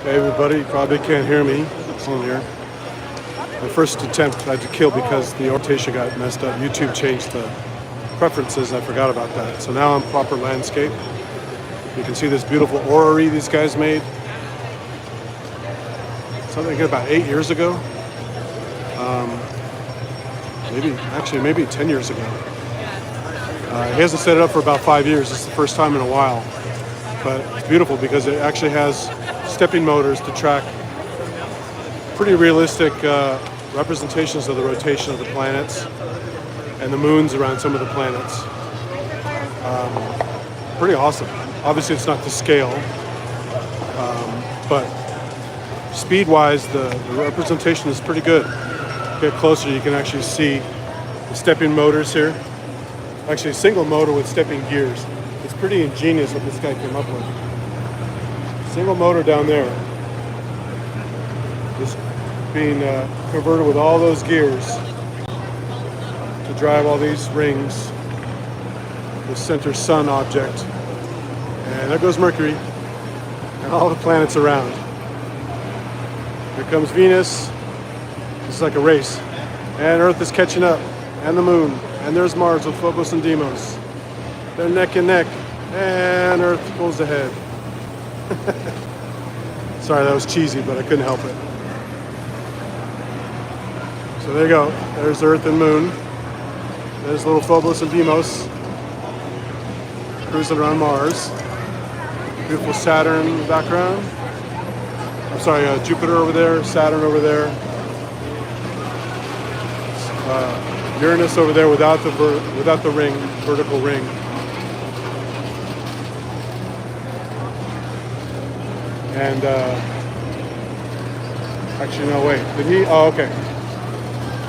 Hey everybody, you probably can't hear me. It's on here. My first attempt I had to kill because the orientation got messed up. YouTube changed the preferences. I forgot about that. So now I'm proper landscape. You can see this beautiful orrery these guys made. Something about 8 years ago. Maybe 10 years ago. He hasn't set it up for about 5 years. It's the first time in a while. But it's beautiful because it actually has stepping motors to track pretty realistic representations of the rotation of the planets and the moons around some of the planets. Pretty awesome. Obviously it's not to scale, but speed-wise the representation is pretty good. Get closer, you can actually see the stepping motors here. Actually a single motor with stepping gears. It's pretty ingenious what this guy came up with. Single motor down there. Just being converted with all those gears to drive all these rings. The center sun object. And there goes Mercury. And all the planets around. Here comes Venus. This is like a race. And Earth is catching up. And the moon. And there's Mars with Phobos and Deimos. They're neck and neck. And Earth pulls ahead. Sorry, that was cheesy, but I couldn't help it. So there you go. There's Earth and Moon. There's little Phobos and Deimos cruising around Mars. Beautiful Saturn in the background. I'm sorry, Jupiter over there, Saturn over there. Uranus over there without the ring, vertical ring. And actually, no, wait. Did he? Oh, okay.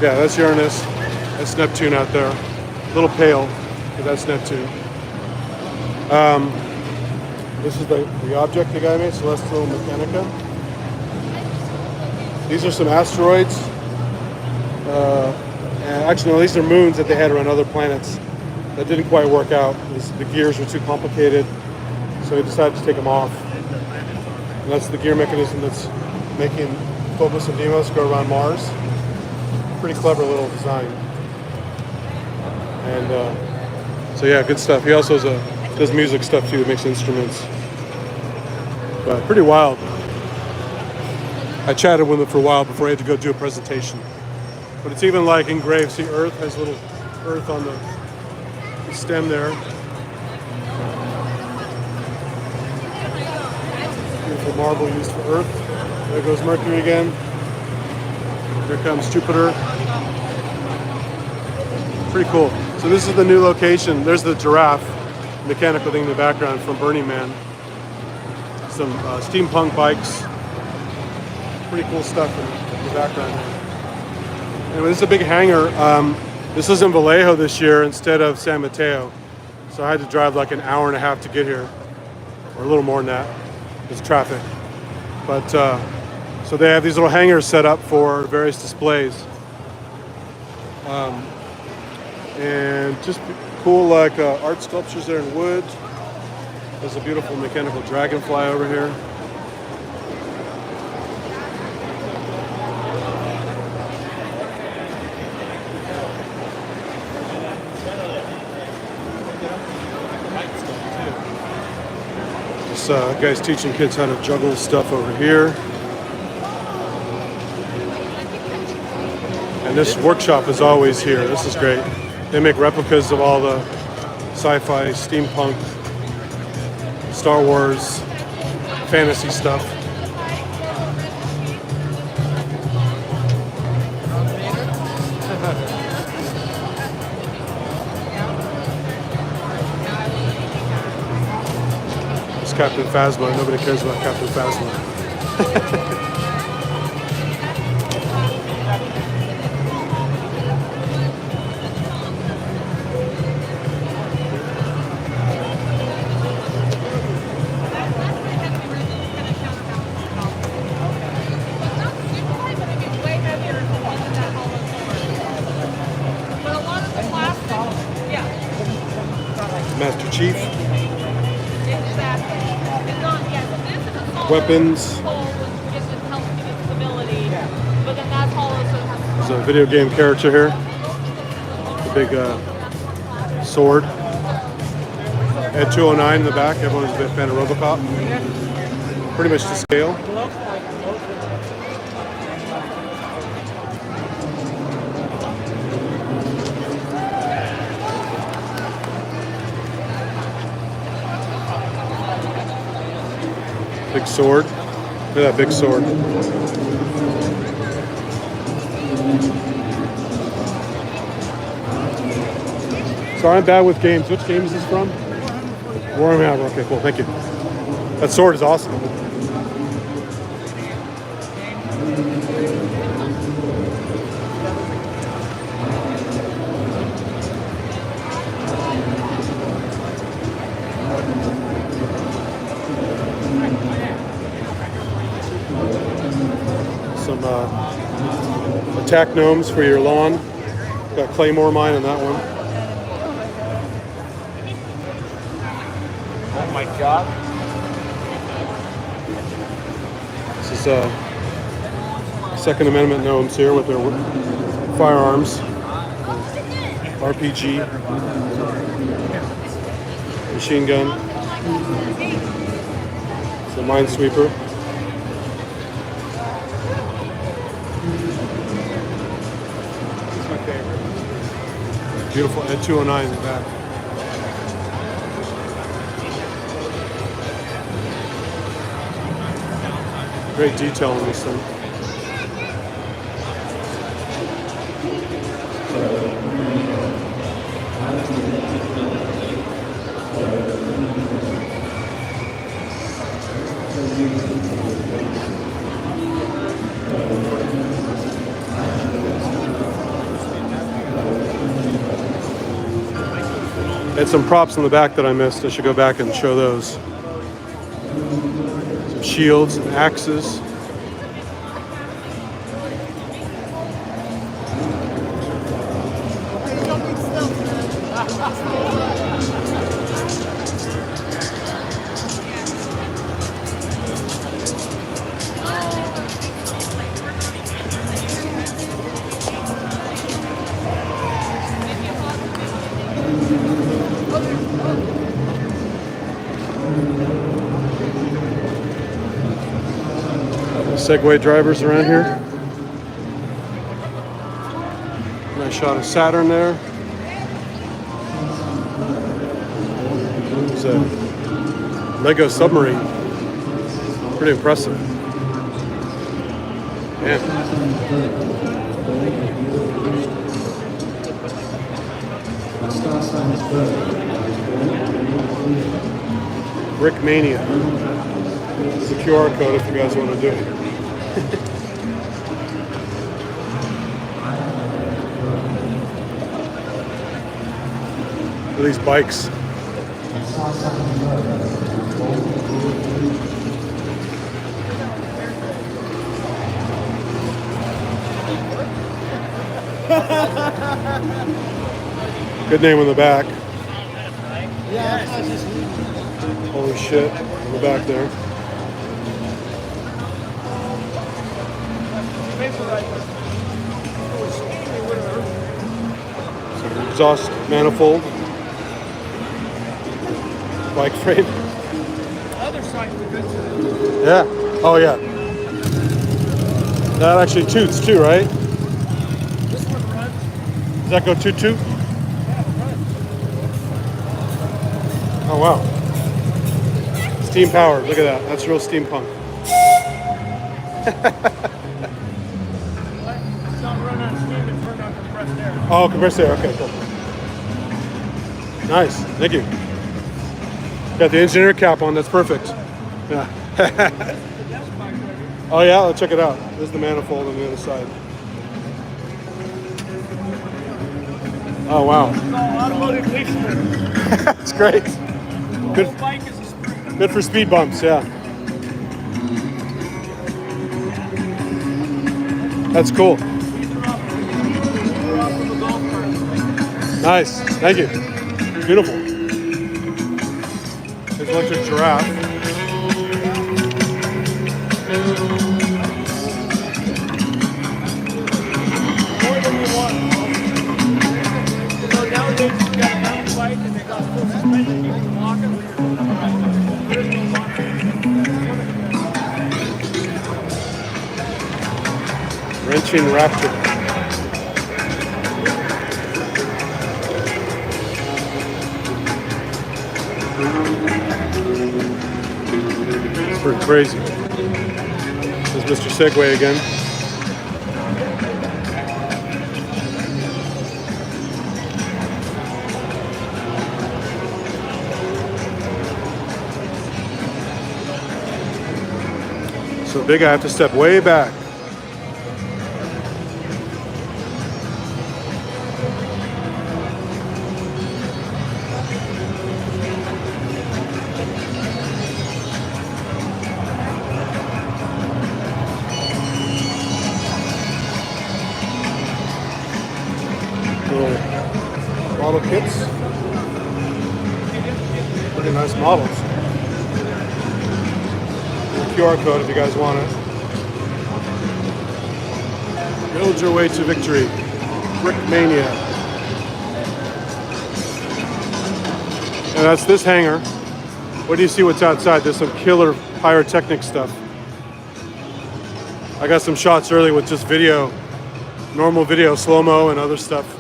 Yeah, that's Uranus. That's Neptune out there. A little pale, but that's Neptune. This is the object the guy made, Celestial Mechanica. These are some asteroids. And actually, no, these are moons that they had around other planets that didn't quite work out. The gears were too complicated, so they decided to take them off. And that's the gear mechanism that's making Phobos and Deimos go around Mars. Pretty clever little design. And so yeah, good stuff. He also does music stuff too, makes instruments. But pretty wild. I chatted with him for a while before I had to go do a presentation. But it's even like engraved. See, Earth has little Earth on the stem there. Beautiful marble used for Earth. There goes Mercury again. Here comes Jupiter. Pretty cool. So this is the new location. There's the giraffe, mechanical thing in the background from Burning Man. Some steampunk bikes. Pretty cool stuff in the background here. Anyway, this is a big hangar. This is in Vallejo this year instead of San Mateo. So I had to drive like an hour and a half to get here. Or a little more than that. There's traffic. But so they have these little hangars set up for various displays. And just cool like art sculptures there in wood. There's a beautiful mechanical dragonfly over here. This guy's teaching kids how to juggle stuff over here. And this workshop is always here. This is great. They make replicas of all the sci-fi, steampunk, Star Wars, fantasy stuff. It's Captain Phasma. Nobody cares about Captain Phasma. Master Chief. Weapons. There's a video game character here. The big sword. Ed 209 in the back. Everyone's a big fan of Robocop. Pretty much to scale. Big sword. Look at that big sword. Sorry, I'm bad with games. Which game is this from? Warhammer. Okay, cool. Thank you. That sword is awesome. Some attack gnomes for your lawn. Got claymore mine on that one. Oh my god. This is Second Amendment gnomes here with their firearms. RPG. Machine gun. It's a minesweeper. This is my favorite. Beautiful Ed 209 in the back. Great detail in this thing. Had some props in the back that I missed. I should go back and show those. Some shields and axes. Segway drivers around here. Nice shot of Saturn there. There's a Lego submarine. Pretty impressive. Man. Brick Mania. It's a QR code if you guys want to do it. Look at these bikes. Good name on the back. Holy shit, on the back there. So exhaust manifold. Bike frame. Other side's a good side. Yeah. Oh yeah. That actually toots too, right? This one runs. Does that go toot toot? Yeah, it runs. Oh wow. Steam powered. Look at that. That's real steampunk. It's not run on steam, it's run on compressed air. Oh, compressed air. Okay, cool. Nice. Thank you. Got the engineer cap on. That's perfect. Yeah. Oh yeah, let's check it out. There's the manifold on the other side. Oh wow. Automotive history. That's great. Good. Bike is a sprint. Good for speed bumps. Yeah. That's cool. Nice. Thank you. Beautiful. There's an electric giraffe. Wrenching Raptor. It's pretty crazy. This is Mr. Segway again. So big I have to step way back. Little model kits. Pretty nice models. QR code if you guys want it. Build your way to victory. Brick Mania. And that's this hangar. What do you see what's outside? There's some killer pyrotechnic stuff. I got some shots early with just video, normal video, slow-mo and other stuff.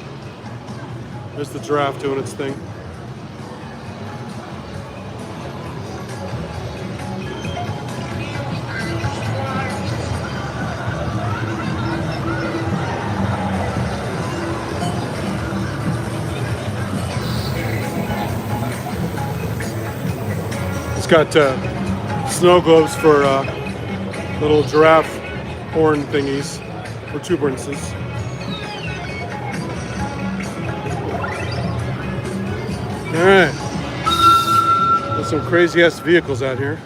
There's the giraffe doing its thing. It's got snow globes for little giraffe horn thingies, protuberances. All right, there's some crazy ass vehicles out here,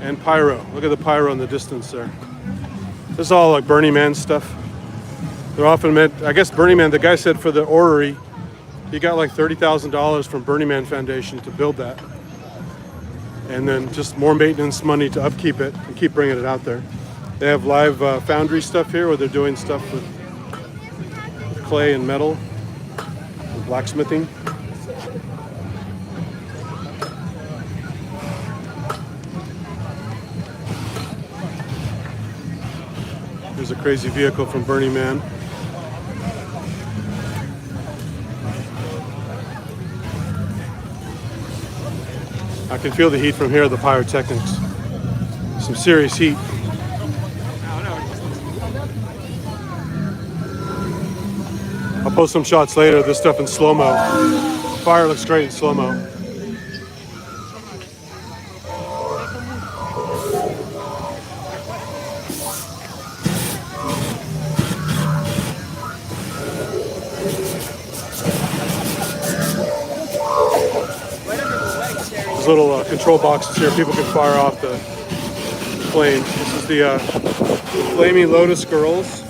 and pyro. Look at the pyro in the distance there. This is all like Burning Man stuff. They're often meant, I guess Burning Man, the guy said for the orrery, he got like $30,000 from Burning Man Foundation to build that. And then just more maintenance money to upkeep it and keep bringing it out there. They have live foundry stuff here where they're doing stuff with clay and metal, and blacksmithing. Here's a crazy vehicle from Burning Man. I can feel the heat from here, the pyrotechnics. Some serious heat. I'll post some shots later of this stuff in slow-mo. Fire looks great in slow-mo. Little control boxes here. People can fire off the plane. This is the Flaming Lotus Girls.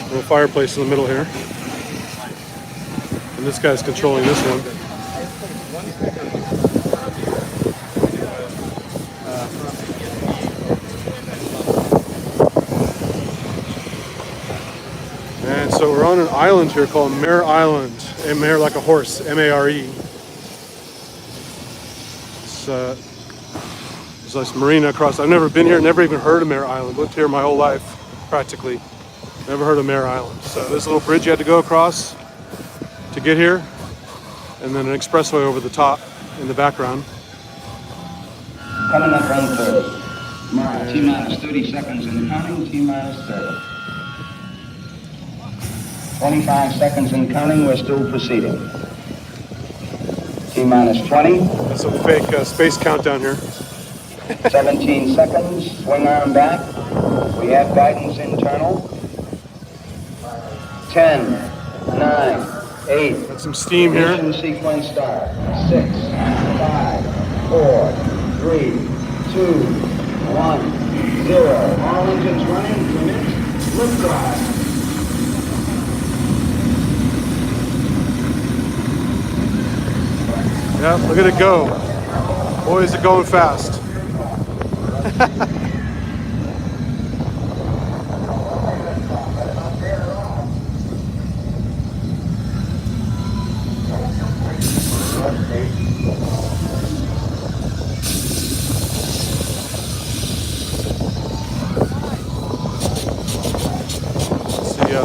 Little fireplace in the middle here. And this guy's controlling this one. So we're on an island here called Mare Island. And Mare like a horse, M-A-R-E. It's there's this marina across. I've never been here, never even heard of Mare Island. Lived here my whole life, practically. Never heard of Mare Island. So there's a little bridge you had to go across to get here. And then an expressway over the top in the background. Coming up on 30. T-minus 30 seconds and counting, T-minus 30. 25 seconds and counting, we're still proceeding. T-minus 20. That's some fake space countdown here. 17 seconds, swing arm back. We have guidance internal. 10, 9, 8. Got some steam here. Ignition sequence start. 6, 5, 4, 3, 2, 1, 0. All engines running, commit, liftoff. Yeah, look at it go. Boy, is it going fast.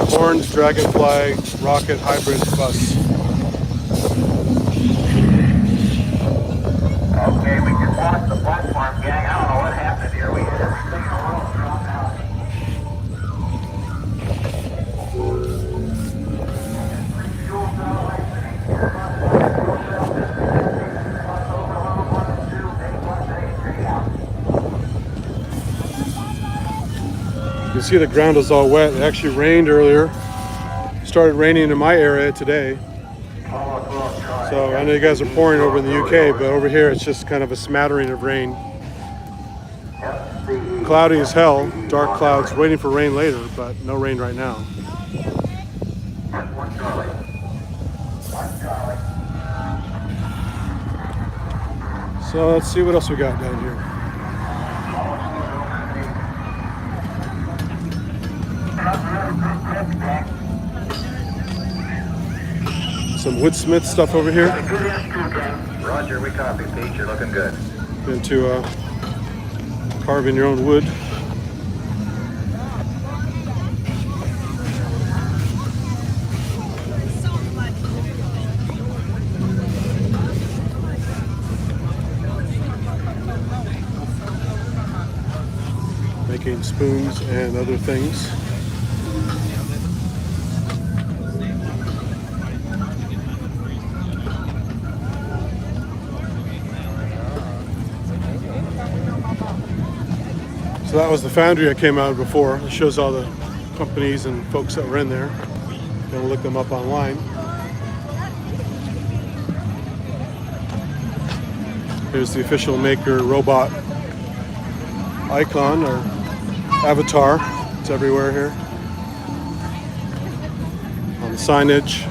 Horns Dragonfly rocket hybrid bus. Okay, we just lost the platform, gang. I don't know what happened here. We had everything in a row dropped out. You see the ground is all wet. It actually rained earlier. Started raining in my area today. So I know you guys are pouring over in the UK, but over here it's just kind of a smattering of rain. Cloudy as hell, dark clouds, waiting for rain later, but no rain right now. So let's see what else we got down here. Some woodsmith stuff over here. Roger, we copy, Pete. You're looking good. Into carving your own wood. Making spoons and other things. So that was the foundry I came out of before. It shows all the companies and folks that were in there. You can look them up online. Here's the official maker robot icon or avatar. It's everywhere here. On the signage.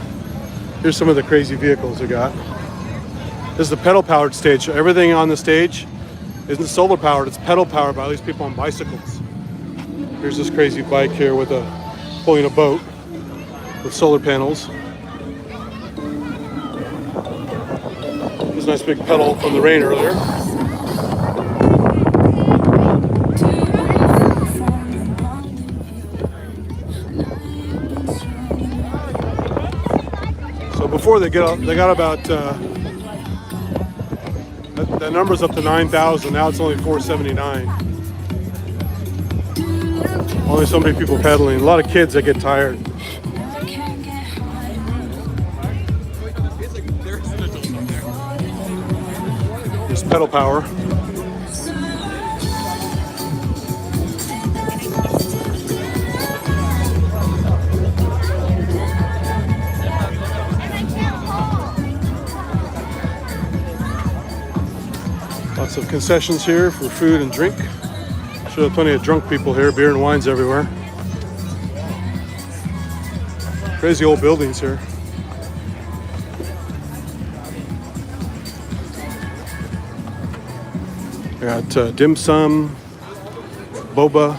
Here's some of the crazy vehicles they got. This is the pedal powered stage. So everything on the stage isn't solar powered, it's pedal powered by all these people on bicycles. Here's this crazy bike here with pulling a boat with solar panels. There's a nice big pedal from the rain earlier. So before they got about that number's up to 9,000. Now it's only 479. Only so many people pedaling. A lot of kids that get tired. Just pedal power. Lots of concessions here for food and drink. Sure, there are plenty of drunk people here. Beer and wine's everywhere. Crazy old buildings here. Got dim sum, boba,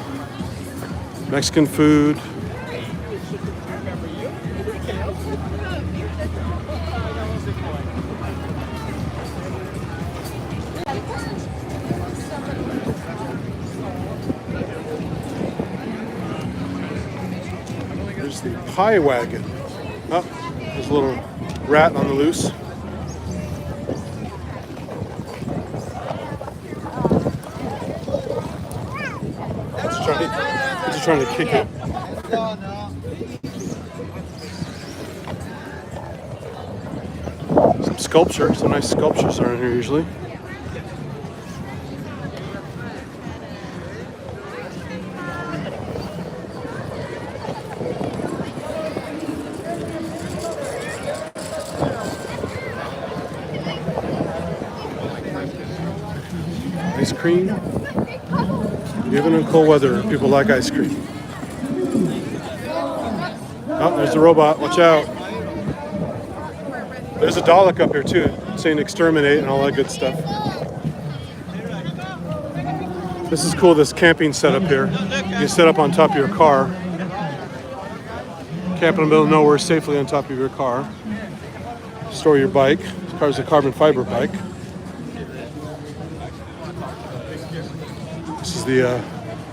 Mexican food. There's the pie wagon. Oh, there's a little rat on the loose. He's trying to kick it. Some sculpture, some nice sculptures are in here usually. Ice cream. Even in cold weather, people like ice cream. Oh, there's the robot. Watch out. There's a Dalek up here too, saying exterminate and all that good stuff. This is cool, this camping setup here. You can set up on top of your car. Camp in the middle of nowhere safely on top of your car. Store your bike. This car's a carbon fiber bike. This is the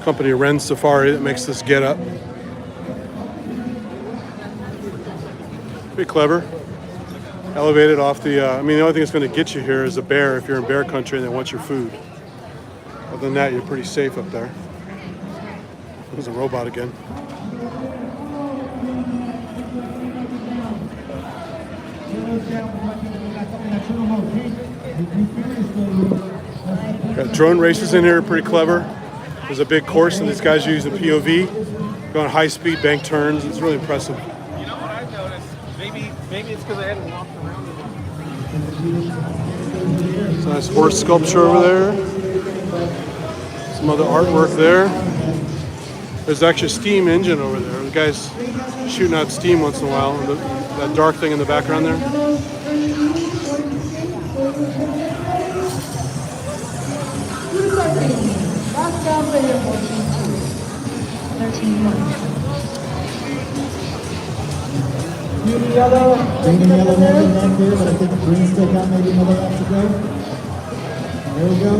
company Ren Safari that makes this get up. Pretty clever. Elevated off the, I mean, the only thing that's going to get you here is a bear if you're in bear country and they want your food. Other than that, you're pretty safe up there. There's a robot again. Got drone races in here, pretty clever. There's a big course and these guys are using POV, going high speed bank turns. It's really impressive. You know what I've noticed? Maybe it's because I hadn't walked around enough. It's a nice horse sculpture over there. Some other artwork there. There's actually a steam engine over there. The guy's shooting out steam once in a while. And that dark thing in the background there. Green and yellow maybe back there, but I think green still got maybe another lap to go. There we go.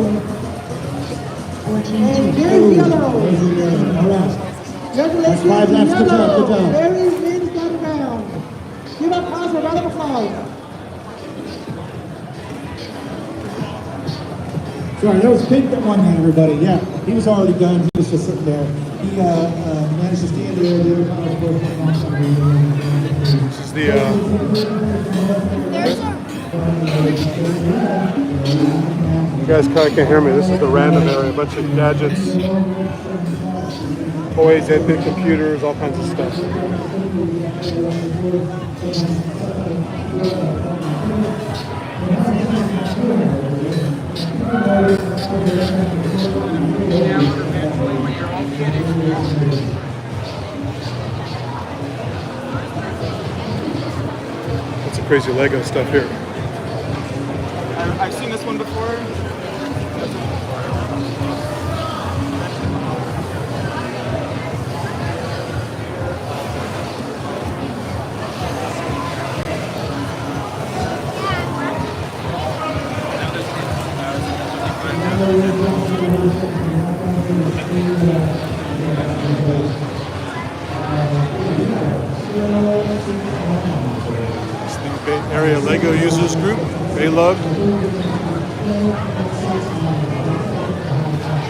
14 there's yellow. All right. That's 5 laps. Good job. Good job. There is wins that round. Give up Oscar, round of applause. Sorry, that was Pink that won that, everybody. Yeah, he was already done. He was just sitting there. He managed to stand there. The other cars were on something. This is the, you guys probably can't hear me. This is the random area. A bunch of gadgets, toys, 8-bit computers, all kinds of stuff. That's some crazy Lego stuff here. I've seen this one before. It's the Bay Area Lego Users Group, Baylug.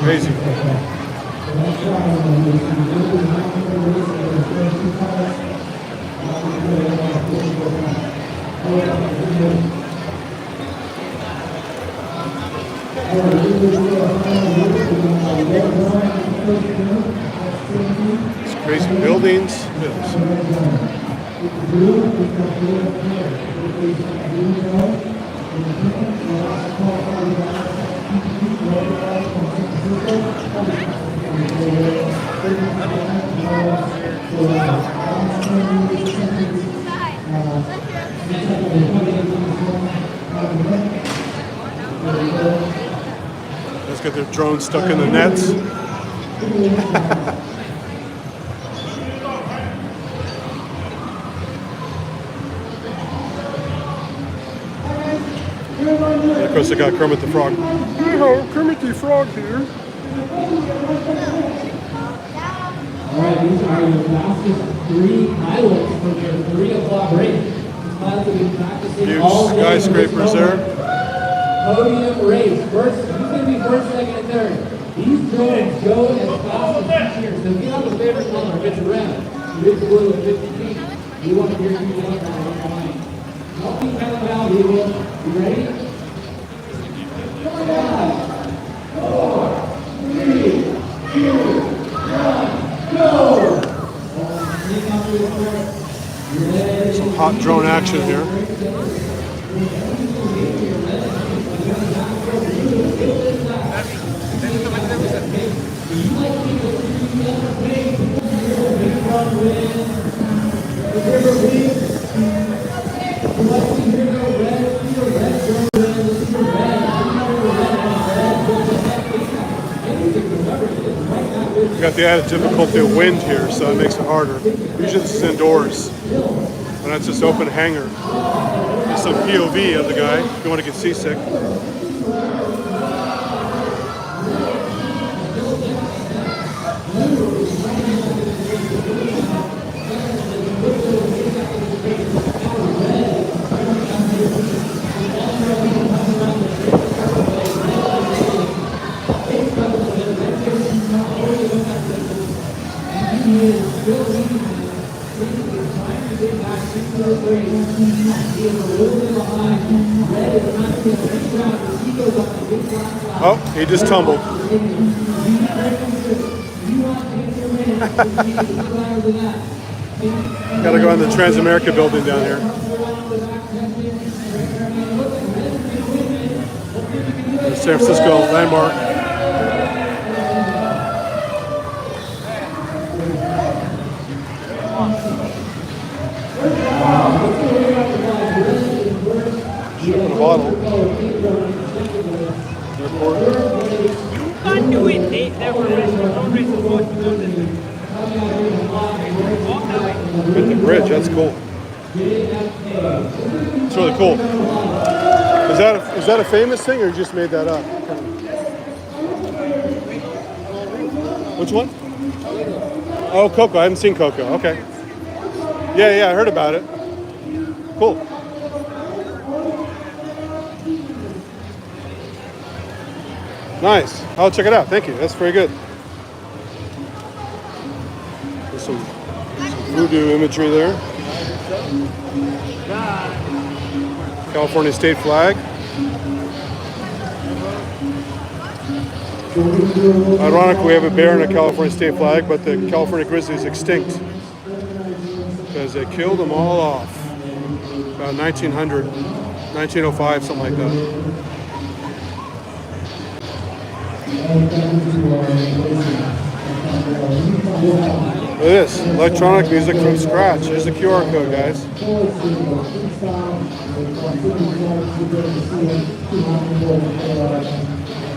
Crazy. It's crazy buildings. Let's get their drone stuck in the nets. And of course, I got Kermit the Frog. Hello, Kermit the Frog here. All right, these are your fastest 3 pilots for your 3 o'clock race. These pilots will be practicing Huge all day. skyscrapers there. Podium race. First, who's going to be first, second, and third? These drones go as fast as you can. So get on the favorite color if it's red. If it's blue, if it's pink. You want to hear you on the line. Help me count them out, people. You ready? 5, 4, 3, 2, 1, go! Some hot drone action here. We got the added difficulty of wind here, so it makes it harder. Usually this is indoors, and that's just open hangar. There's some POV of the guy if you want to get seasick. Oh, he just tumbled. Gotta go in the Transamerica building down here. The San Francisco landmark. Ship in a bottle. Airport. Can't do it. They were road races supposed to go to At the bridge, that's cool. It's really cool. Is that a famous thing, or you just made that up? Which one? Oh, Coco. I haven't seen Coco. Okay. Yeah, I heard about it. Cool. Nice. I'll check it out. Thank you. That's very good. There's some voodoo imagery there. California state flag. Ironically, we have a bear and a California state flag, but the California grizzly is extinct because they killed them all off about 1900, 1905, something like that. Look at this, electronic music from scratch. Here's the QR code, guys.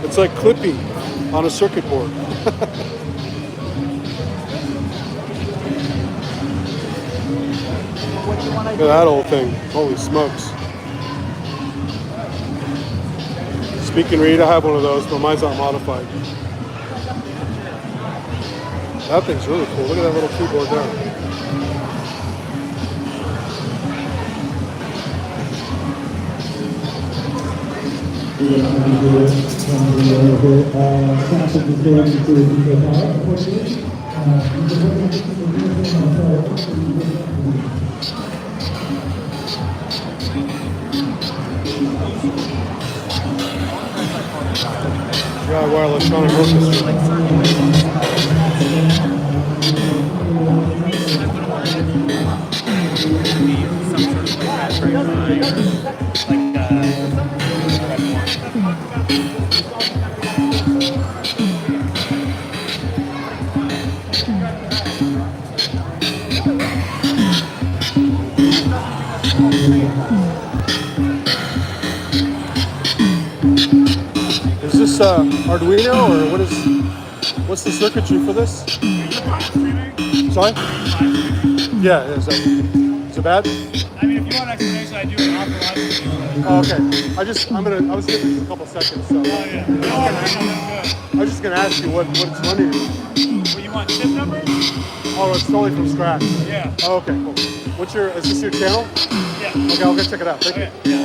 It's like Clippy on a circuit board. Look at that old thing. Holy smokes. Speaking read, I have one of those, but mine's not modified. That thing's really cool. Look at that little keyboard there. DIY electronic orchestra. Is this Arduino, or what's the circuitry for this? Sorry? Yeah, is it bad? I mean, if you want an explanation, I do an authorized. Oh, okay. I was giving you a couple seconds, so. Oh, yeah. No, I was just gonna ask you what it's running. Well, you want chip numbers? Oh, it's totally from scratch. Yeah. Oh, okay, cool. Is this your channel? Yeah. Okay, I'll go check it out. Thank you. Yeah.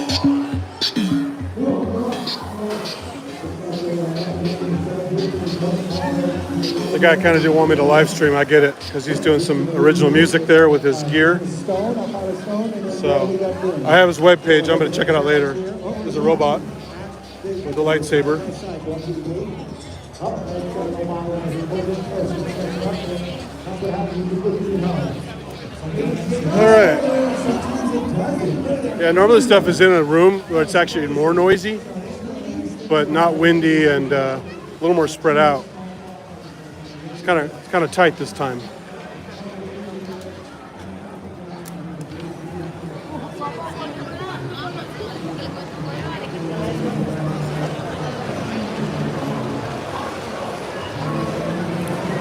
The guy kind of didn't want me to live stream. I get it, because he's doing some original music there with his gear. So I have his webpage. I'm going to check it out later. There's a robot with a lightsaber. All right. Yeah, normally stuff is in a room where it's actually more noisy, but not windy and a little more spread out. It's kind of tight this time.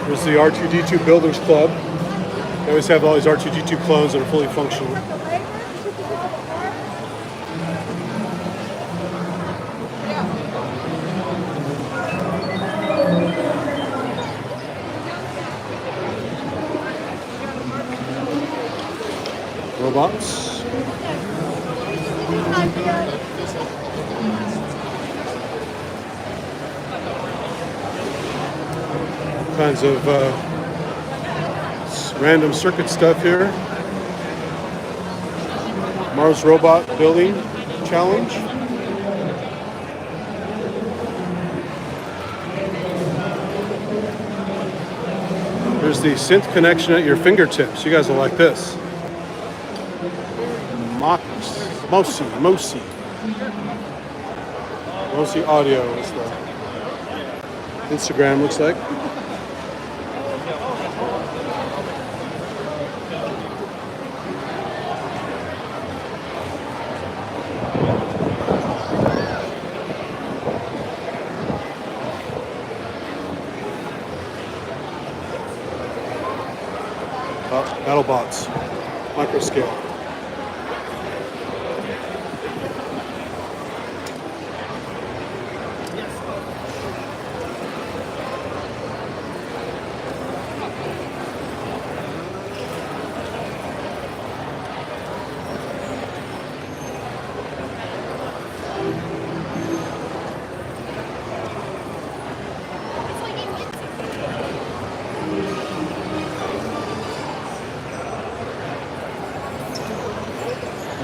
There's the R2D2 Builders Club. They always have all these R2D2 clones that are fully functional. Robots. All kinds of random circuit stuff here. Mars Robot Building Challenge. There's the synth connection at your fingertips. You guys will like this. Mosi Audio is the Instagram, looks like. Battle bots, micro scale.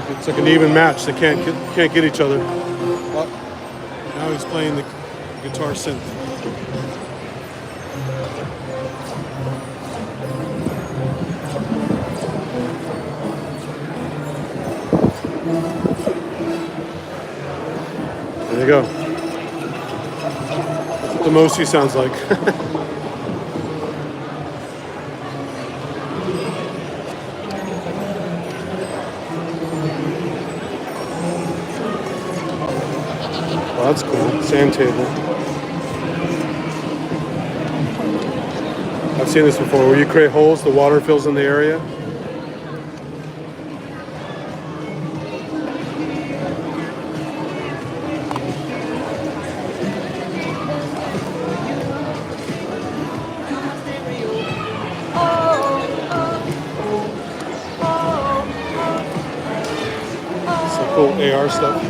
It's like an even match. They can't get each other. But now he's playing the guitar synth. There you go. That's what the Mosi sounds like. Well, that's cool. Sand table. I've seen this before, where you create holes, the water fills in the area. Some cool AR stuff.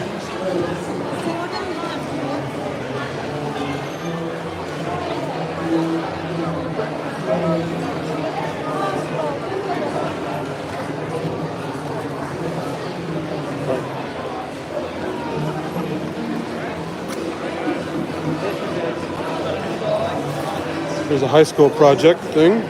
There's a high school project thing.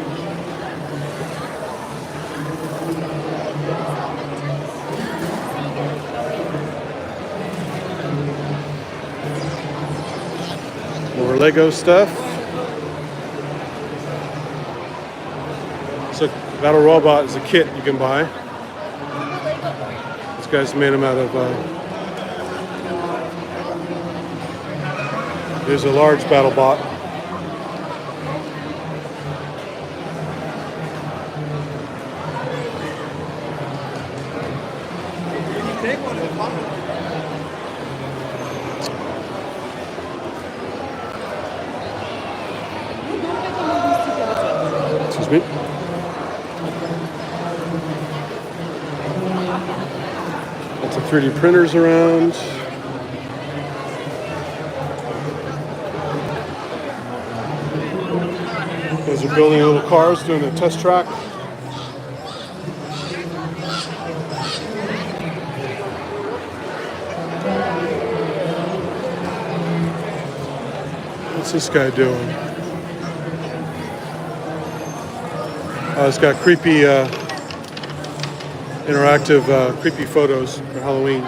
More Lego stuff. So Battle Robot is a kit you can buy. This guy's made them out of there's a large battle bot. Excuse me. Lots of 3D printers around. Guys are building little cars, doing a test track. What's this guy doing? It's got creepy, interactive, creepy photos for Halloween.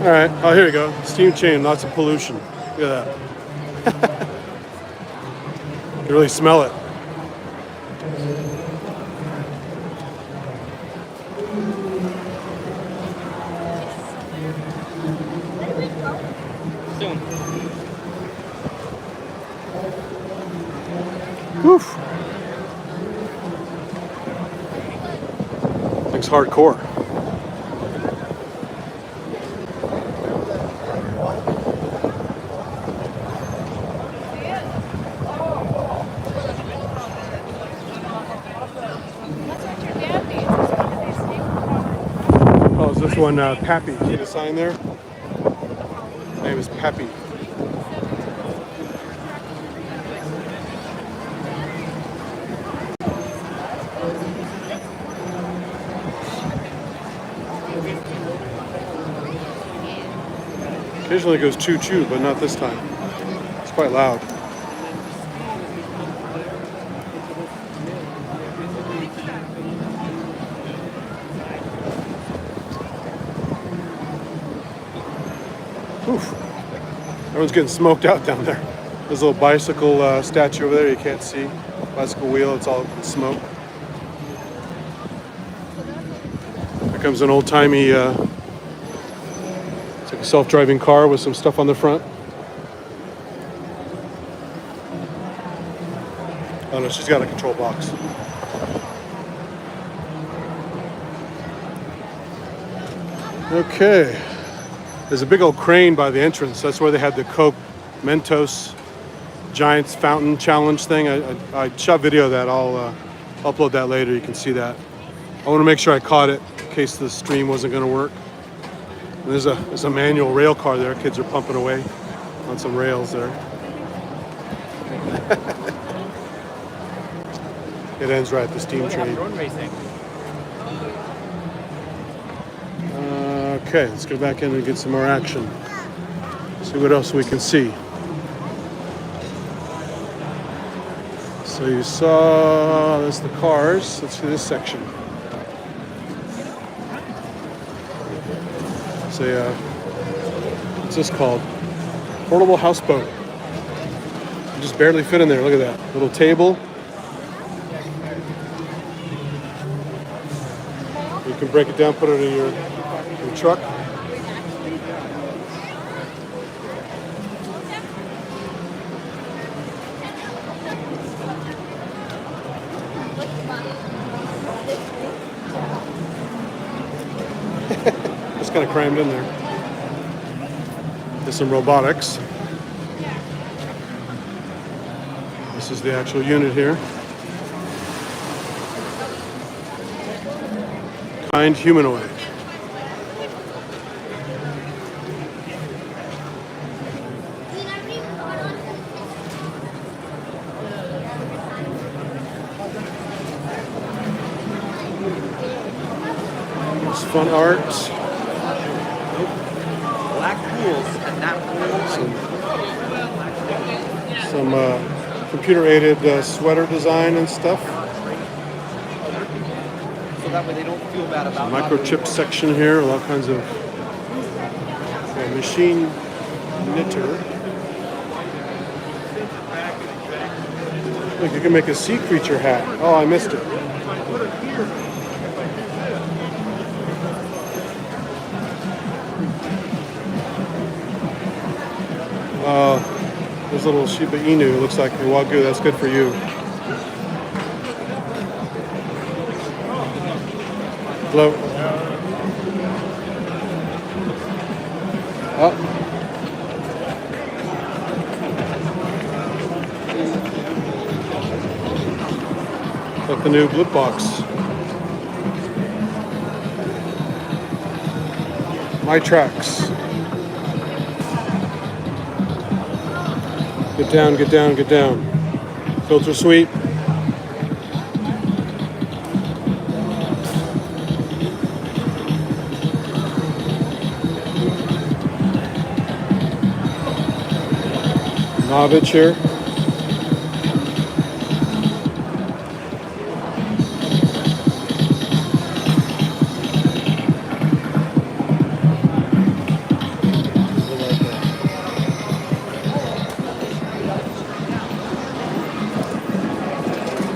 All right. Oh, here you go. Steam chain, lots of pollution. Look at that. You really smell it. Woof. Thing's hardcore. Oh, is this one Pappy? See the sign there? His name is Pappy. Occasionally it goes choo-choo, but not this time. It's quite loud. Oof. Everyone's getting smoked out down there. There's a little bicycle statue over there you can't see. Bicycle wheel, it's all smoke. Here comes an old-timey, it's like a self-driving car with some stuff on the front. Oh no, she's got a control box. Okay. There's a big old crane by the entrance. That's where they had the Coke Mentos Giants Fountain Challenge thing. I shot video of that. I'll upload that later. You can see that. I want to make sure I caught it in case the stream wasn't going to work. And there's a manual rail car there. Kids are pumping away on some rails there. It ends right at the steam train. Drone racing. Okay, let's go back in and get some more action. See what else we can see. So you saw, that's the cars. Let's see this section. It's a, what's this called? Portable houseboat. You just barely fit in there. Look at that. Little table. You can break it down, put it in your truck. Just kind of crammed in there. There's some robotics. This is the actual unit here. Kind humanoid. Fun art. Black pools and that pool. Some computer-aided sweater design and stuff. So that way they don't feel bad about Microchip section here. All kinds of machine knitter. Look, you can make a sea creature hat. Oh, I missed it. There's a little Shiba Inu. Looks like a Wagyu. That's good for you. Hello. Oh. Like the new blip box. My tracks. Get down, get down, get down. Filter sweep. Novich here.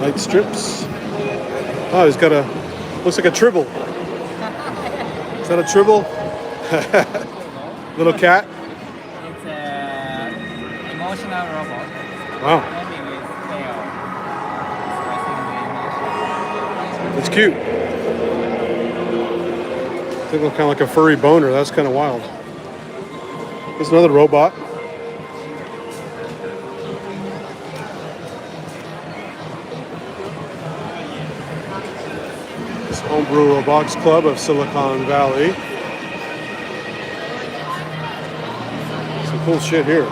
Light strips. Oh, he's got a, looks like a tribble. Is that a tribble? Little cat? It's an emotional robot. Wow, Maybe with Faire. that's cute. They look kind of like a furry boner. That's kind of wild. There's another robot. This Homebrew Robotics Club of Silicon Valley. Some cool shit here.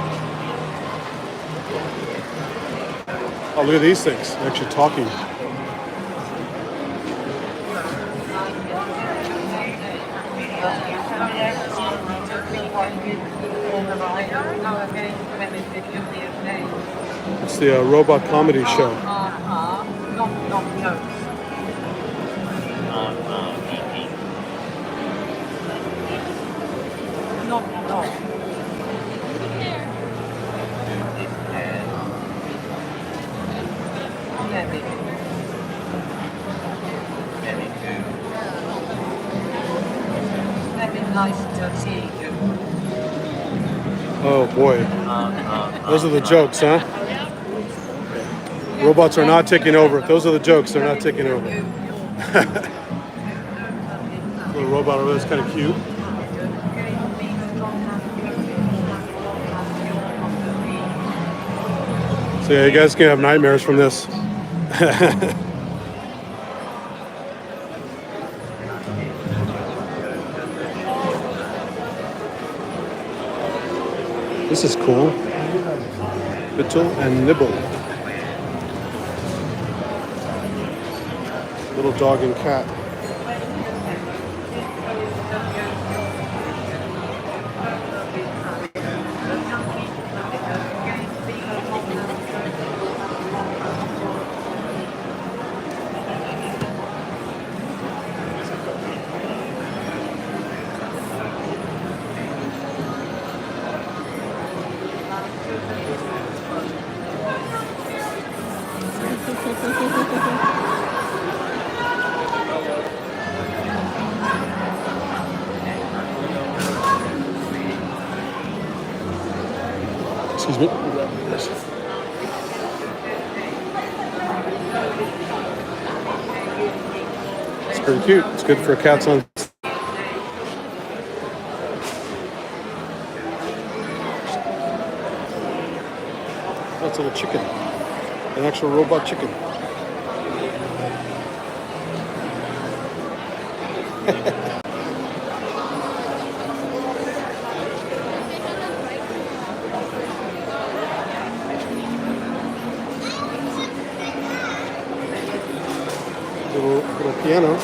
Oh, look at these things. They're actually talking. It's the robot comedy show. Nice to see you. Oh boy. Those are the jokes, huh? Robots are not taking over. Those are the jokes. They're not taking over. Little robot over there is kind of cute. So yeah, you guys can have nightmares from this. This is cool. Bittle and Nibble. Little dog and cat. Excuse me. It's pretty cute. It's good for cats on. That's a little chicken. An actual robot chicken. little piano.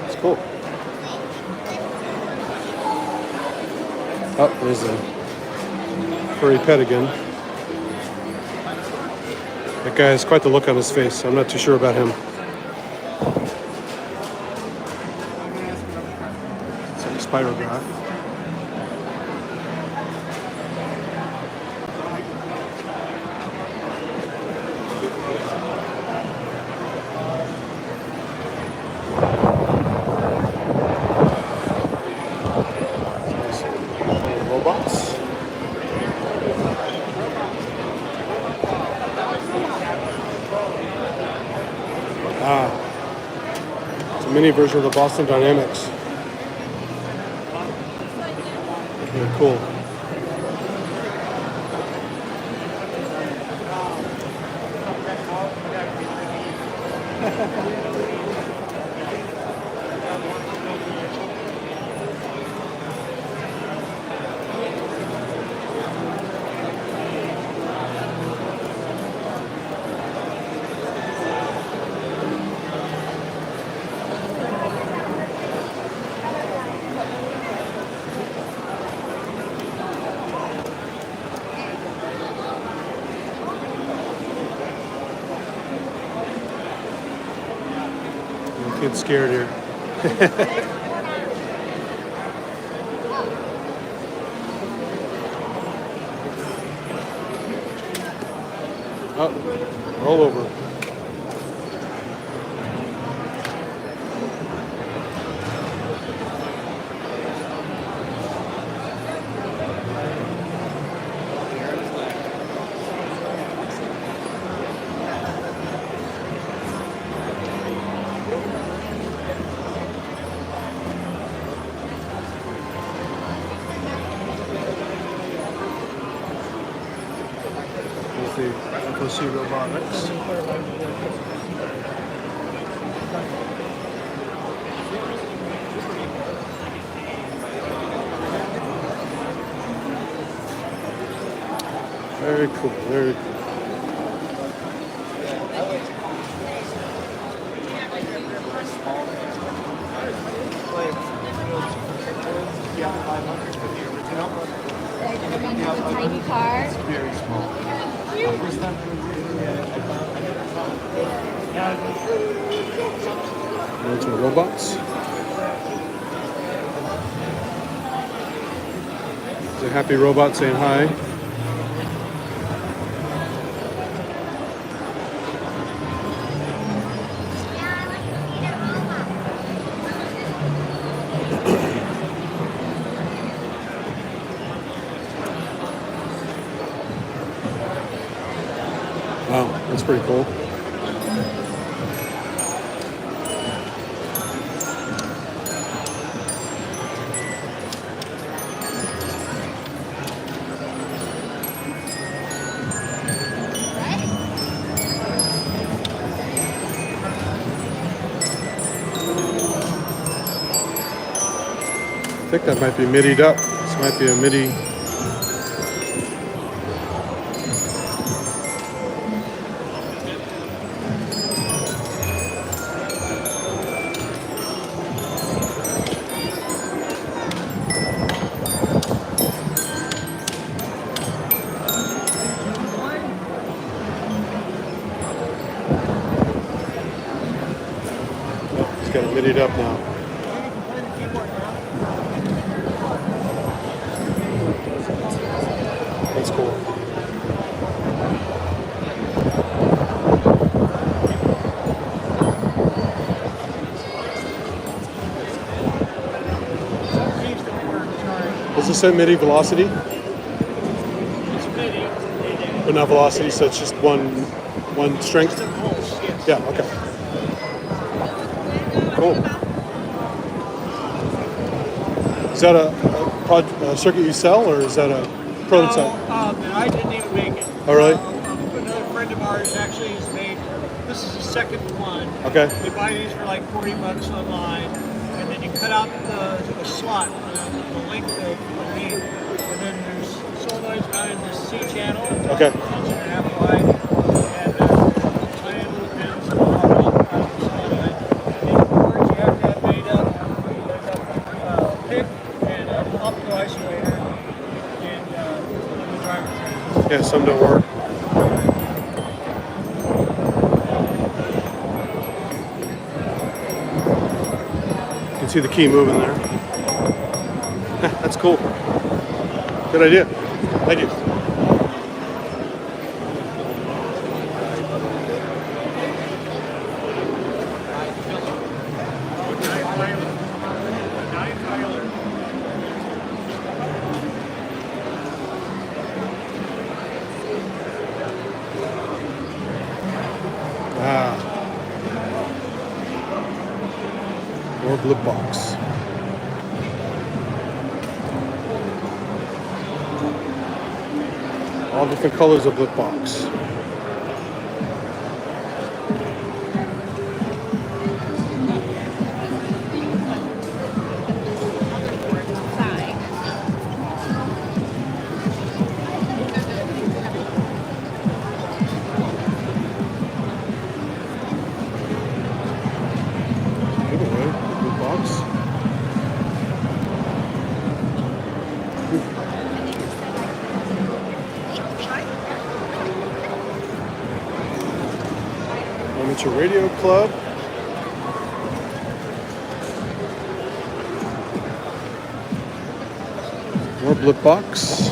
It's cool. Oh, there's a furry pet again. That guy has quite the look on his face. I'm not too sure about him. It's like a spirograph. Robots. It's a mini version of the Boston Dynamics. Very cool. Kid's scared here. Oh, roll over. The FOC Robotics. Very cool, very cool. Those are robots. There's a happy robot saying hi. Wow, that's pretty cool. I think that might be middied up. This might be a MIDI. Oh, it's got it middied up now. That's cool. Does this say MIDI velocity? But not velocity, so it's just one strength? Yeah, okay. Cool. Is that a circuit you sell, or is that a prototype? I didn't even make it. Oh, really? Another friend of ours actually has made, this is the second one. Okay. You buy these for like $40 online, and then you cut out the slot, the length of the lead, and then there's solenoids down in the C channel. Okay. 1.5 wide, and tiny little pins all out of the solenoid. And the cords you have to have made up. There's a pick and an optical isolator, and the driver train. Yeah, some don't work. You can see the key moving there. That's cool. Good idea. Thank you. Ah. More blue box. All different colors of blue box. Amateur Radio Club. More blip box.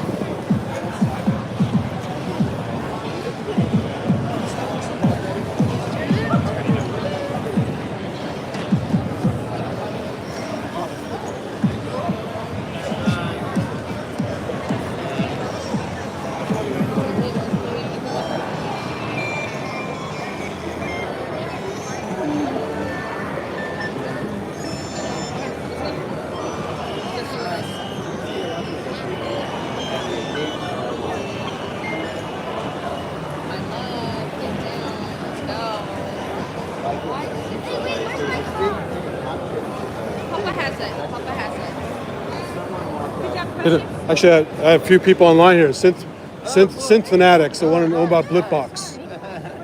Actually, I have a few people online here. Synth fanatics that want to know about Blipbox.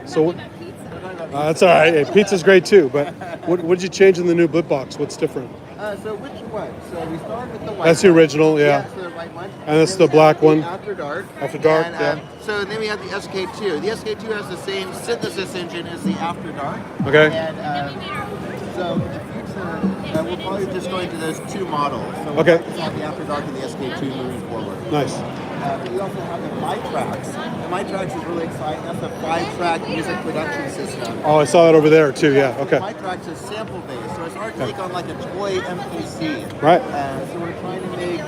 So that's all right. Hey, pizza's great too. But what did you change in the new Blipbox? What's different? So which one? So we started with the white. That's the original, yeah. So the white one. And that's Then the we black have one. After Dark. After Dark, And, yeah. So then we have the SK2. The SK2 has the same synthesis engine as the After Dark. Okay. And So in the future, we'll probably just go into those two models. So we'll Okay. have the After Dark and the SK2 moving forward. Nice. But we also have the My Tracks. The My Tracks is really exciting. That's a 5-track music production system. Oh, I saw that over there too. Yeah. Okay. My Tracks is sample based, so it's our take on like a toy MPC. Right. So we're trying to make,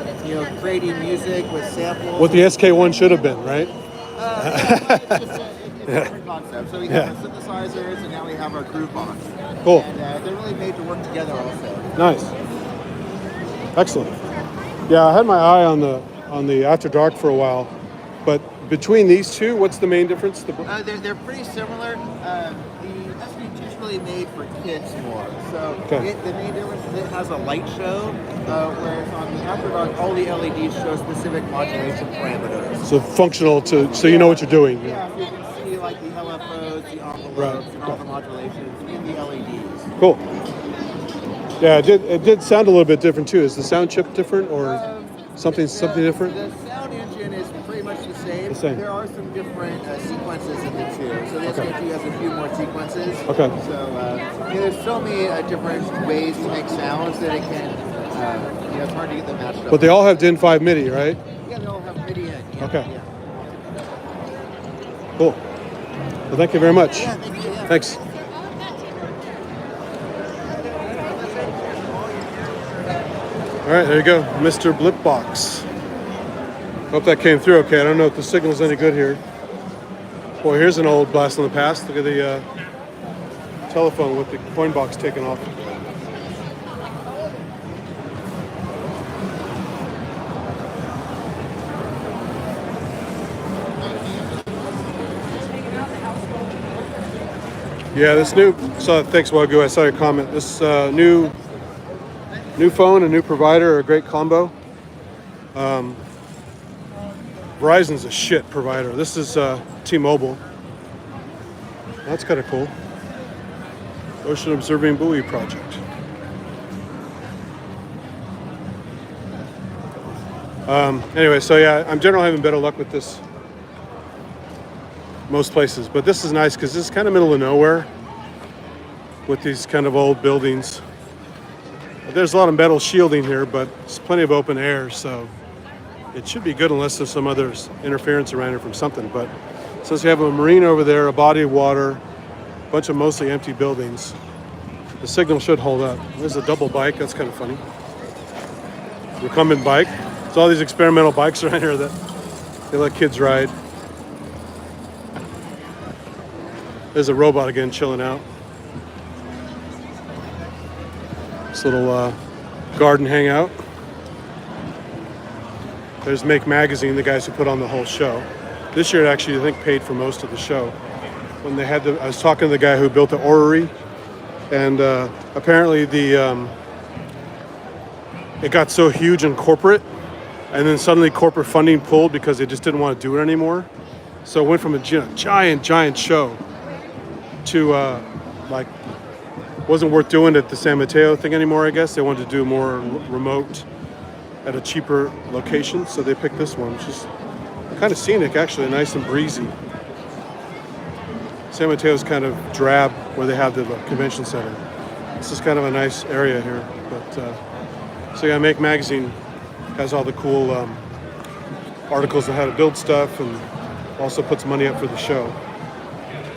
creating music with samples. What the SK1 should have been, right? It's a different concept. So we have our synthesizers, and now we have our groove box. Cool. And they're really made to work together also. Nice. Excellent. Yeah, I had my eye on the After Dark for a while, but between these two, what's the main difference? They're pretty similar. The SB2 is really made for kids more. So Okay. the main difference is it has a light show, whereas on the After Dark, all the LEDs show specific modulation parameters. So functional so you know what you're doing. Yeah, so you can see like the LFOs, the envelopes, and all the modulations in the LEDs. Cool. Yeah, it did sound a little bit different too. Is the sound chip different or something different? The sound engine is pretty much the same. The same. There are some different sequences in the two. So the SK2 has a few more sequences. Okay. So there's so many different ways to make sounds that it can, it's hard to get them matched up. But they all have DIN 5 MIDI, right? Yeah, they all have MIDI in. Yeah, Okay. Yeah. Cool. Well, thank you very much. Yeah, thank you. Yeah. Thanks. All right, there you go, Mr. Blipbox. Hope that came through okay. I don't know if the signal's any good here. Boy, here's an old blast from the past. Look at the telephone with the coin box taken off. Yeah, this new. Thanks, Wagyu. I saw your comment. This new phone and new provider are a great combo. Verizon's a shit provider. This is T-Mobile. That's kind of cool. Ocean Observing Buoy Project. Anyway, so yeah, I'm generally having better luck with this most places, but this is nice because this is kind of middle of nowhere with these kind of old buildings. There's a lot of metal shielding here, but it's plenty of open air, so it should be good unless there's some other interference around here from something. But since you have a marina over there, a body of water, a bunch of mostly empty buildings, the signal should hold up. There's a double bike, that's kind of funny. Recumbent bike. There's all these experimental bikes around here that they let kids ride. There's a robot again chilling out. This little garden hangout. There's Make Magazine, the guys who put on the whole show. This year, it actually, I think, paid for most of the show. When they had I was talking to the guy who built the orrery, and apparently it got so huge and corporate, and then suddenly corporate funding pulled because they just didn't want to do it anymore. So it went from a giant show to wasn't worth doing at the San Mateo thing anymore, I guess. They wanted to do more remote at a cheaper location, so they picked this one, which is kind of scenic, actually, nice and breezy. San Mateo's kind of drab where they have the convention center. This is kind of a nice area here. But so yeah, Make Magazine has all the cool articles on how to build stuff and also puts money up for the show.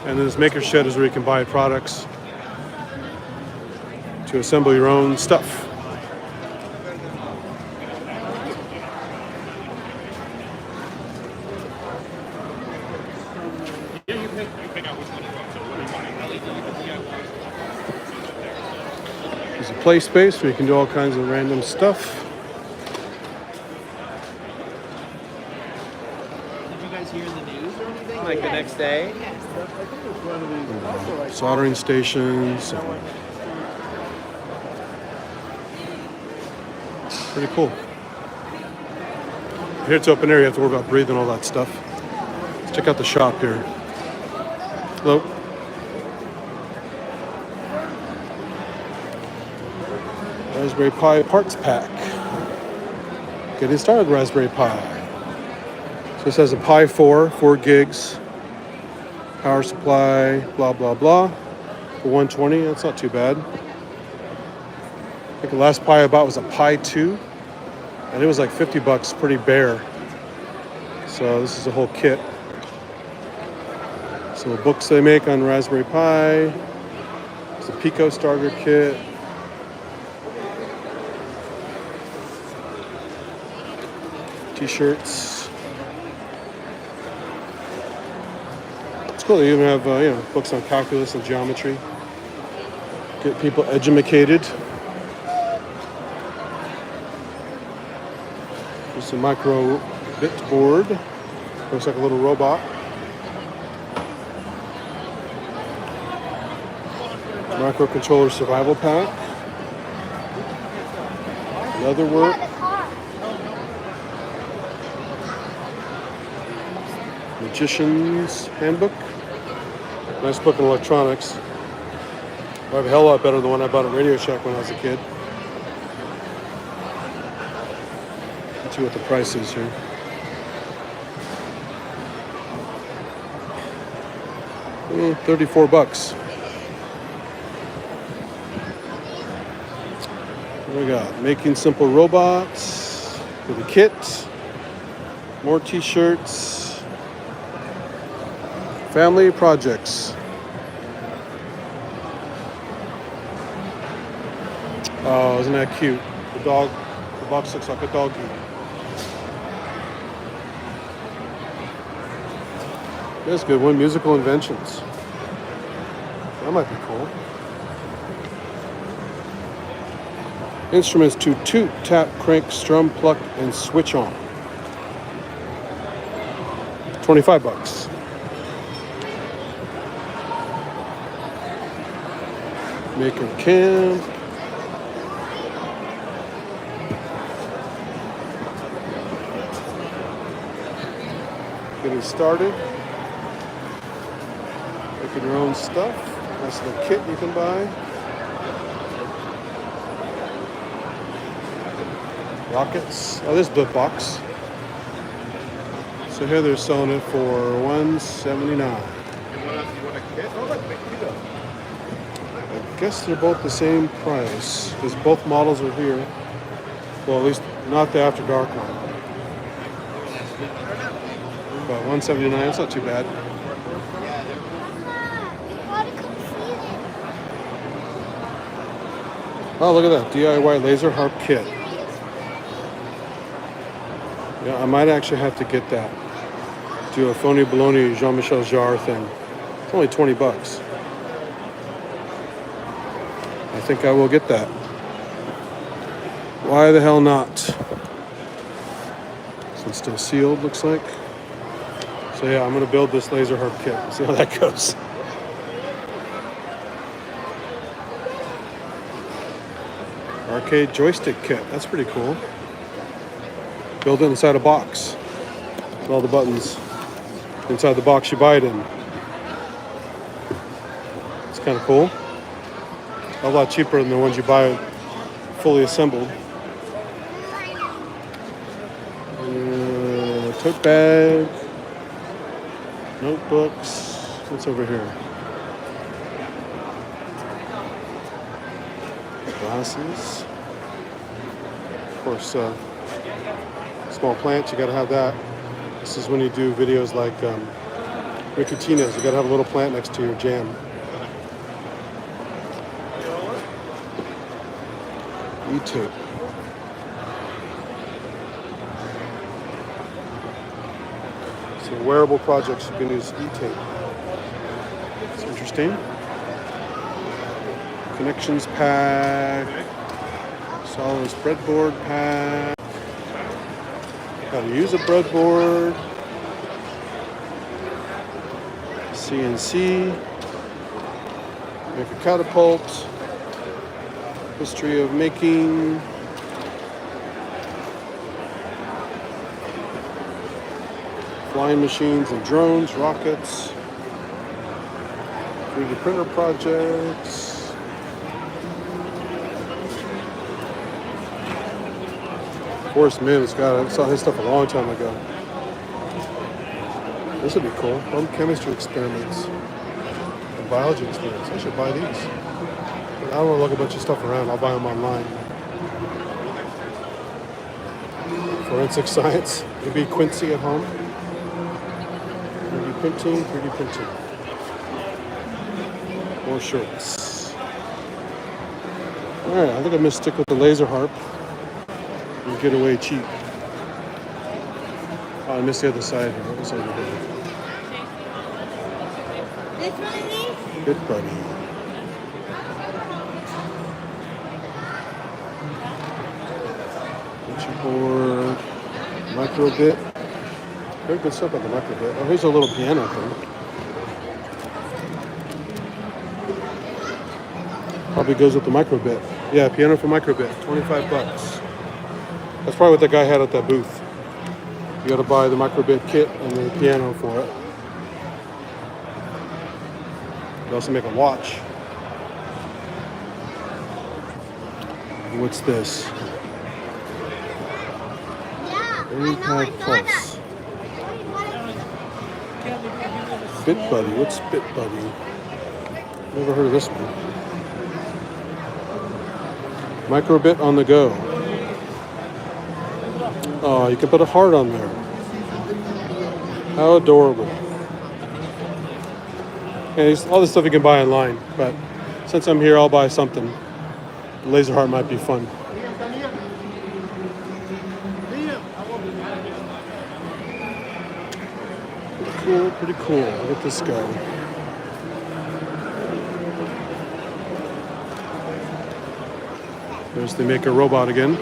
And then this Maker Shed is where you can buy products to assemble your own stuff. There's a play space where you can do all kinds of random stuff. Did you guys hear the news or anything? Like the next day? Soldering stations. Pretty cool. Here it's open air, you have to worry about breathing all that stuff. Let's check out the shop here. Hello. Raspberry Pi parts pack. Getting started Raspberry Pi. So this has a Pi 4 gigs. Power supply, blah, blah, blah. For $120, that's not too bad. think the last pie I bought was a Pi 2, and it was like 50 bucks, pretty bare. So this is a whole kit. So the books they make on Raspberry Pi. It's a Pico starter kit. T-shirts. It's cool. They even have books on calculus and geometry. Get people edumacated. Just a micro bit board. Looks like a little robot. Microcontroller survival pack. Leather work. Magician's Handbook. Nice book in electronics. I have a hell lot better than the one I bought at Radio Shack when I was a kid. Let's see what the price is here. $34. What do we got? Making Simple Robots for the kit. More t-shirts. Family projects. Oh, isn't that cute? The box looks like a doggy. That's a good one. Musical inventions. That might be cool. Instruments to toot, tap, crank, strum, pluck, and switch on. 25 bucks. Maker Camp. Getting started. Making your own stuff. Nice little kit you can buy. Rockets. Oh, this book box. So here they're selling it for $179. I guess they're both the same price because both models are here. Well, at least not the After Dark one. But $179, it's not too bad. Oh, look at that DIY laser harp kit. Yeah, I might actually have to get that. Do a phony baloney Jean-Michel Jarre thing. It's only 20 bucks. I think I will get that. Why the hell not? So it's still sealed, looks like. So yeah, I'm gonna build this laser harp kit. See how that goes. Arcade joystick kit. That's pretty cool. Build it inside a box. With all the buttons inside the box you buy it in. It's kind of cool. A lot cheaper than the ones you buy fully assembled. Tote bag. Notebooks. What's over here? Glasses. Of course, small plants, you gotta have that. This is when you do videos like Ricky Tina's, you gotta have a little plant next to your jam. E-tape. So wearable projects, you can use e-tape. It's interesting. Connections pack. Solidus breadboard pack. How to use a breadboard. CNC. Make a catapult. History of making. Flying machines and drones, rockets. 3D printer projects. Forrest Mims I saw his stuff a long time ago. This would be cool. Home chemistry experiments and biology experiments. I should buy these. But I don't want to lug a bunch of stuff around. I'll buy them online. Forensic science. Maybe Quincy at home. 3D printing, 3D printing. More shirts. Alright, I think I'm going to stick with the laser harp and get away cheap. Oh, I missed the other side. What was over there? This one of these? Good buddy. Board, microbit. Very good stuff on the microbit. Oh, here's a little piano thing. Probably goes with the microbit. Yeah, piano for microbit, 25 bucks. That's probably what that guy had at that booth. You got to buy the microbit kit and the piano for it. They also make a watch. What's this? Impact Plus. Bit Buddy. What's Bit Buddy? Never heard of this one. Microbit on the go. Oh, you can put a heart on there. How adorable. And all this stuff you can buy online, but since I'm here, I'll buy something. The laser heart might be fun. Pretty cool. Look at this guy. There's they make a robot again.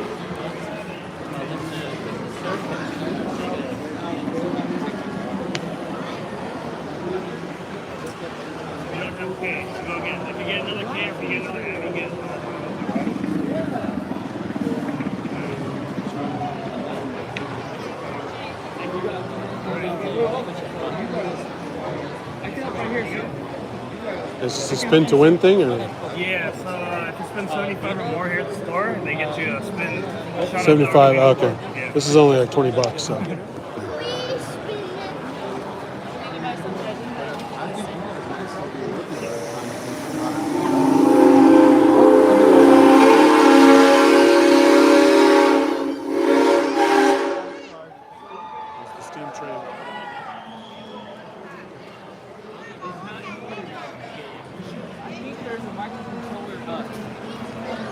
Is this a spin to win thing or? Yeah, so if you spend 75 or more here at the store, they get you a spin. 75, okay. Yeah. This is only like 20 bucks, so. There's the steam train.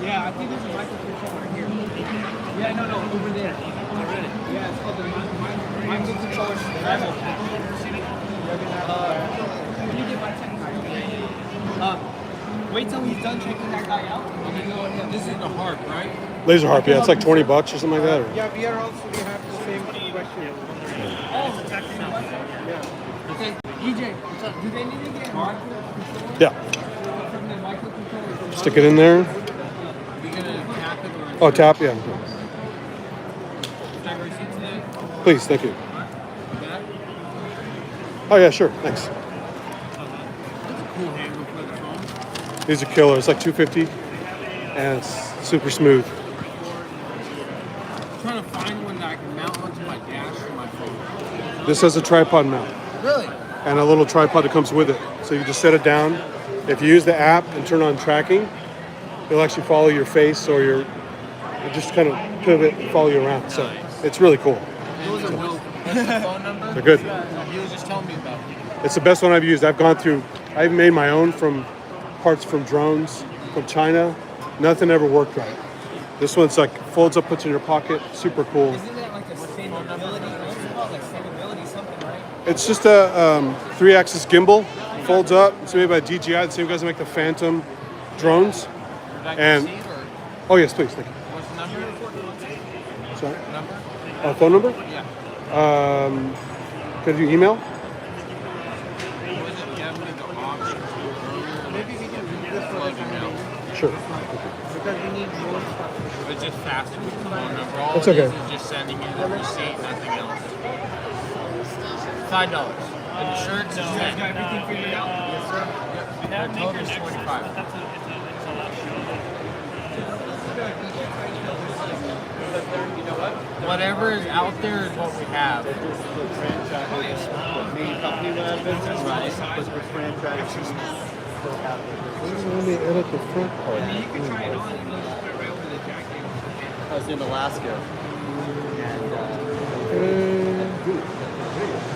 Yeah, I think there's a microcontroller here. Yeah, no, over there. Yeah, it's called the microcontroller survival pack. When you get my technical, wait till he's done checking that guy out, and then go ahead. This is the harp, right? Laser harp, yeah, it's like 20 bucks or something like that. Or? Yeah, we are also, we have the same question. Oh, yeah. Okay, EJ, what's up? Do they need to get a microcontroller? Yeah. From the microcontroller? Stick it in there. Oh, tap, yeah. Please, thank you. Oh, yeah, sure, thanks. These are killer. It's like $250, and it's super smooth. I'm trying to find one that I can mount onto my dash for my phone. This has a tripod mount. Really? And a little tripod that comes with it. So you just set it down. If you use the app and turn on tracking, it'll actually follow your face or your, just kind of pivot and follow you around. So it's really cool. Those are dope. That's the phone number? They're good. He was just telling me about it. It's the best one I've used. I've gone through, I've made my own from parts from drones from China. Nothing ever worked right. This one's like folds up, puts in your pocket. Super cool. Isn't that like a sustainability? Like sustainability something, right? It's just a 3-axis gimbal. Folds up. It's made by DJI, the same guys that make the Phantom drones. And oh yes, please. Thank you. What's the number? Sorry. Number? Phone number? Yeah. Could you email? Maybe we can do this for email. Sure. Because we need more stuff. It's just faster with the phone number. All That's it okay. is just sending you the receipt, nothing else. $5. And the shirts is $10. Got everything figured out? Yes, sir. The total is $25. Whatever is out there is what we have. Let me edit the front part. You can try it on, you know, just put it right over the jacket. I was in Alaska. I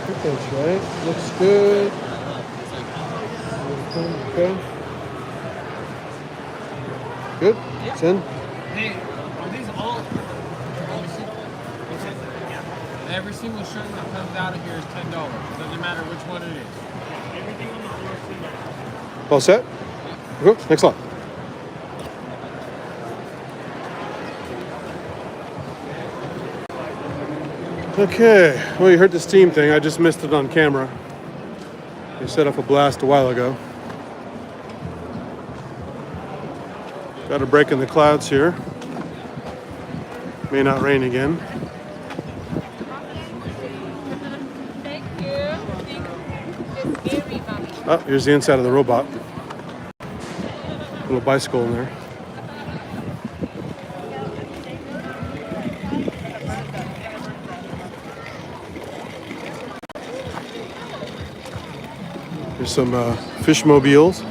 think that's right. Looks good. Okay. Good. Send. Hey, are these all? Every single shirt that comes out of here is $10. Doesn't matter which one it is. Everything on the floor is $10. All set? Good. Thanks a lot. Okay, well, you heard the steam thing. I just missed it on camera. They set off a blast a while ago. Got a break in the clouds here. May not rain again. Thank you. It's scary, mommy. Oh, here's the inside of the robot. Little bicycle in there. There's some fish mobiles.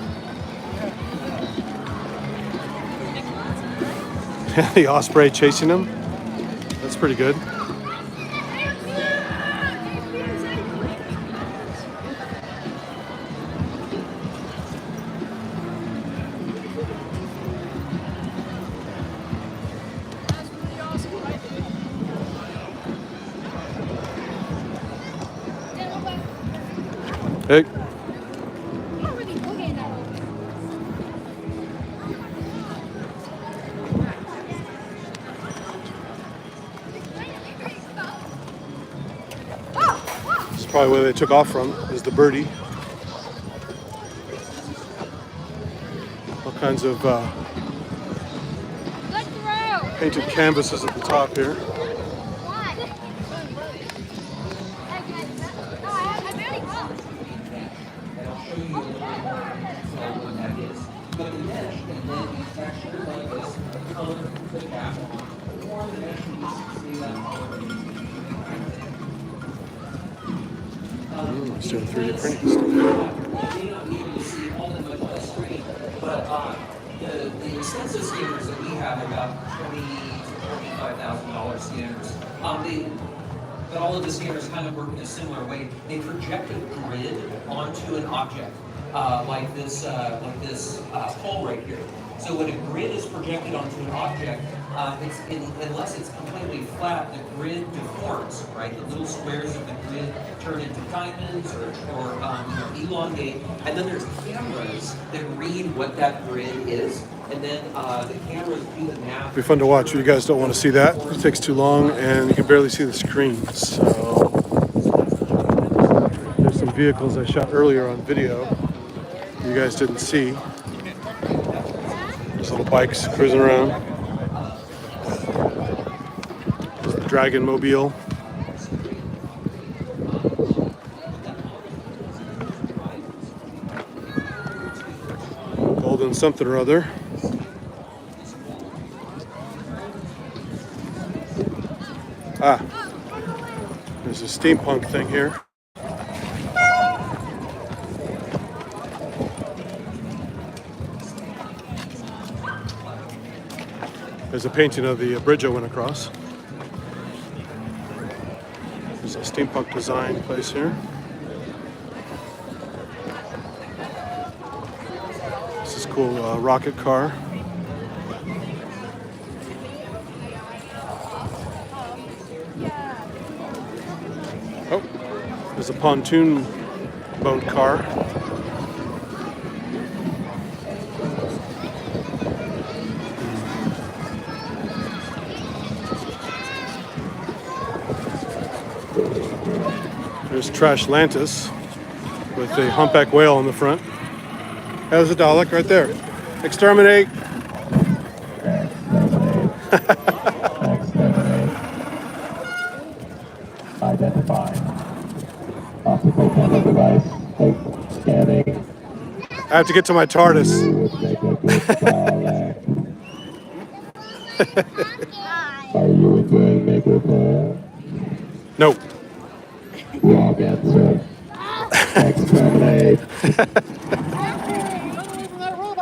The osprey chasing them. That's pretty good. Hey. This is probably where they took off from, is the birdie. All kinds of painted canvases at the top here. It's doing 3D printing stuff. The expensive scanners that we have, about $20,000 to $25,000 scanners, but all of the scanners kind of work in a similar way. They project a grid onto an object, like this pole right here. So when a grid is projected onto an object, unless it's completely flat, the grid deforms, right? The little squares of the grid turn into diamonds or elongate. And then there's cameras that read what that grid is. And then the cameras do the math. It'll be fun to watch. You guys don't want to see that. It takes too long and you can barely see the screen. So there's some vehicles I shot earlier on video you guys didn't see. There's little bikes cruising around. There's the Dragon Mobile. Golden something or other. Ah, there's a steampunk thing here. There's a painting of the bridge I went across. There's a steampunk design place here. This is cool rocket car. Oh, there's a pontoon boat car. There's Trashlantis with a humpback whale on the front. There's a Dalek right there. Exterminate! Identify. Optical camera device. Scanning. I have to get to my TARDIS. Are you enjoying makeup? No. Wrong answer. Exterminate.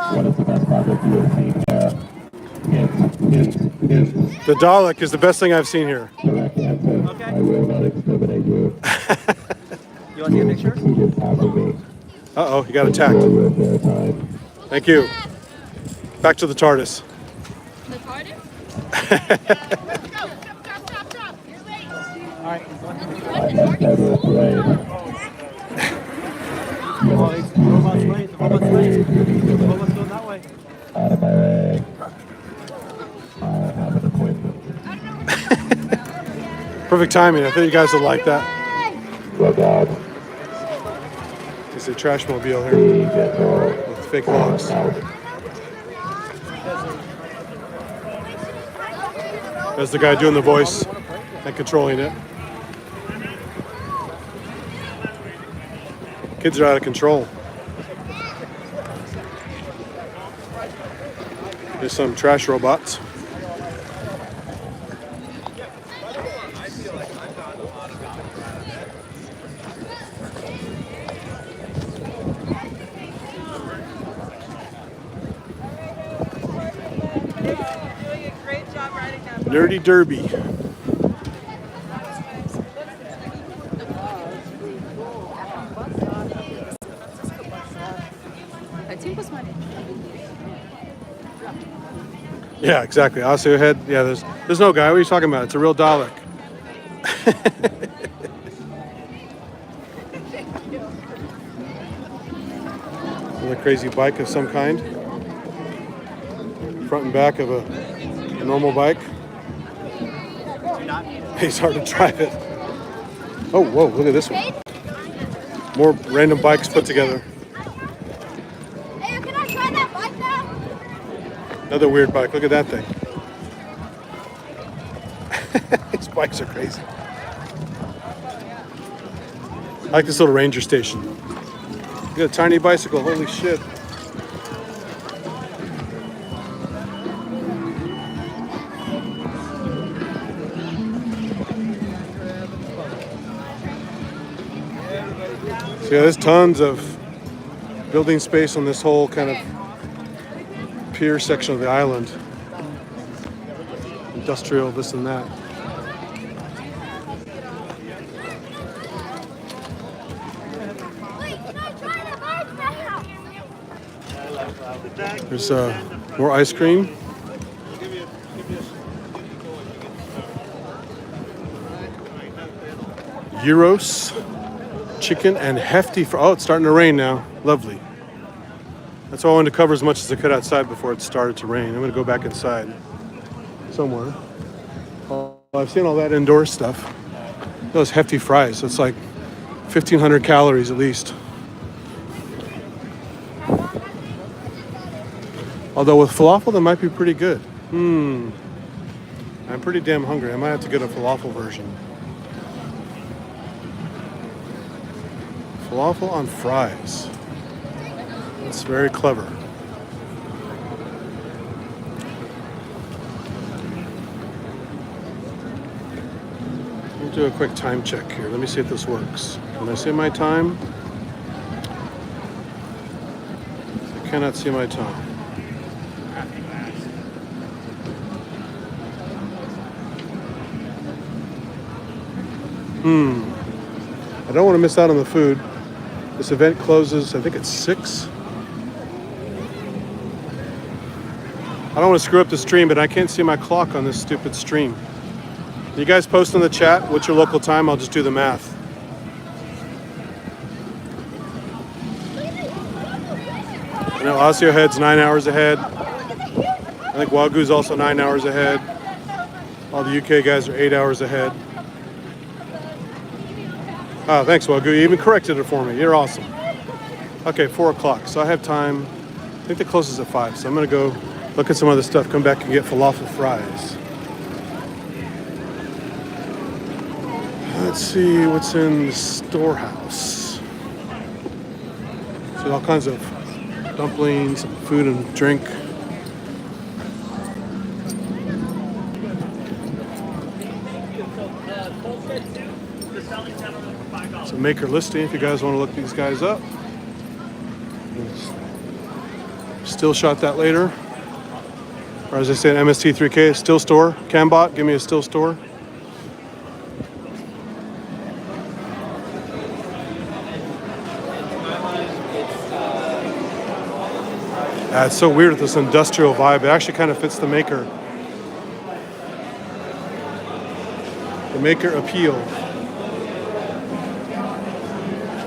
What is the best project you have seen there? Hint, hint. The Dalek is the best thing I've seen here. Correct answer. I will not exterminate you. You want to take a picture? You just have me. Uh-oh, you got attacked. Enjoy your fair time. Thank you. Back to the TARDIS. The TARDIS? All right. I have never played. Robots late. The robots late. The robots going that way. Out of my way. I have an appointment. Perfect timing. I think you guys will like that. Look out. It's a trash mobile here Be gentle. with fake logs. Out. There's the guy doing the voice and controlling it. Kids are out of control. There's some trash robots. Nerdy Derby. Yeah, exactly. I'll see your head. Yeah, there's no guy. What are you talking about? It's a real Dalek. Another crazy bike of some kind. Front and back of a normal bike. It's hard to drive it. Oh, whoa, look at this one. More random bikes put together. Hey, can I try that bike now? Another weird bike. Look at that thing. These bikes are crazy. I like this little ranger station. Look at a tiny bicycle. Holy shit. So yeah, there's tons of building space on this whole kind of pier section of the island. Industrial, this and that. Wait, can I try the bike now? There's more ice cream. Gyros, chicken, and hefty. Oh, it's starting to rain now. Lovely. That's why I wanted to cover as much as I could outside before it started to rain. I'm going to go back inside somewhere. Oh, I've seen all that indoor stuff. Those hefty fries. It's like 1,500 calories at least. Although with falafel, that might be pretty good. I'm pretty damn hungry. I might have to get a falafel version. Falafel on fries. That's very clever. We'll do a quick time check here. Let me see if this works. Can I see my time? I cannot see my time. I don't want to miss out on the food. This event closes, I think it's 6. I don't want to screw up the stream, but I can't see my clock on this stupid stream. You guys post in the chat what's your local time? I'll just do the math. I know Osio Head's 9 hours ahead. I think Wagu's also 9 hours ahead. All the UK guys are 8 hours ahead. Oh, thanks, Wagyu. You even corrected it for me. You're awesome. Okay, 4 o'clock. So I have time. I think the closes at 5. So I'm going to go look at some other stuff, come back and get falafel fries. Let's see what's in the storehouse. So all kinds of dumplings, food and drink. So maker listing if you guys want to look these guys up. Still shot that later. Or as I say, an MST3K, still store. Cambot, give me a still store. It's so weird with this industrial vibe. It actually kind of fits the Maker. The Maker appeal.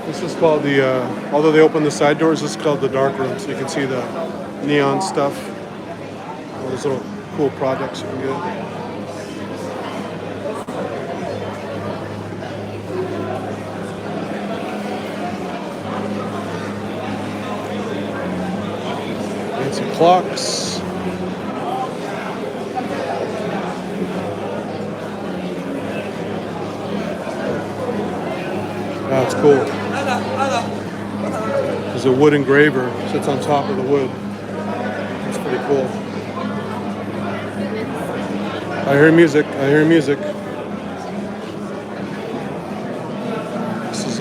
This is called the, although they open the side doors, this is called the dark room. So you can see the neon stuff. All those little cool products you can get. Fancy clocks. That's cool. There's a wood engraver, sits on top of the wood. That's pretty cool. I hear music, I hear music. This is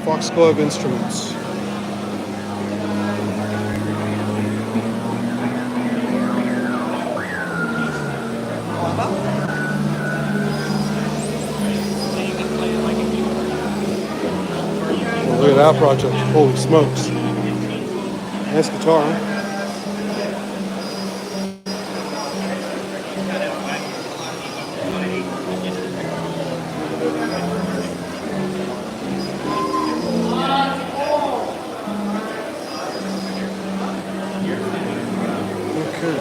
Foxglove Instruments. Look at that project. Holy smokes. Nice guitar, huh? Okay.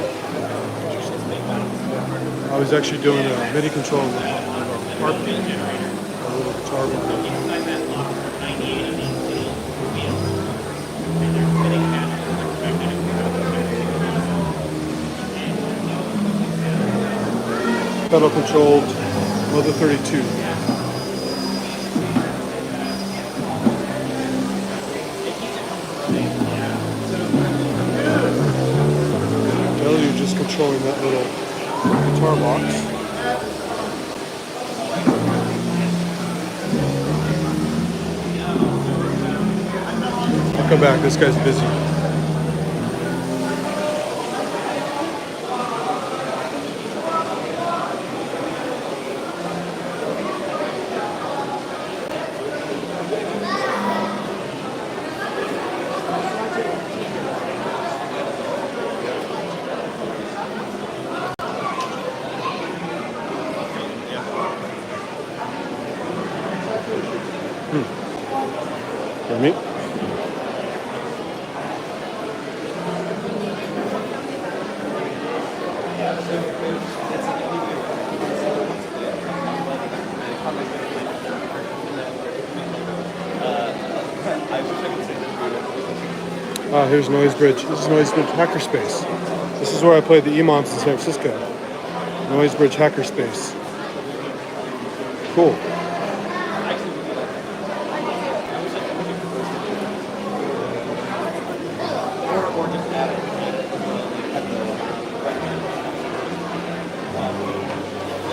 I was actually doing a MIDI control with a little guitar bar. Pedal controlled Mother 32. Well, you're just controlling that little guitar box. I'll come back, this guy's busy. For me? Here's Noise Bridge. This is Noise Bridge Hackerspace. This is where I played the EMOMs in San Francisco. Noise Bridge Hackerspace. Cool.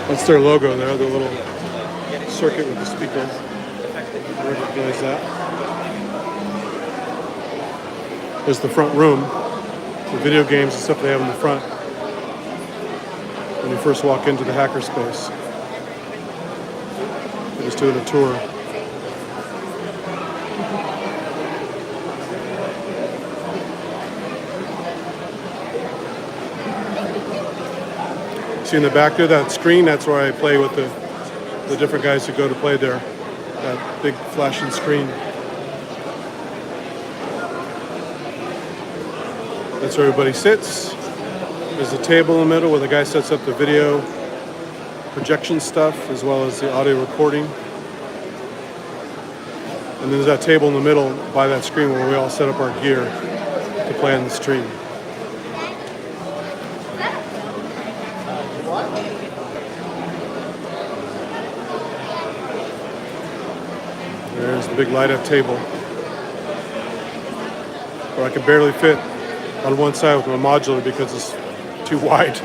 That's their logo there, the little circuit with the speaker. I recognize that. There's the front room, the video games and stuff they have in the front when you first walk into the hackerspace. They're just doing a tour. See in the back there, that screen, that's where I play with the different guys who go to play there. That big flashing screen. That's where everybody sits. There's a table in the middle where the guy sets up the video projection stuff as well as the audio recording. And then there's that table in the middle by that screen where we all set up our gear to play on the stream. There's the big light-up table where I can barely fit on one side with my modular because it's too wide.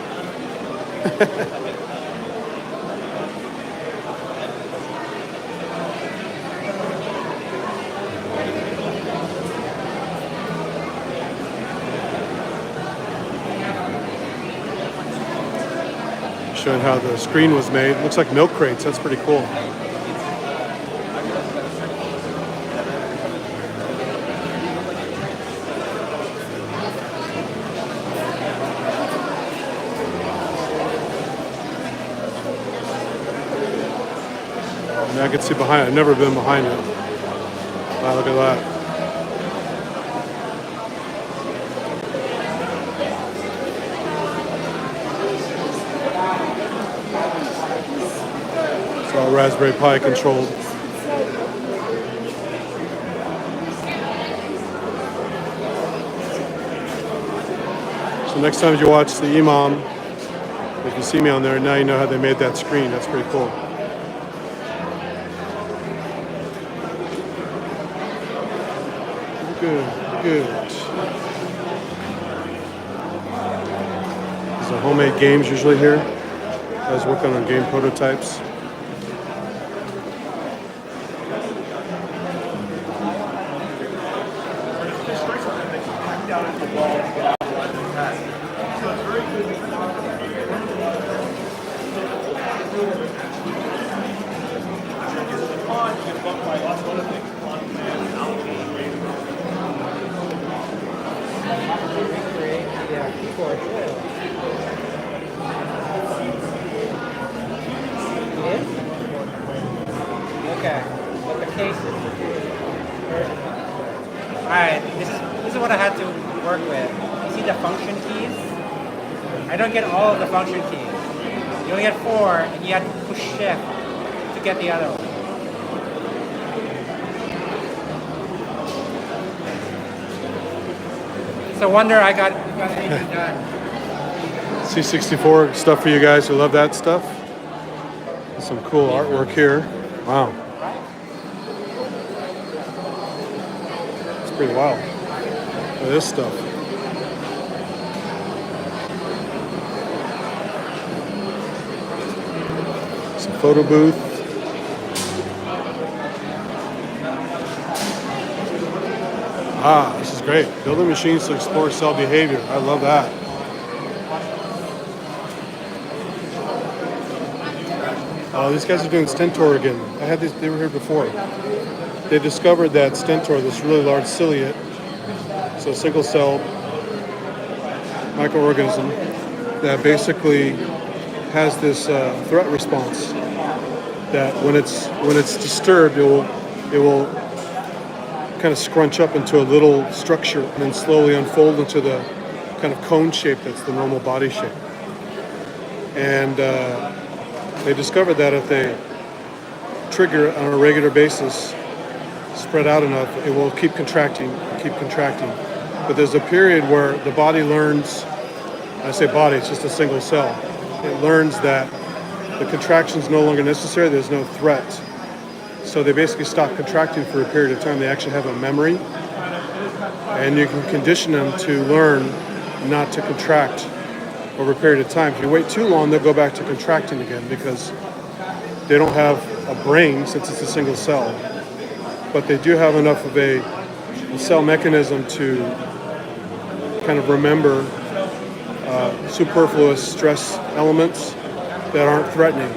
showing how the screen was made. Looks like milk crates. That's pretty cool. And I can see behind it. I've never been behind it. Wow, look at that. It's all Raspberry Pi controlled. So next time you watch the Imam, if you see me on there, now you know how they made that screen. That's pretty cool. Good, good. There's a homemade games usually here. Guys working on game prototypes. Okay, but the case is alright, this is what I had to work with. You see the function keys? I don't get all of the function keys. You only get 4, and you have to push shift to get the other one. It's a wonder I got anything done. C64 stuff for you guys who love that stuff. There's some cool artwork here. Wow. It's pretty wild. Look at this stuff. Some photo booth. Ah, this is great. Building machines to explore cell behavior. I love that. Oh, these guys are doing Stentor again. I had these, they were here before. They discovered that Stentor, this really large ciliate, so single cell microorganism that basically has this threat response that when it's disturbed, it will kind of scrunch up into a little structure and then slowly unfold into the kind of cone shape that's the normal body shape. And they discovered that if they trigger it on a regular basis, spread out enough, it will keep contracting. But there's a period where the body learns, I say body, it's just a single cell. It learns that the contraction is no longer necessary, there's no threat. So they basically stop contracting for a period of time. They actually have a memory, and you can condition them to learn not to contract over a period of time. If you wait too long, they'll go back to contracting again because they don't have a brain since it's a single cell. But they do have enough of a cell mechanism to kind of remember superfluous stress elements that aren't threatening.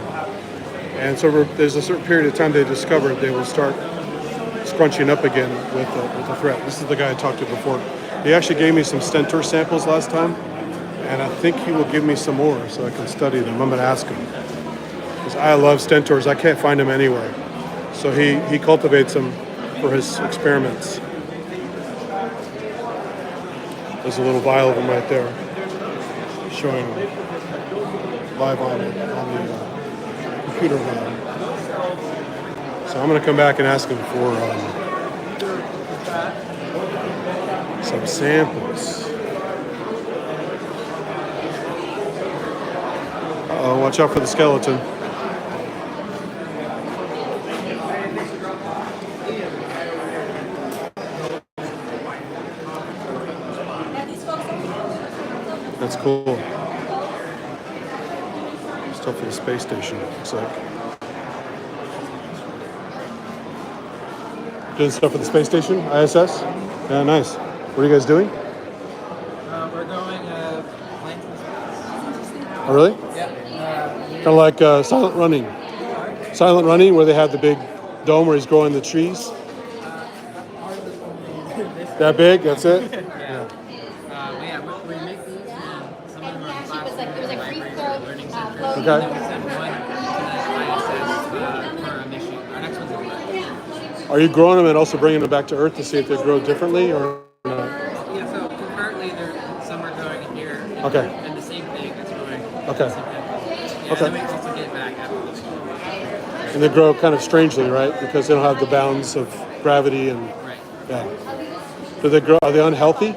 And so there's a certain period of time they discovered they will start scrunching up again with a threat. This is the guy I talked to before. He actually gave me some Stentor samples last time, and I think he will give me some more so I can study them. I'm going to ask him. Because I love Stentors. I can't find them anywhere. So he cultivates them for his experiments. There's a little vial of them right there, showing live on the computer lab. So I'm going to come back and ask him for some samples. Uh-oh, watch out for the skeleton. That's cool. Stuff for the space station, looks like. Doing stuff for the space station, ISS? Yeah, nice. What are you guys doing? We're going planes. Oh, really? Yeah. Kind of like Silent Running. Silent Running, where they had the big dome where he's growing the trees. That big? That's it? Yeah. Yeah, we make these, and some of them are in class. It was like free flow, learning center. Okay. And then we send one to the ISS for our mission. Our next one's in March. Are you growing them and also bringing them back to Earth to see if they grow differently or not? Yeah, so concurrently, some are growing in here. Okay. And the same thing is growing. Okay. Yeah, Okay. then we also get back after this. And they grow kind of strangely, right? Because they don't have the bounds of gravity and Right. yeah. Do they grow? Are they unhealthy?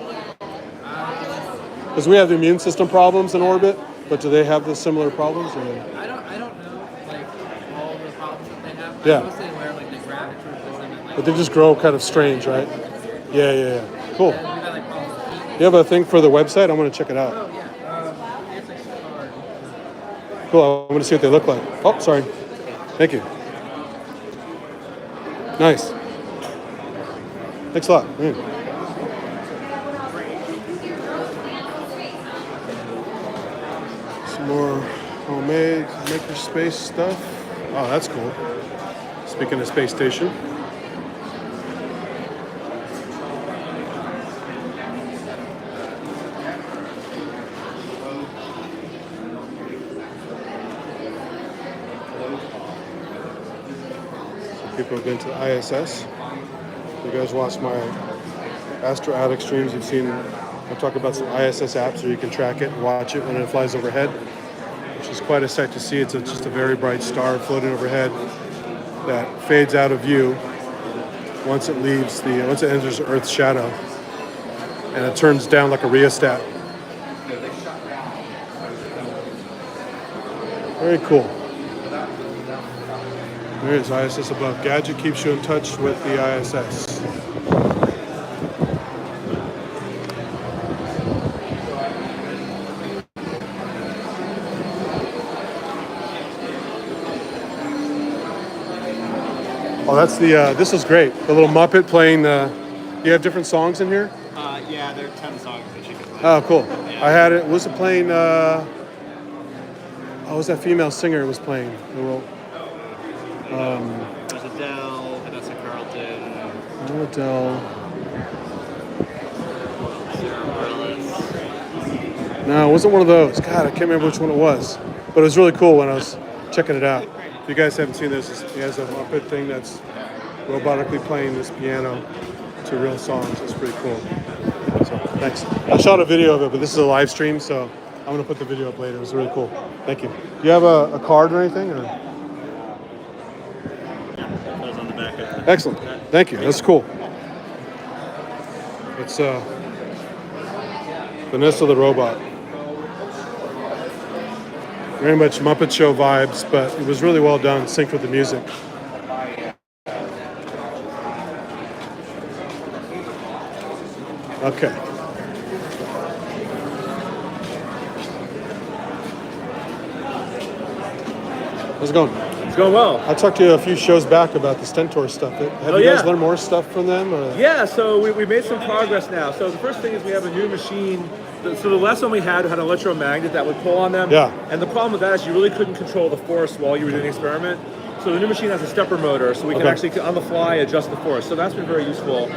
Because we have the immune system problems in orbit, but do they have the similar problems? Or? I don't know like all the problems that they have. Yeah. I'm mostly aware of like the gravity system and like. But they just grow kind of strange, right? Yeah. Cool. And we've had like problems with heat. You have a thing for the website? I'm going to check it out. Oh yeah. It's like shipyard. Cool. I want to see what they look like. Oh, sorry. Thank you. Nice. Thanks a lot. Some more homemade makerspace stuff. Oh, that's cool. Speaking of space station. People have been to the ISS. You guys watch my Astro Addict streams. You've seen I talk about some ISS apps where you can track it and watch it when it flies overhead, which is quite a sight to see. It's just a very bright star floating overhead that fades out of view once it enters Earth's shadow, and it turns down like a rheostat. Very cool. There's ISS above. Gadget keeps you in touch with the ISS. Oh, that's the, this is great. The little Muppet playing the, you have different songs in here? Yeah, there are 10 songs that you can play. Oh, cool. I had it, was it playing, oh, was that female singer it was playing? There's Adele, Vanessa Carlton, Adele. Sarah Bareilles. No, it wasn't one of those. God, I can't remember which one it was. But it was really cool when I was checking it out. If you guys haven't seen this, he has a Muppet thing that's robotically playing this piano to real songs. It's pretty cool. So, thanks. I shot a video of it, but this is a live stream, so I'm going to put the video up later. It was really cool. Thank you. Do you have a card or anything? Or? On the back of it. Excellent. Thank you. That's cool. It's Vanessa the Robot. Very much Muppet Show vibes, but it was really well done, synced with the music. Okay. How's it going? It's going well. I talked to you a few shows back about the Stentor stuff. Have you guys learned more stuff from them? Or? Yeah, so we made some progress now. So the first thing is we have a new machine. So the last one we had an electromagnet that would pull on them. Yeah. And the problem with that is you really couldn't control the force while you were doing the experiment. So the new machine has a stepper motor, so we can actually, on the fly, adjust the force. So that's been very useful.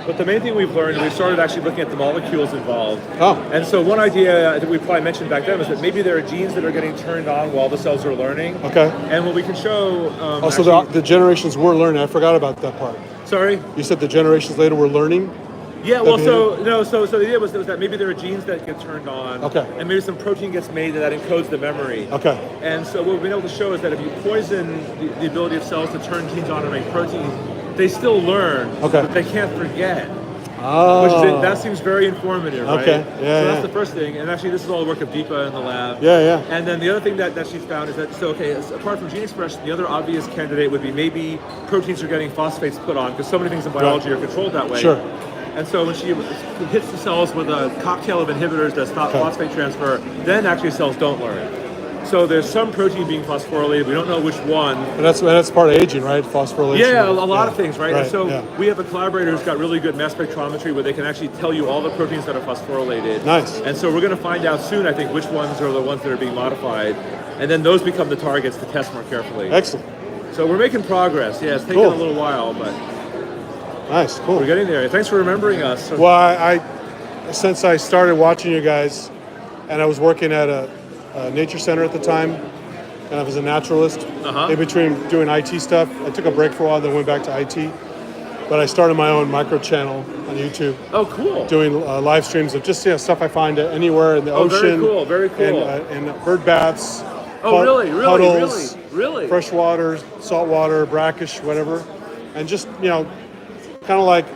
But the main thing we've learned, we've started actually looking at the molecules involved. Oh. And so one idea that we probably mentioned back then was that maybe there are genes that are getting turned on while the cells are learning. Okay. And what we can show... So the generations were learning. I forgot about that part. Sorry? You said the generations later were learning? Yeah, well, so the idea was that maybe there are genes that get turned on. Okay. And maybe some protein gets made that encodes the memory. Okay. And so what we've been able to show is that if you poison the ability of cells to turn genes on and make protein, they still learn, but they can't forget. Oh. That seems very informative, right? Okay. Yeah, so that's the first thing. And actually, this is all the work of Deepa in the lab. Yeah. And then the other thing that she's found is that, apart from gene expression, the other obvious candidate would be maybe proteins are getting phosphates put on, because so many things in biology are controlled that way. Sure. And so when she hits the cells with a cocktail of inhibitors that stop phosphate transfer, then actually cells don't learn. So there's some protein being phosphorylated. We don't know which one. And that's part of aging, right? Phosphorylation. Yeah, a lot of things, right? And so yeah. we have a collaborator who's got really good mass spectrometry where they can actually tell you all the proteins that are phosphorylated. Nice. And so we're going to find out soon, I think, which ones are the ones that are being modified. And then those become the targets to test more carefully. Excellent. So we're making progress. Yeah, it's taking a little while, but nice, cool. We're getting there. Thanks for remembering us. Well, I since I started watching you guys, and I was working at a nature center at the time, and I was a naturalist. In between doing IT stuff, I took a break for a while, then went back to IT. But I started my own micro channel on YouTube. Oh, cool! Doing live streams of just stuff I find anywhere in the ocean. Very cool. And bird baths. Puddles, really, fresh water, salt water, brackish, whatever, and just kind of like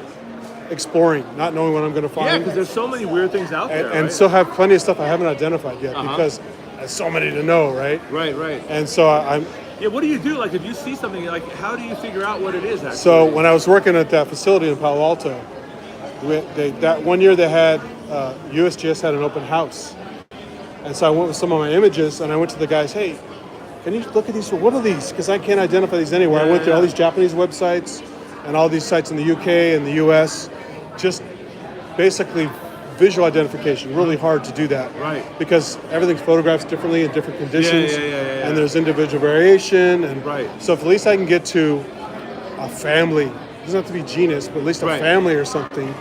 exploring, not knowing what I'm going to find. Yeah, because there's so many weird things out there, and still have plenty of stuff I haven't identified yet because there's so many to know, right? Right. And so I'm. Yeah, what do you do? Like, if you see something, like, how do you figure out what it is? Actually? So when I was working at that facility in Palo Alto, that one year they had USGS had an open house. And so I went with some of my images, and I went to the guys, hey, can you look at these? What are these? Because I can't identify these anywhere. I went through all these Japanese websites and all these sites in the UK and the US, just basically visual identification. Really hard to do that. Right. Because everything's photographed differently in different conditions, and there's individual variation. And right. So if at least I can get to a family, it doesn't have to be genus, but at least a family or something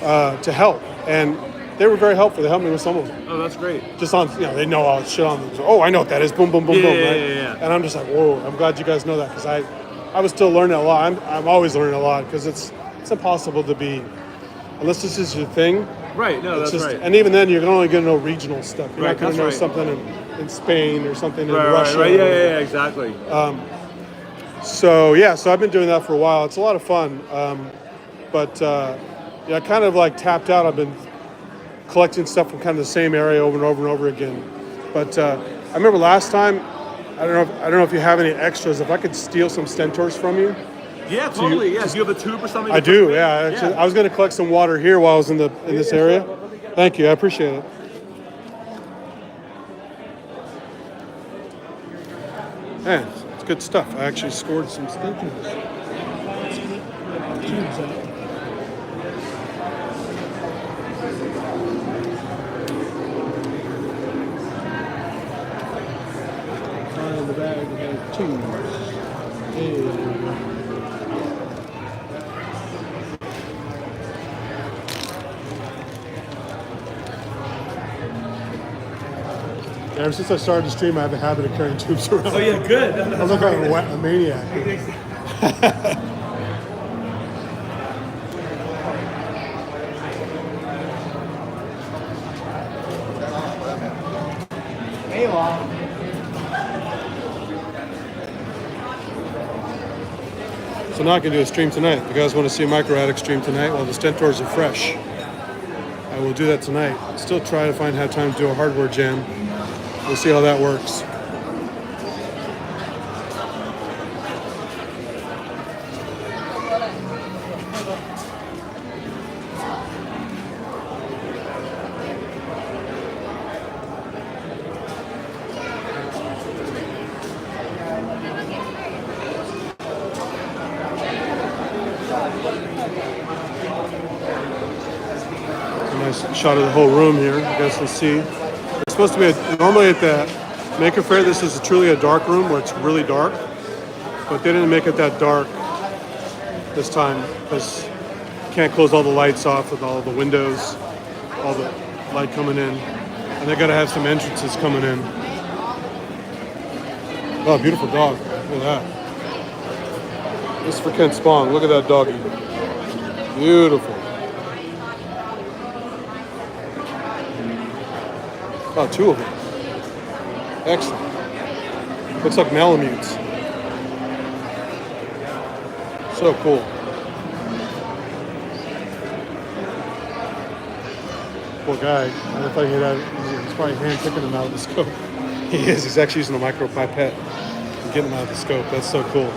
to help. And they were very helpful. They helped me with some of them. Oh, that's great. Just on, they know all the shit on them. So, oh, I know what that is. Boom, boom, boom, boom. Right? Yeah. And I'm just like, whoa. I'm glad you guys know that because I was still learning a lot. I'm always learning a lot because it's impossible to be, unless this is your thing. Right. No, that's right. And even then, you're only going to know regional stuff. You're not going to know right. something in Spain or something in Russia. Russia. Yeah, exactly. So I've been doing that for a while. It's a lot of fun. But I kind of like tapped out. I've been collecting stuff from kind of the same area over and over and over again. But I remember last time, I don't know if you have any extras. If I could steal some Stentors from you. Yeah, totally. Do you have a tube or something? I do. Yeah. Actually, I was going to collect some water here while I was in this area. Thank you. I appreciate it. Man, it's good stuff. I actually scored some Stentors. In the bag, it has tubes. Ever since I started to stream, I have a habit of carrying tubes around. Oh yeah, good. I look like a maniac. So now I can do a stream tonight. If you guys want to see a micro addict stream tonight while the Stentors are fresh, I will do that tonight. Still try to have time to do a hardware jam. We'll see how that works. Shot of the whole room here. You guys can see. It's supposed to be normally at the Maker Faire. This is truly a dark room where it's really dark, but they didn't make it that dark this time because you can't close all the lights off with all the windows, all the light coming in, and they got to have some entrances coming in. Oh, beautiful dog! Look at that. This is for Ken Spong. Look at that doggy. Beautiful. Oh, two of them. Excellent. Looks like Malamutes. So cool. Poor guy. I thought he's probably hand picking them out of the scope. He is. He's actually using a micro pipette and getting them out of the scope. That's so cool.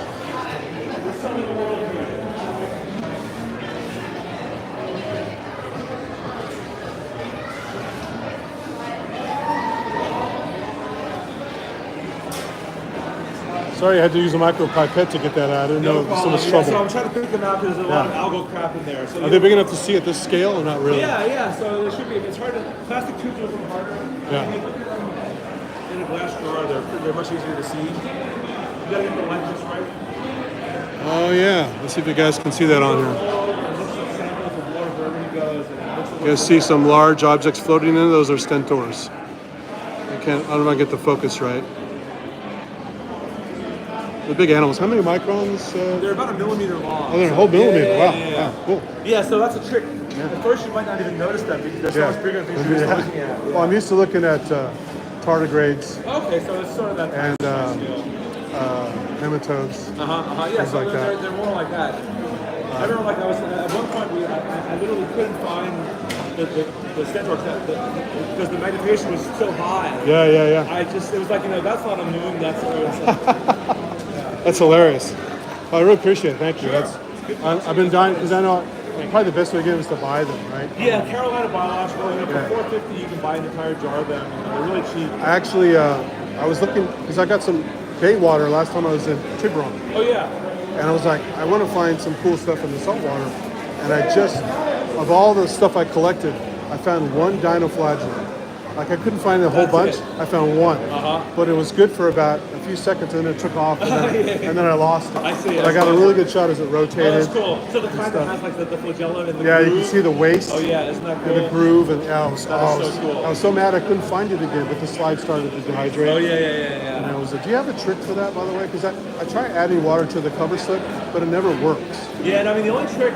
Sorry, I had to use a micro pipette to get that out. I didn't know it was so much trouble. So I'm trying to pick them out because there's a lot of algal crap in there. So Are they big enough to see at this scale or not really? Yeah. So there should be. It's hard to. Plastic tubes are a little harder. Yeah. In a glass jar, they're much easier to see. You gotta get the light just right. Oh yeah. Let's see if you guys can see that on here. You guys see some large objects floating in. Those are stentors. I don't know if I get the focus right. The big animals. How many microns? They're about 1 millimeter long. Oh, they're a whole millimeter. Yeah. Wow, cool. Yeah, so that's a trick. At first, you might not even notice them because they're so much bigger than things you're used to looking at. Well, I'm used to looking at tardigrades. Okay, so it's sort of that. And nematodes. Yeah, things so like that. they're more like that. I remember, like I was at one point, I literally couldn't find the stentor because the magnification was so high. Yeah. It was like, that's not a moon, that's a. That's hilarious. I really appreciate it. Thank you. Sure. I've been dying because I know probably the best way to get them is to buy them, right? Yeah, Carolina Biological. For $4.50 you can buy an entire jar of them. They're really cheap. I actually, I was looking because I got some bay water last time I was in Tiburon. Oh yeah. And I was like, I want to find some cool stuff in the saltwater. And I just, of all the stuff I collected, I found one dinoflagellate. Like I couldn't find a whole bunch. I found one, but it was good for about a few seconds, and then it took off, and then I lost it. I see. But I got a really good shot as it rotated. Oh, that's cool. So the kind that has like the flagella and the groove. You can see the waist. Oh yeah, isn't that cool? And the groove, and I was so mad I couldn't find it again. But the slide started to dehydrate. Oh yeah. And I was like, do you have a trick for that, by the way? Because I try adding water to the cover slip, but it never works. Yeah, and I mean the only trick,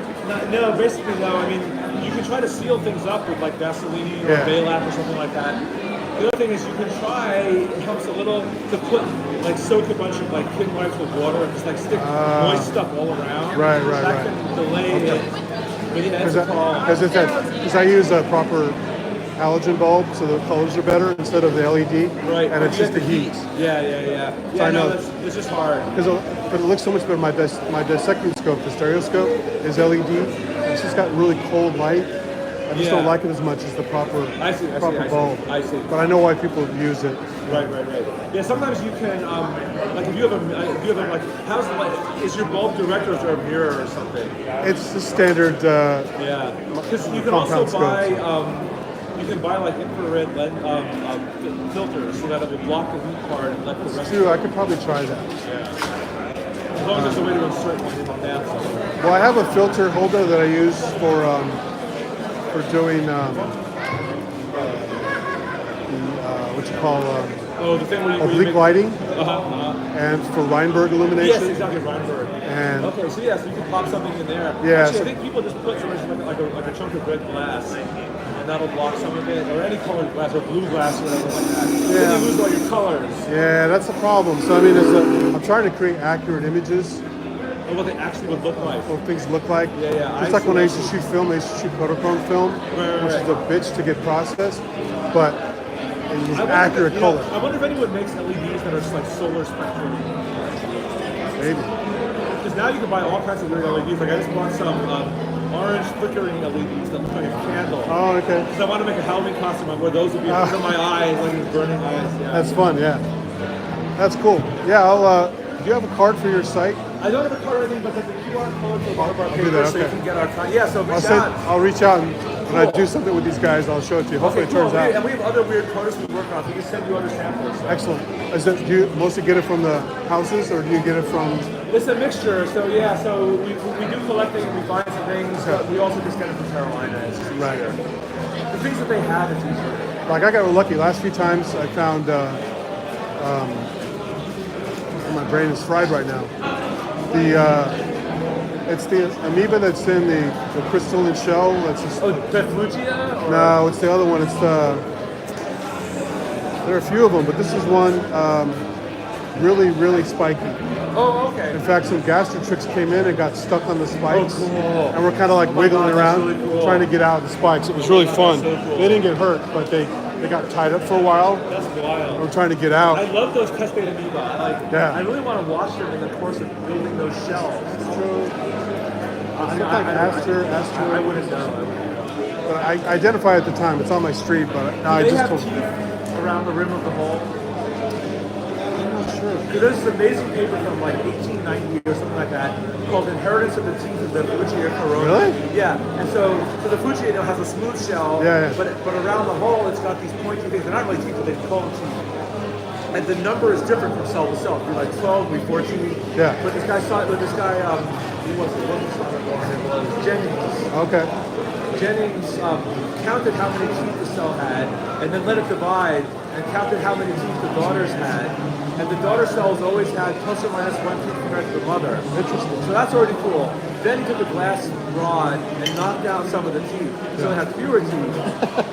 basically though, I mean you can try to seal things up with like Vaseline or Baylap or something like that. The other thing is you can try, it helps a little, to soak a bunch of kitten wipes with water and just stick moist stuff all around. Right. That can delay it. But yeah, that's a problem. Because I use a proper halogen bulb, so the colors are better instead of the LED. Right. And it's just the heat. Yeah. So I know it's just hard. But it looks so much better. My dissecting scope, the stereoscope, is LED. It's just got really cold light. I just don't like it as much as the proper bulb. I see. But I know why people use it. Right. Yeah, sometimes you can, if you have how's the light? Is your bulb direct or is there a mirror or something? It's the standard. Because you can also buy, infrared filters so that it will block the heat part and let the rest. True, I could probably try that. Yeah. As long as there's a way to insert one in the bath somewhere. Well, I have a filter holder that I use for doing what you call the thing where you oblique lighting, and for Reinberg illumination. Yes, exactly, Reinberg. And okay, so you can pop something in there. Yeah. Actually, I think people just put something like a chunk of red glass, and that'll block some of it, or any colored glass, or blue glass, or whatever like that. Then you lose all your colors. Yeah, that's the problem. So I mean, I'm trying to create accurate images. Or what they actually would look like. What things look like. Yeah. Just like when I used to shoot film, I used to shoot Kodachrome film, which is a bitch to get processed, but it was accurate color. I wonder if anyone makes LEDs that are just like solar spectrum. Maybe. Because now you can buy all kinds of weird LEDs. Like I just bought some orange flickering LEDs that look like a candle. Oh, okay. Because I want to make a Halloween costume where those would be under my eyes, like these burning eyes. Yeah. That's fun, yeah. That's cool. Yeah, do you have a card for your site? I don't have a card or anything, but there's a QR code for one of our papers so you can get our time. Yeah, so reach out. I'll reach out, and when I do something with these guys, I'll show it to you. Hopefully it turns out. And we have other weird prototypes we work on. We can send you other samples. So. Excellent. Do you mostly get it from the houses, or do you get it from... It's a mixture. So yeah, so we do collecting and we find some things, but we also just get it from Carolina. It's just easier. Right. The things that they have, it's easier. Like I got lucky. Last few times I found... my brain is fried right now. It's the amoeba that's in the crystalline shell. That's just. Oh, Bethlugia? No, it's the other one. It's the. There are a few of them, but this is one really, really spiky. Oh, okay. In fact, some gastroctrix came in and got stuck on the spikes. Oh, cool. And we're kind of like wiggling around, really cool. Trying to get out of the spikes. It was really fun. So cool. They didn't get hurt, but they got tied up for a while. That's wild. We're trying to get out. I love those test bait amoeba. I really want to watch them in the course of building those shells. It's true. It looked like Aster. I wouldn't know. But I identified at the time. It's on my street, but now I just have teeth around the rim of the hole? I'm not sure. So there's this amazing paper from like 1890 or something like that called Inheritance of the Teeth of the Fujier Corona. Really? Yeah. And so the Fujier has a smooth shell, Yeah. but around the hole it's got these pointy things. They're not really teeth, but they call them teeth. And the number is different from cell to cell. It'd be like 12, it'd be 14. Yeah. But this guy saw it. But this guy, who was it? Wasn't Sonneborn, it was Jennings. Okay. Jennings counted how many teeth the cell had, and then let it divide, and counted how many teeth the daughters had. And the daughter cells always had plus or minus 1 tooth compared to the mother. Interesting. So that's already cool. Then he took a glass rod and knocked out some of the teeth, so it had fewer teeth,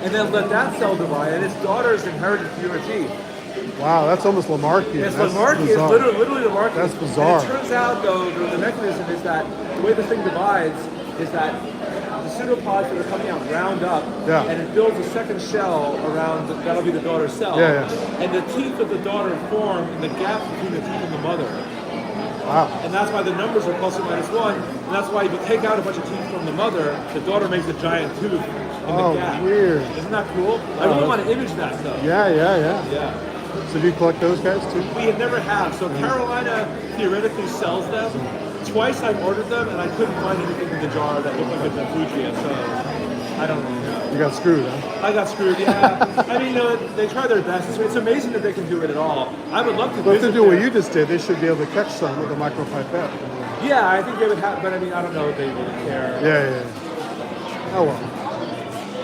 and then let that cell divide, and its daughters inherited fewer teeth. Wow, that's almost Lamarckian. It's That's Lamarckian. It's bizarre. literally Lamarckian. That's bizarre. And it turns out, though, the mechanism is that the way the thing divides is that the pseudopods that are coming out round up, and it builds a second shell around, that'll be the daughter cell. Yeah, yeah. And the teeth of the daughter form in the gap between the teeth and the mother. Wow. And that's why the numbers are plus or minus 1. And that's why if you take out a bunch of teeth from the mother, the daughter makes a giant tooth in the gap. Weird. Isn't that cool? I really want to image that, though. Yeah. Yeah. So do you collect those guys too? We had never have. So Carolina theoretically sells them. Twice I've ordered them and I couldn't find anything in the jar that looked like a Fujian, so I don't really know. You got screwed, huh? I got screwed, yeah. I mean, they try their best. It's amazing that they can do it at all. I would love to But if they visit do what there. you just did, they should be able to catch some with a micropipette. Yeah, I think they would have, but I mean, I don't know if they really care. Yeah. Oh well.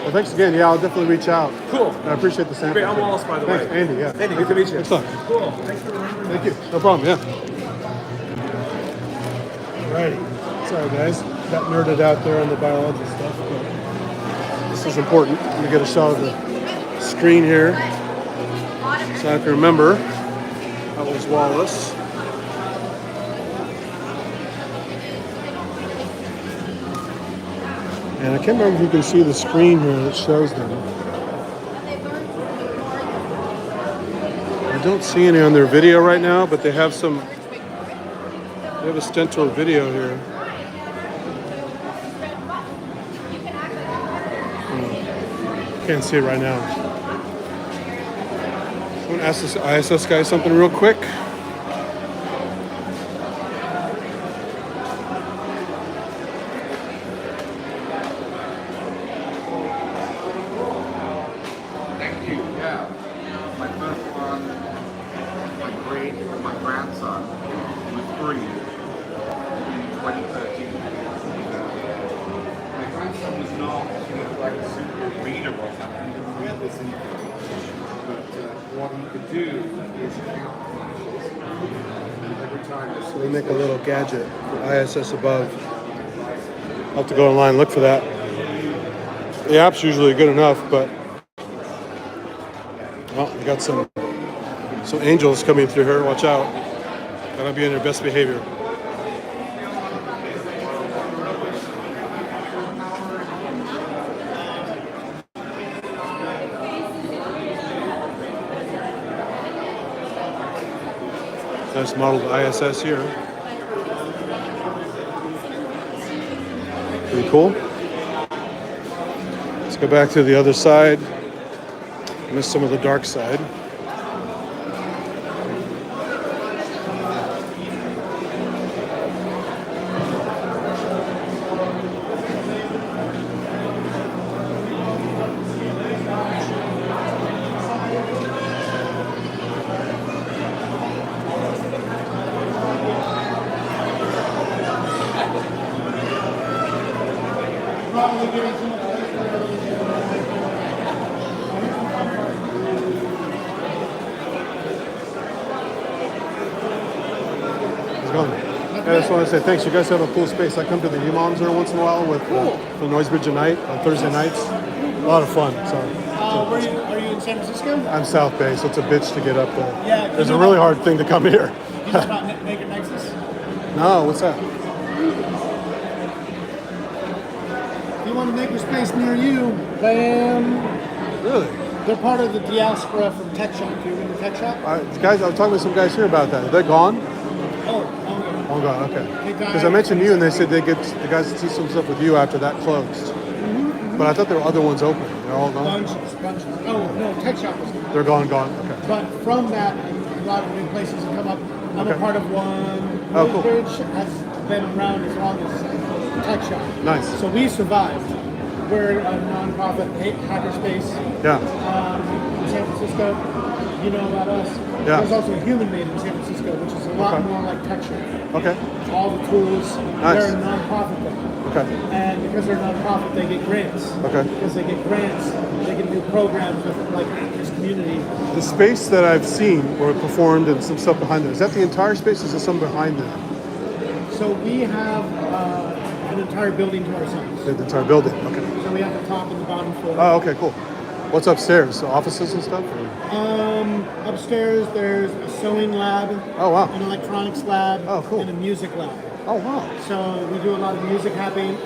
Well, thanks again. Yeah, I'll definitely reach out. Cool. I appreciate the sample. Great, I'm Wallace, by the Thanks, way. Andy, yeah. Andy, good to meet you. Excellent. Cool. Thanks for remembering. Thank you. No problem, yeah. Alrighty. Sorry, guys. Got nerded out there on the biology stuff, but this is important. We get a shot of the screen here so I can remember that was Wallace. And I can't remember if you can see the screen here that shows them. I don't see any on their video right now, but they have some. They have a Stentor video here. Can't see it right now. I want to ask this ISS guy something real quick. Thank you. Yeah. My first one, my grandson, was 3 in 2013. My grandson was not like a super reader or something. He didn't read this information. But what he could do is count fishes. Every time So we make a little gadget for ISS above. I'll have to go online and look for that. The app's usually good enough, but well, we got some angels coming through here. Watch out. Gotta be in their best behavior. Nice modeled ISS here. Pretty cool. Let's go back to the other side. Missed some of the dark side. I just want to say thanks. You guys have a cool space. I come to the UMOMs every once in a while with the Noise Bridge at night on Thursday nights. A lot of fun. So, Are you in San Francisco? I'm South Bay, so it's a bitch to get up there. Yeah. It's a really hard thing to come here. You know about Naked Nexus? No, what's that? If you want a makerspace near you, bam. Really? They're part of the diaspora from Tech Shop. You in the Tech Shop? Guys, I was talking to some guys here about that. Are they gone? Oh, All gone, okay. Hey, guys. Because I mentioned you and they said they get the guys to see some stuff with you after that closed. But I thought there were other ones open. They're all gone? Bunches. Oh, no, Tech Shop was gone. They're gone, okay. But from that, lot of new places have come up. I'm a part of one. Oh, cool. Bridge has been around as long as Tech Shop. Nice. So we survived. We're a non-profit hackerspace. Yeah. In San Francisco. You know about us. Yeah. There's also Human Made in San Francisco, which is a lot more like Tech Shop. Okay. All the tools. Nice. They're a non-profit thing. Okay. And because they're non-profit, they get grants. Okay. Because they get grants, they can do programs with like this community. The space that I've seen where it performed and some stuff behind there, is that the entire space or is there some behind it? So we have an entire building to ourselves. The entire building, okay. So we have the top and the bottom floor. Oh, okay, cool. What's upstairs? So offices and stuff? Or? Upstairs, there's a sewing lab. Oh, wow. An electronics lab. Oh, cool. And a music lab. Oh, wow. So we do a lot of music hacking.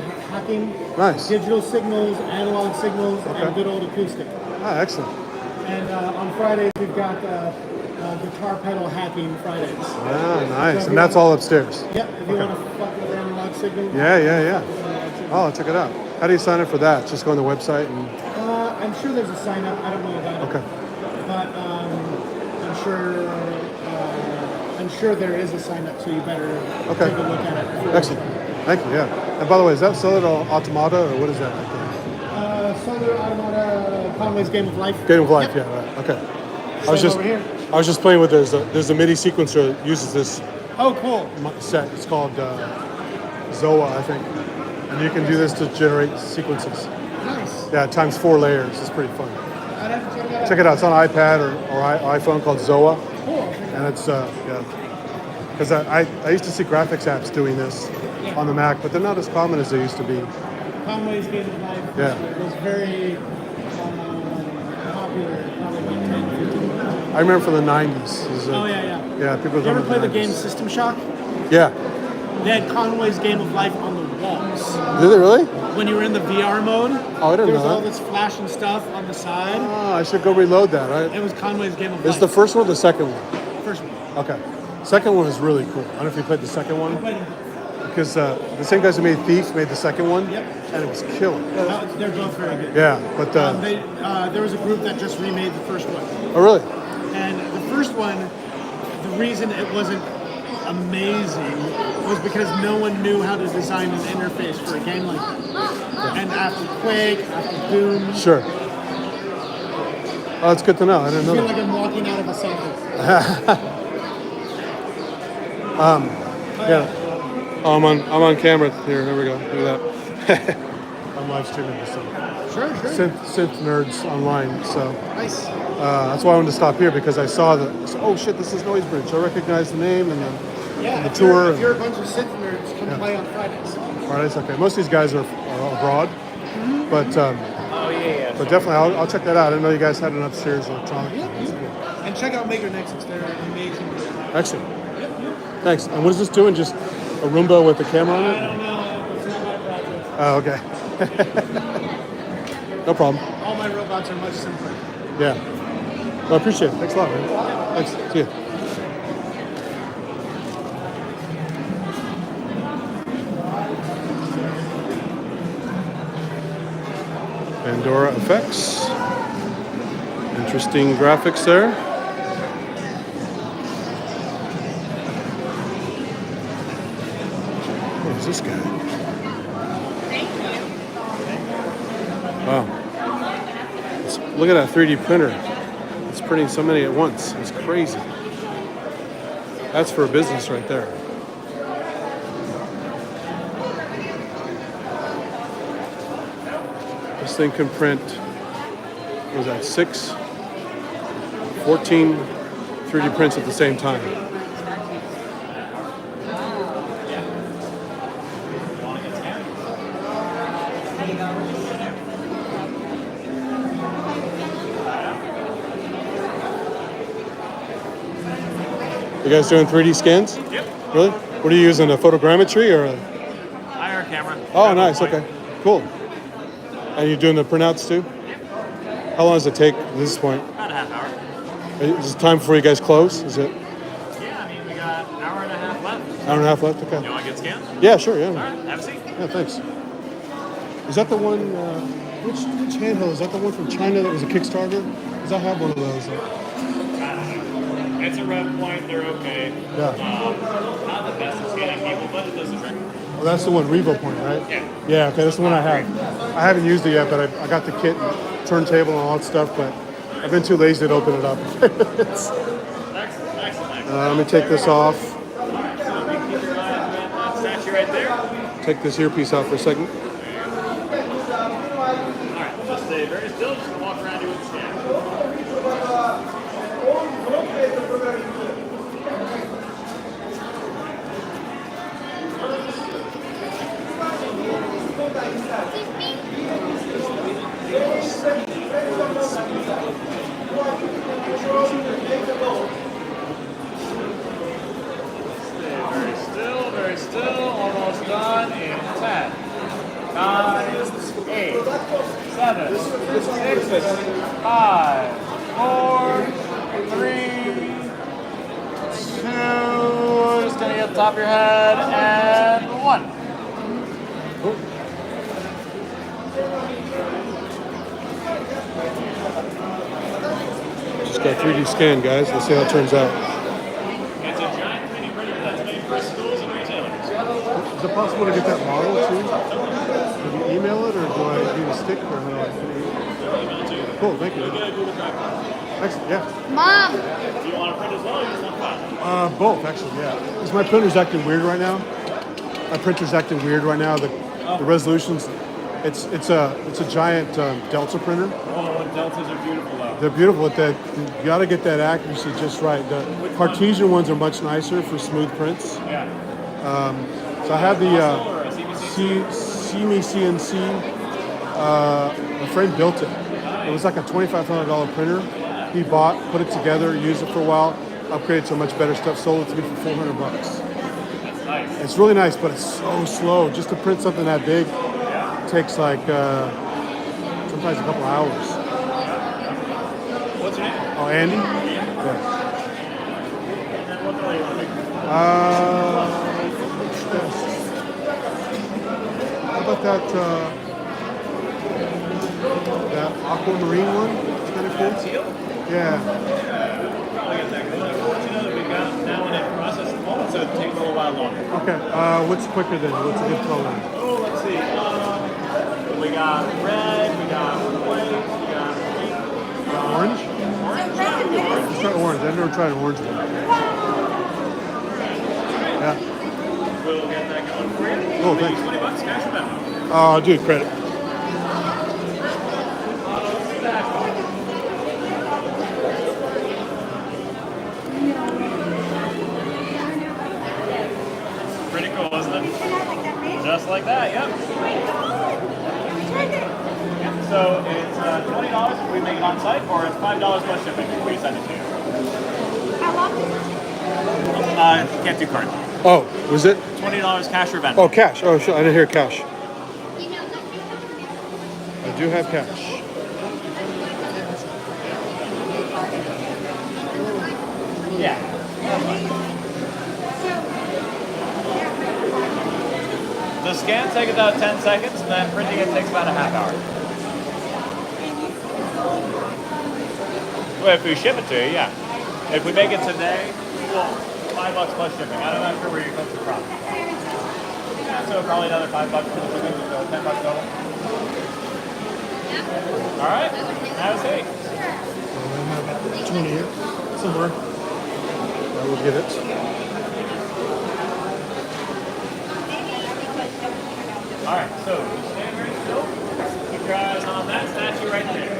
Nice. Digital signals, analog signals, and good old acoustic. Ah, excellent. And on Fridays, we've got guitar pedal hacking Fridays. Ah, nice. So and that's all upstairs? Yep, if you want to fuck with analog signals. Yeah. Oh, I'll check it out. How do you sign up for that? Just go on the website and... I'm sure there's a sign up. I don't know about it. Okay. But I'm sure there is a sign up, so you better take a look at it. Excellent. Thank you, yeah. And by the way, is that Solar Automata or what is that? Solar Automata, Conway's Game of Life. Game of Life, Yep. yeah, right. Okay. Over here. I was just playing with there's a MIDI sequencer that uses this Oh, cool. set. It's called Zoa, I think. And you can do this to generate sequences. Nice. Yeah, times 4 layers. It's pretty fun. I'd have to check that out. Check it out. It's on iPad or iPhone called Zoa. Cool. And it's, because I used to see graphics apps doing this on the Mac, but they're not as common as they used to be. Conway's Game of Life was very popular probably about 10, 15 years ago. I remember from the 90s. Yeah. Yeah, people You ever remember play the 90s. game System Shock? Yeah. They had Conway's Game of Life on the walls. Did they really? When you were in the VR mode, Oh, I didn't there was know all that. this flashing stuff on the side. Oh, I should go reload that. It was Conway's Game of Is Life. the first one or the second one? First one. Okay. Second one is really cool. I don't know if you played the second one. Because the same guys who made Thief made the second one. Yep. And it was killer. They're both very good. Yeah, but... there was a group that just remade the first one. Oh, really? And the first one, the reason it wasn't amazing was because no one knew how to design an interface for a game like that. And after Quake, after Doom... Sure. Oh, that's good to know. I didn't know I feel that. like I'm walking out of a sample. Yeah. Oh, I'm on camera here. Here we go. Look at that. I'm live streaming this. Sure. Synth nerds online. So Nice. that's why I wanted to stop here because I saw oh shit, this is Noise Bridge. I recognize the name and the tour. If you're a bunch of synth nerds, come play on Fridays. Fridays, okay. Most of these guys are abroad, but but definitely I'll check that out. I didn't know you guys had an upstairs electronic. That's cool. And check out Maker Nexus. They're amazing. Excellent. Thanks. And what is this doing? Just a Roomba with the camera on it? I don't know. It's not my project. Oh, okay. No problem. All my robots are much simpler. Yeah. Well, I appreciate it. Thanks a lot, man. Thanks. See you. Pandora effects. Interesting graphics there. What is this guy? Wow. Look at that 3D printer. It's printing so many at once. It's crazy. That's for a business right there. This thing can print, what was that, 14 3D prints at the same time. You guys doing 3D scans? Yep. Really? What are you using, a photogrammetry or a... IR camera. Oh, nice, okay. Cool. And you're doing the printouts too? Yep. How long does it take at this point? About a half hour. Is it time before you guys close? Is it? Yeah, I mean, we got an hour and a half left. Hour and a half left? Okay. You want to get scanned? Yeah, sure, yeah. All right, have a seat. Yeah, thanks. Is that the one, which handheld? Is that the one from China that was a Kickstarter? Because I have one of those. It's a red point, they're okay. Yeah. Not the best at scanning people, but it does the trick. Well, that's the one, Revo Point, right? Yeah. Yeah, okay, that's the one I have. I haven't used it yet, but I got the kit, and turntable, and all that stuff, but I've been too lazy to open it up. It's- let me take this off. Keep your eye on that statue right there. Take this earpiece out for a second. Alright, just stay very still, just walk around you with the scan. Very still, almost done in 10, 9, 8, 7, 6, 5, 4, 3, 2, just gonna get the top of your head, and 1. Just got a 3D scan, guys. Let's see how it turns out. It's a giant 3D printer that's made for schools and retailers. Is it possible to get that model too? Do you email it, or do I need a stick, or how do I? Cool, thank you. Excellent, yeah. Mom! Do you want to print as well, or you just want file? Both, actually, yeah. Because my printer's acting weird right now. My printer's acting weird right now. The resolutions, it's a giant Delta printer. Oh, Deltas are beautiful though. They're beautiful. You got to get that accuracy just right. The Cartesian ones are much nicer for smooth prints. Yeah. So I have the CME CNC. My friend built it. It was like a $2,500 printer. He bought, put it together, used it for a while, upgraded to much better stuff, sold it to me for $400. That's nice. It's really nice, but it's so slow. Just to print something that big takes like sometimes a couple hours. What's your name? Oh, Andy? Yeah. And what color you want to make? How about that that aquamarine one? It's kind of cool. Teal? Yeah. Probably get that good. Unfortunately, that we got now in a process at the moment, so it takes a little while longer. Okay. What's quicker then? What's a good color? Oh, let's see. We got red, we got white, we got pink. Orange? Let's try orange. I've never tried an orange one. Yeah. We'll get that going for you. Oh, thanks. $20 cash or memo. Dude, credit. Pretty cool, isn't it? Just like that, yep. So it's $20 if we make it on site, or it's $5 plus shipping if we send it to you. How long? Can't do card. Oh, was it? $20 cash or Venmo. Oh, cash. Oh, sure. I didn't hear cash. I do have cash. Yeah. The scan takes about 10 seconds, and then printing it takes about a half hour. Well, if we ship it to you, yeah. If we make it today, well, $5 plus shipping. I'm not sure where you comes from. Yeah, so probably another $5 for the shipping, so $10 total. All right. Have a seat. I have 20 here somewhere. I will get it. All right, so stand very still. Keep your eyes on that statue right there.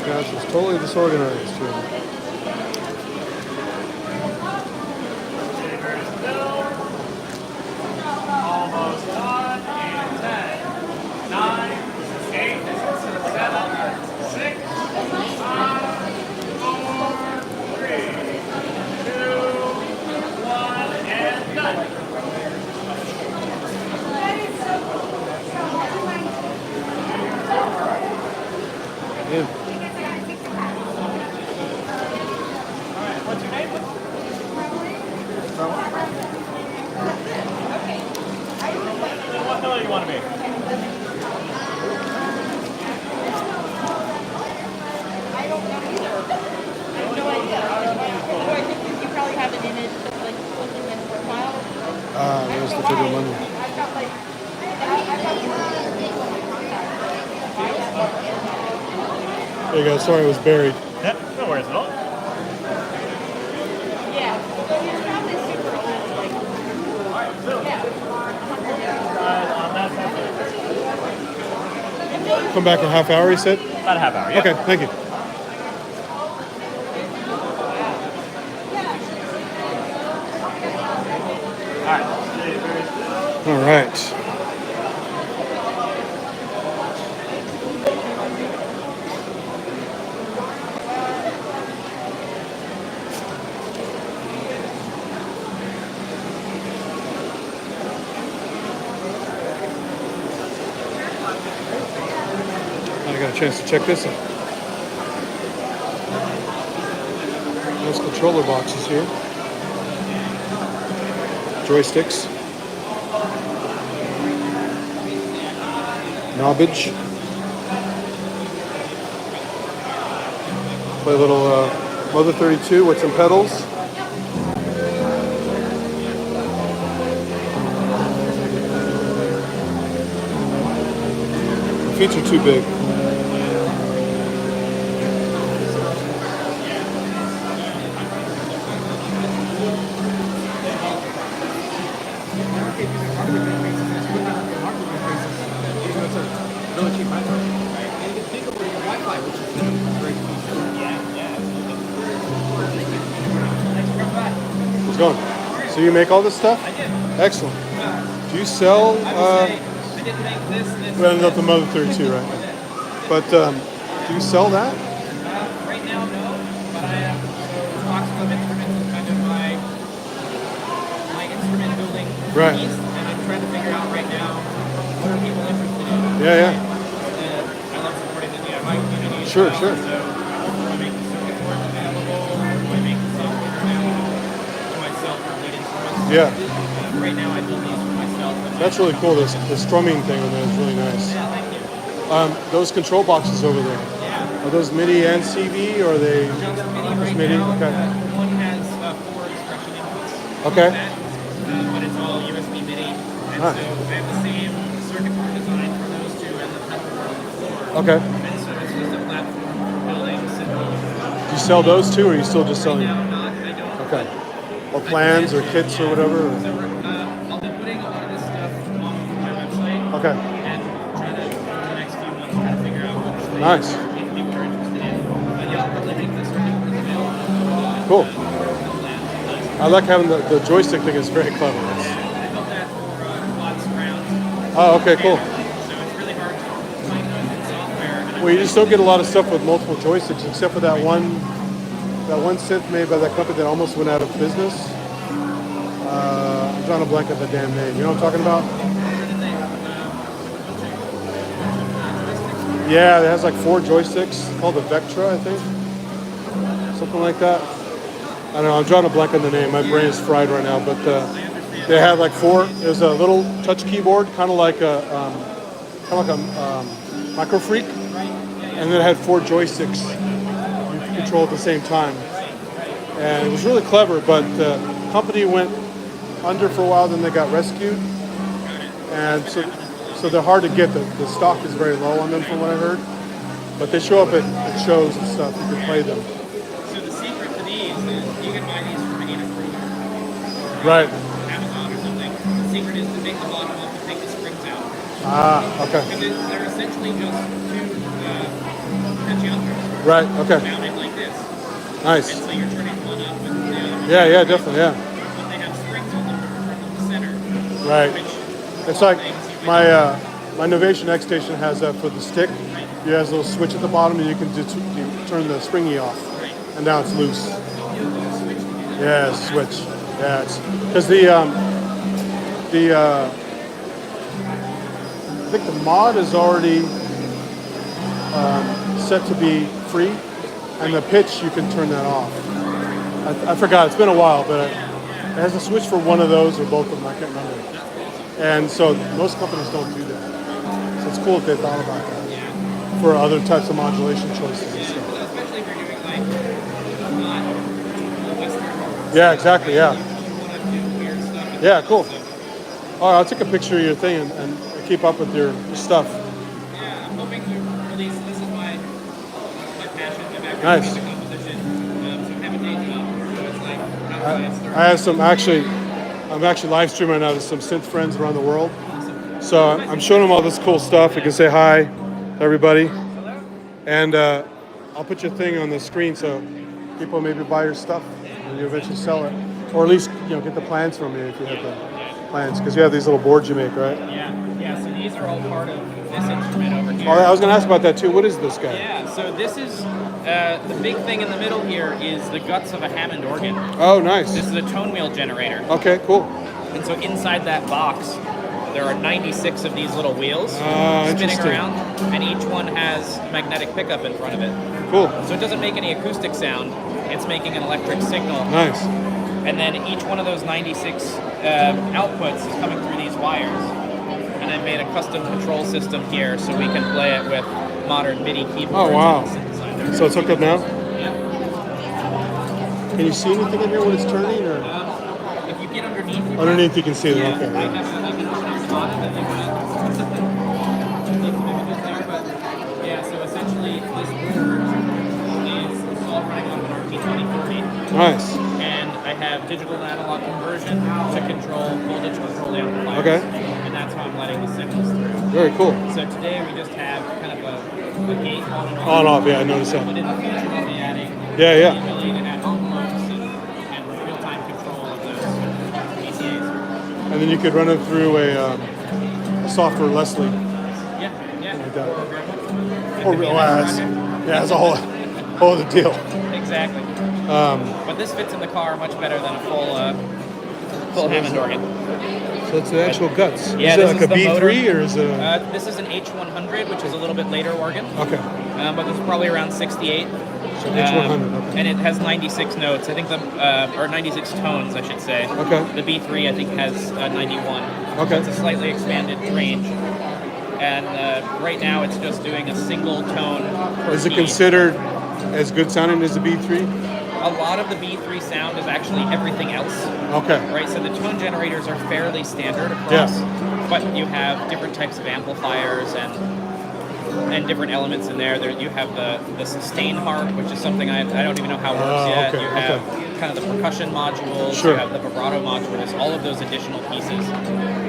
Gosh, it's totally disorganized here. Stay very still. Almost done. In 10, 9, 8, 7, 6, 5, 4, 3, 2, 1, and done. Yeah. color you want to be? I don't know either. I have no idea. Oh, I think you probably have an image that's like looking in profile. There's the bigger money. I've got like, I've got There you go. Sorry, it was buried. Yep, no worries at all. yeah. So he's probably super old. Like, yeah. Come back in a half hour, you said? About a half hour, yeah. Okay, thank you. All right. I got a chance to check this out. Nice controller boxes here. Joysticks. Knobbage. Play a little Mother 32 with some pedals. The feet are too big. It's going. So you make all this stuff? I did. Excellent. Do you sell? I didn't make this. Well, not the Mother 32, right? But do you sell that? Right now, no. But I have box of instruments is kind of my instrument building Right. piece, and I'm trying to figure out right now what are people interested in. Yeah, yeah. I love supporting the DIY community. Sure, as sure. well, So do I make the circuit boards available, or do I make the software available to myself for lead instruments? Yeah. Right now, I build these for myself. And That's really cool. This the strumming thing on there is really nice. Yeah, thank you. Those control boxes over there. Yeah. Are those MIDI and CV, or are they Just MIDI just right MIDI? now. Okay. One has 4 expression inputs. Okay. But it's all USB MIDI. And Huh. so I have the same circuit board design for those two and the pepperboard on the floor. Okay. And so it's just a platform for building simple. Do you sell those too, or are you still just selling? Right now, I don't. Okay. Or plans or kits or whatever? So I'll be putting a lot of this stuff on my website. Okay. And trying to, for the next few months, try to figure out which things Nice. people are interested in. But yeah, I'll probably make this circuit board available. Cool. I like having the joystick thing. Is very clever. I built that for Watts Ground. Oh, okay, cool. So it's really hard to find software. Well, you just don't get a lot of stuff with multiple joysticks, except for that one synth made by that company that almost went out of business. I'm drawing a blank of the damn name. You know what I'm talking about? Yeah, it has like 4 joysticks. It's called the Vectra, I think. Something like that. I don't know. I'm drawing a blank on the name. My brain is fried right now. But they had like 4. There's a little touch keyboard, kind of like a Micro Freak, and then it had 4 joysticks you could control at the same time. And it was really clever. But the company went under for a while. Then they got rescued, and so they're hard to get. The stock is very low on them, from what I heard. But they show up at shows and stuff. You can play them. So the secret to these is you can buy these from any fruit Right. Amazon or something. The secret is to take the bottom off and take the springs out. Ah, okay. Because they're essentially just 2 potentiometers. Right, okay. Mounted like this. Nice. And so you're turning one up and the other. Yeah, yeah, definitely, yeah. But they have springs on them to turn them to center. Right. Which It's like my Novation X Station has that for the stick. It has a little switch at the bottom, and you can you turn the springy off, and now it's loose. Yeah, it's a switch. Yeah, it's because I think the mod is already set to be free, and the pitch you can turn that off. I forgot. It's been a while, but it has a switch for one of those or both of them. I can't remember. And so most companies don't do that. So it's cool if they thought about that for other types of modulation choices and stuff. Especially if you're doing like not Western. Yeah, exactly. Yeah. You want to do weird stuff. Yeah, cool. All right, I'll take a picture of your thing and keep up with your stuff. Yeah, I'm hoping to release. This is my passion, my background Nice. music composition. So I have a day job. So it's like how do I start? I have some I'm actually live streaming right now to some synth friends around the world. So I'm showing them all this cool stuff. You can say hi to everybody. And I'll put your thing on the screen so people maybe buy your stuff and you eventually sell it. Or at least, get the plans from you if you have the plans. Because you have these little boards you make, right? Yeah, so these are all part of this instrument over here. Oh, I was going to ask about that too. What is this guy? Yeah, so this is, the big thing in the middle here is the guts of a Hammond organ. Oh, nice. This is a tone wheel generator. Okay, cool. And so inside that box, there are 96 of these little wheels spinning interesting. around, and each one has magnetic pickup in front of it. Cool. So it doesn't make any acoustic sound, it's making an electric signal. Nice. And then each one of those 96 outputs is coming through these wires. And I've made a custom control system here so we can play it with modern MIDI keyboards. Oh, wow. and synthesizers. So it's hooked up now? Yeah. Can you see anything in here when it's turning? Or? If you get underneath, Underneath you can see it. yeah, Okay. I can show you a spot that you want to take some images there, but yeah, so essentially this board is all running off an RT2040. Nice. And I have digital to analog conversion to control voltage control amplifiers. Okay. And that's how I'm letting the signals through. Very cool. So today we just have kind of a gate on and off. On and off, yeah, I noticed that. But in the future we'll be adding Yeah, yeah. the ability to add envelopes and real-time control of those PCAs. And then you could run it through a software Leslie. Yeah. Like that. Or Yeah, it's a whole other deal. Exactly. But this fits in the car much better than a full Hammond organ. So it's the actual guts. Yeah, is it this like is a the B3 motor. or is it a... This is an H100, which is a little bit later organ. Okay. But this is probably around 68. So H100, okay. And it has 96 notes. I think or 96 tones, I should say. Okay. The B3, I think, has 91. Okay. So it's a slightly expanded range. And right now, it's just doing a single tone per Is it key. considered as good sounding as the B3? A lot of the B3 sound is actually everything else. Okay. Right, so the tone generators are fairly standard across, but you have different types of amplifiers and different elements in there. You have the sustain harp, which is something I don't even know how it works yet. okay, You have kind of the percussion modules, Sure. you have the vibrato modules, all of those additional pieces.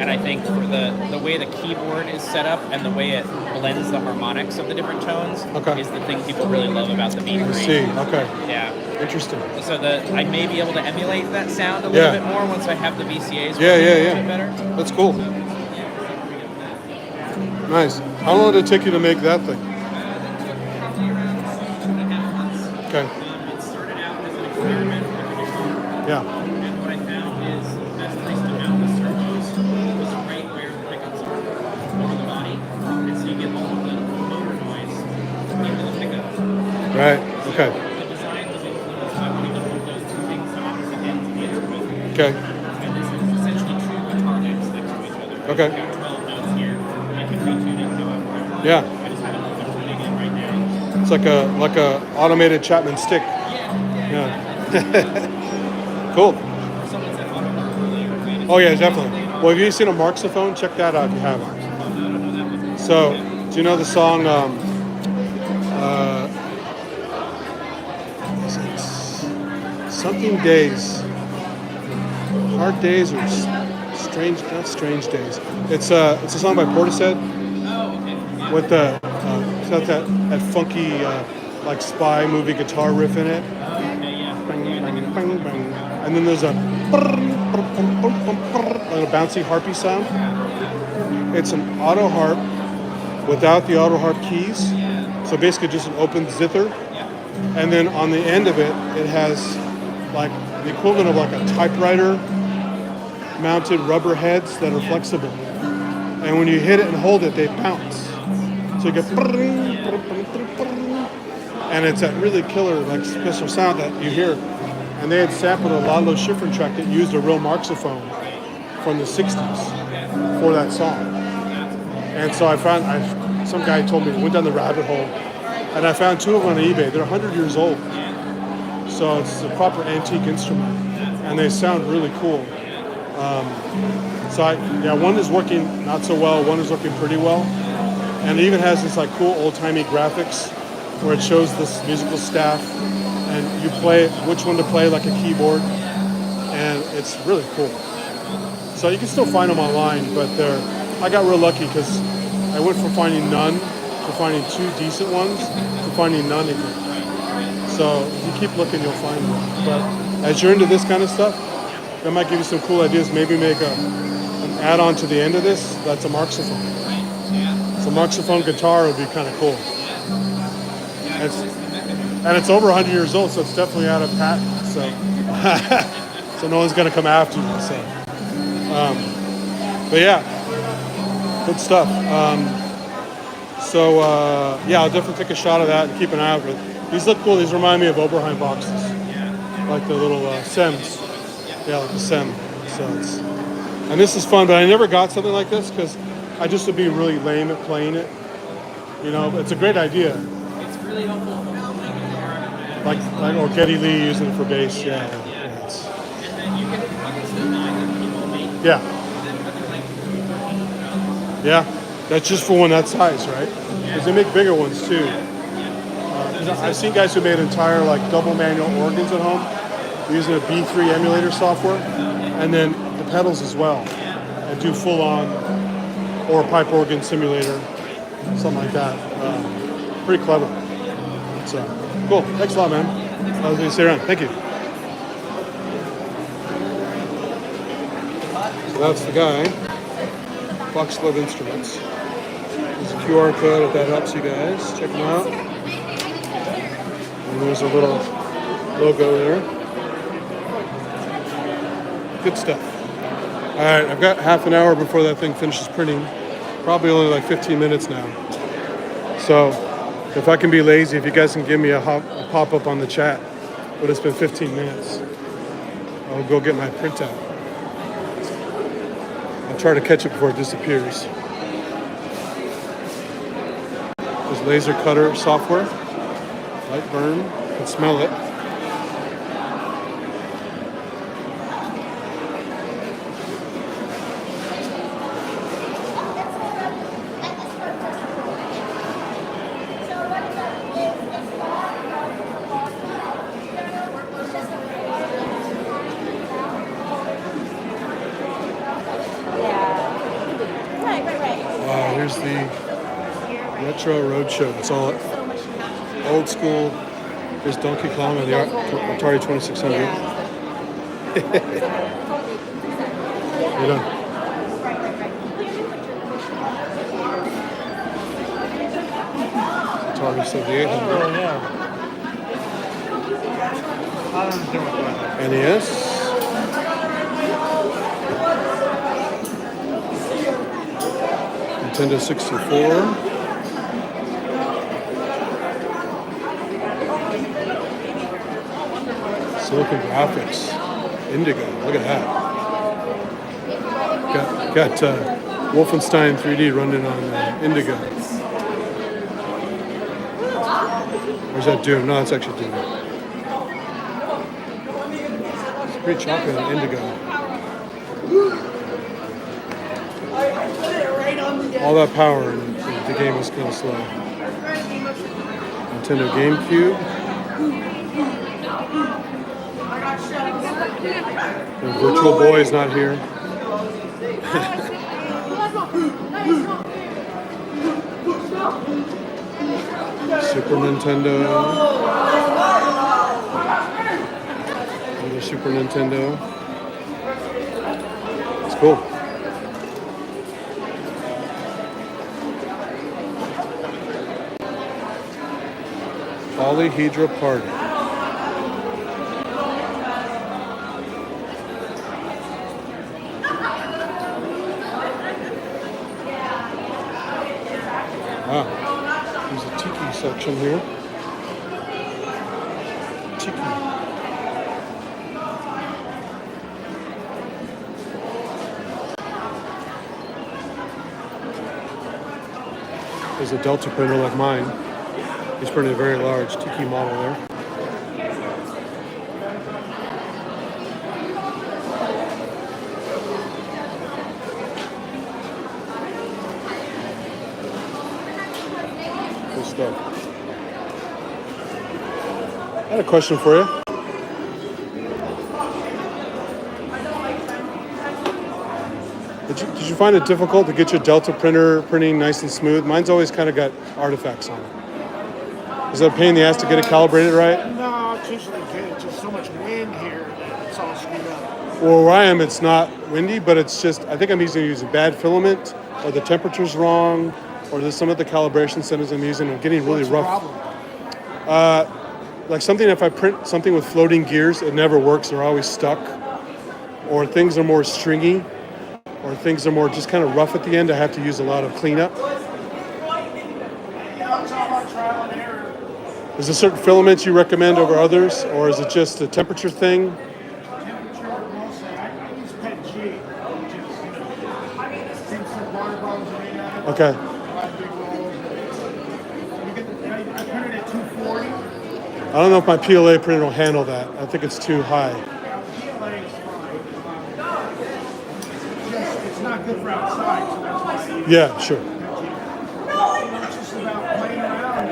And I think for the way the keyboard is set up and the way it blends the harmonics of the different tones is the thing people really love about the B3. I see. Okay. Yeah. Interesting. So I may be able to emulate that sound a little bit more once I have the VCAs Yeah, working a little yeah. bit better. That's cool. Nice. How long did it take you to make that thing? Okay. It started out as an experiment with a guitar. Yeah. And what I found is the best place to mount the servos was right where the pickups are on the body. And so you get all of the motor noise into the pickup. Right. Okay. The design was influenced by wanting to move those two things opposite ends of the instrument. Okay. And this is essentially two guitar necks next to each other. Okay. You've got 12 notes here. I can retune it however I want. Yeah. I just haven't been tuning it right now. It's like a automated Chapman stick. Yeah. Cool. Oh yeah, definitely. Well, have you seen a Marxophone? Check that out if you haven't. So, do you know the song? Is it something days, hard days or strange? Not strange days. It's a song by Portishead. With the it's got that funky like spy movie guitar riff in it. And then there's a bouncy harpy sound. It's an auto harp without the auto harp keys. So basically just an open zither. And then on the end of it, it has like the equivalent of like a typewriter mounted rubber heads that are flexible. And when you hit it and hold it, they bounce. So you get and it's that really killer like special sound that you hear. And they had sampled a Lalo Schifrin track that used a real Marxophone from the 60s. for that song. And so I found, some guy told me, went down the rabbit hole, and I found 2 of them on eBay. They're 100 years old. So it's a proper antique instrument, and they sound really cool. One is working not so well, one is working pretty well. And it even has this like cool old-timey graphics where it shows this musical staff, and you play which one to play like a keyboard, and it's really cool. So you can still find them online, but I got real lucky because I went from finding none to finding 2 decent ones to finding none again. So if you keep looking, you'll find them. But as you're into this kind of stuff, that might give you some cool ideas. Maybe make an add-on to the end of this. That's a marxophone. So marxophone guitar would be kind of cool. And it's over 100 years old, so it's definitely out of patent. So, so no one's gonna come after you. So, but yeah, good stuff. I'll definitely take a shot of that and keep an eye out for it. These look cool. These remind me of Oberheim boxes, like the little Sems. Yeah, like the Sem. And this is fun, but I never got something like this because I just would be really lame at playing it. You know, it's a great idea. It's really helpful. Like or Geddy Lee using it for bass. Yeah. And then you can still buy them. People make Yeah. Yeah. That's just for one that size, right? Because they make bigger ones too. I've seen guys who made entire like double manual organs at home using a B3 emulator software, and then the pedals as well, and do full on or a pipe organ simulator, something like that. Pretty clever. So cool. Thanks a lot, man. I was going to stay around. Thank you. So that's the guy. Fox Love Instruments. There's a QR code if that helps you guys. Check them out. And there's a little logo there. Good stuff. All right, I've got half an hour before that thing finishes printing. Probably only like 15 minutes now. So if I can be lazy, if you guys can give me a pop-up on the chat, but it's been 15 minutes, I'll go get my printout. I'll try to catch it before it disappears. There's laser cutter software. Light burn. You can smell it. Wow, here's the Retro Roadshow. It's all old school. There's Donkey Kong and the Atari 2600. You're done. Atari 7800. Oh, yeah. NES. Nintendo 64. Silicon Graphics. Indigo. Look at that. Got Wolfenstein 3D running on Indigo. Or is that Doom? No, it's actually Doom. It's pretty choppy on Indigo. All that power and the game was kind of slow. Nintendo GameCube. The Virtual Boy is not here. Super Nintendo. Another Super Nintendo. It's cool. Polyhedra Party. Wow, there's a tiki section here. Tiki. is a Delta printer like mine. He's printed a very large Tiki model there. Good stuff. I had a question for you. Did you find it difficult to get your Delta printer printing nice and smooth? Mine's always kind of got artifacts on it. Is that a pain in the ass to get it calibrated right? No, it's usually good. It's just so much wind here that it's all screwed up. Well, where I am, it's not windy, but it's just, I think I'm using bad filament, or the temperature's wrong, or there's some of the calibration settings I'm using are getting really rough. Like something, if I print something with floating gears, it never works. They're always stuck. Or things are more stringy, or things are more just kind of rough at the end. I have to use a lot of cleanup. Is there certain filaments you recommend over others, or is it just a temperature thing? Temperature, mostly. I use PET G, which is, since the water bottles are made out of. Okay. Big rolls. I printed at 240. I don't know if my PLA printer will handle that. I think it's too high. PLA is fine. It's not good for outside, so that's why I use Yeah, sure. it's just about playing around,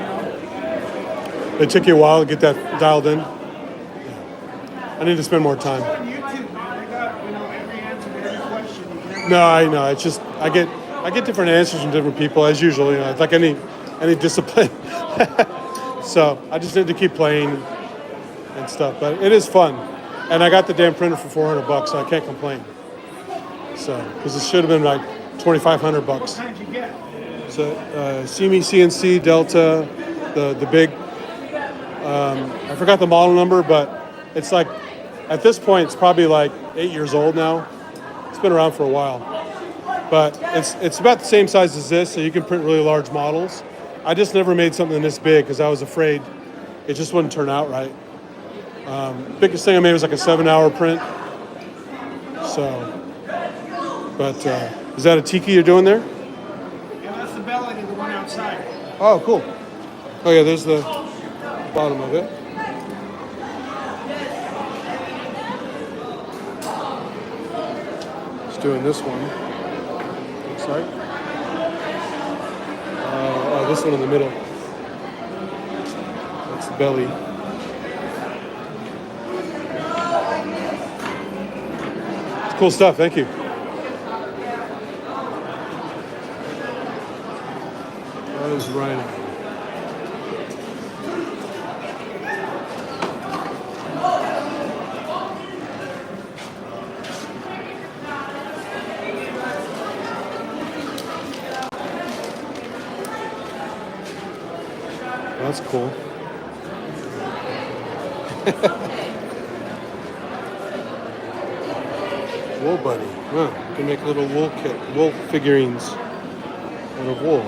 It took you a while to get that dialed in? Yeah. I need to spend more time. On YouTube, man, they got, every answer to every question. No, I know. It's just I get different answers from different people as usual. It's like any discipline. So I just need to keep playing and stuff. But it is fun, and I got the damn printer for $400, so I can't complain. So because it should have been like $2,500. What kind did you get? So CME CNC Delta, the big. I forgot the model number, but it's like at this point it's probably like 8 years old now. It's been around for a while, but it's about the same size as this, so you can print really large models. I just never made something this big because I was afraid it just wouldn't turn out right. Biggest thing I made was like a 7-hour print. So, but is that a Tiki you're doing there? Yeah, that's the belly to the one outside. Oh, cool. Oh yeah, there's the bottom of it. Just doing this one. Looks like. This one in the middle. That's the belly. It's cool stuff. Thank you. That is Rhino. That's cool. Wool bunny. Huh. You can make little wool figurines out of wool.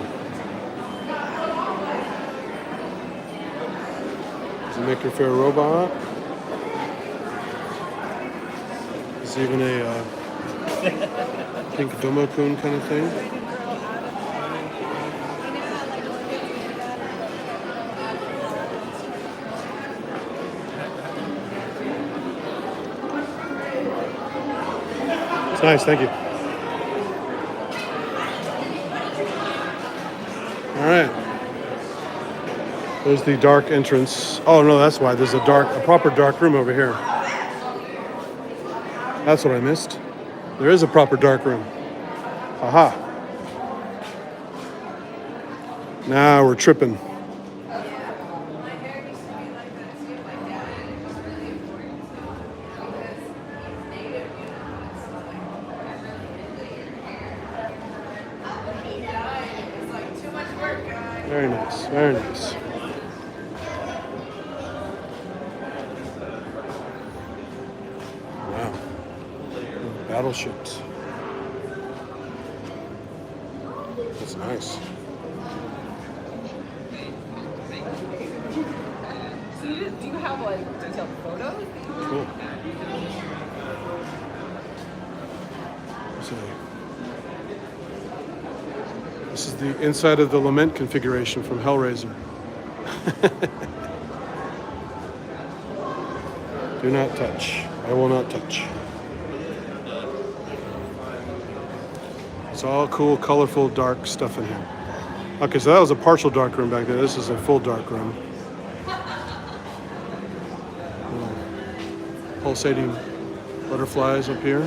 Does it make your Faire robot? There's even a pink Domokun kind of thing. It's nice, thank you. All right. There's the dark entrance. Oh no, that's why there's a proper dark room over here. That's what I missed. There is a proper dark room. Aha. Now we're tripping. Very nice, very nice. Wow. Battleships. That's nice. So do you have like detailed photos? Cool. This is the inside of the Lament configuration from Hellraiser. Do not touch. I will not touch. It's all cool, colorful, dark stuff in here. Okay, so that was a partial dark room back there. This is a full dark room. Pulsating butterflies up here.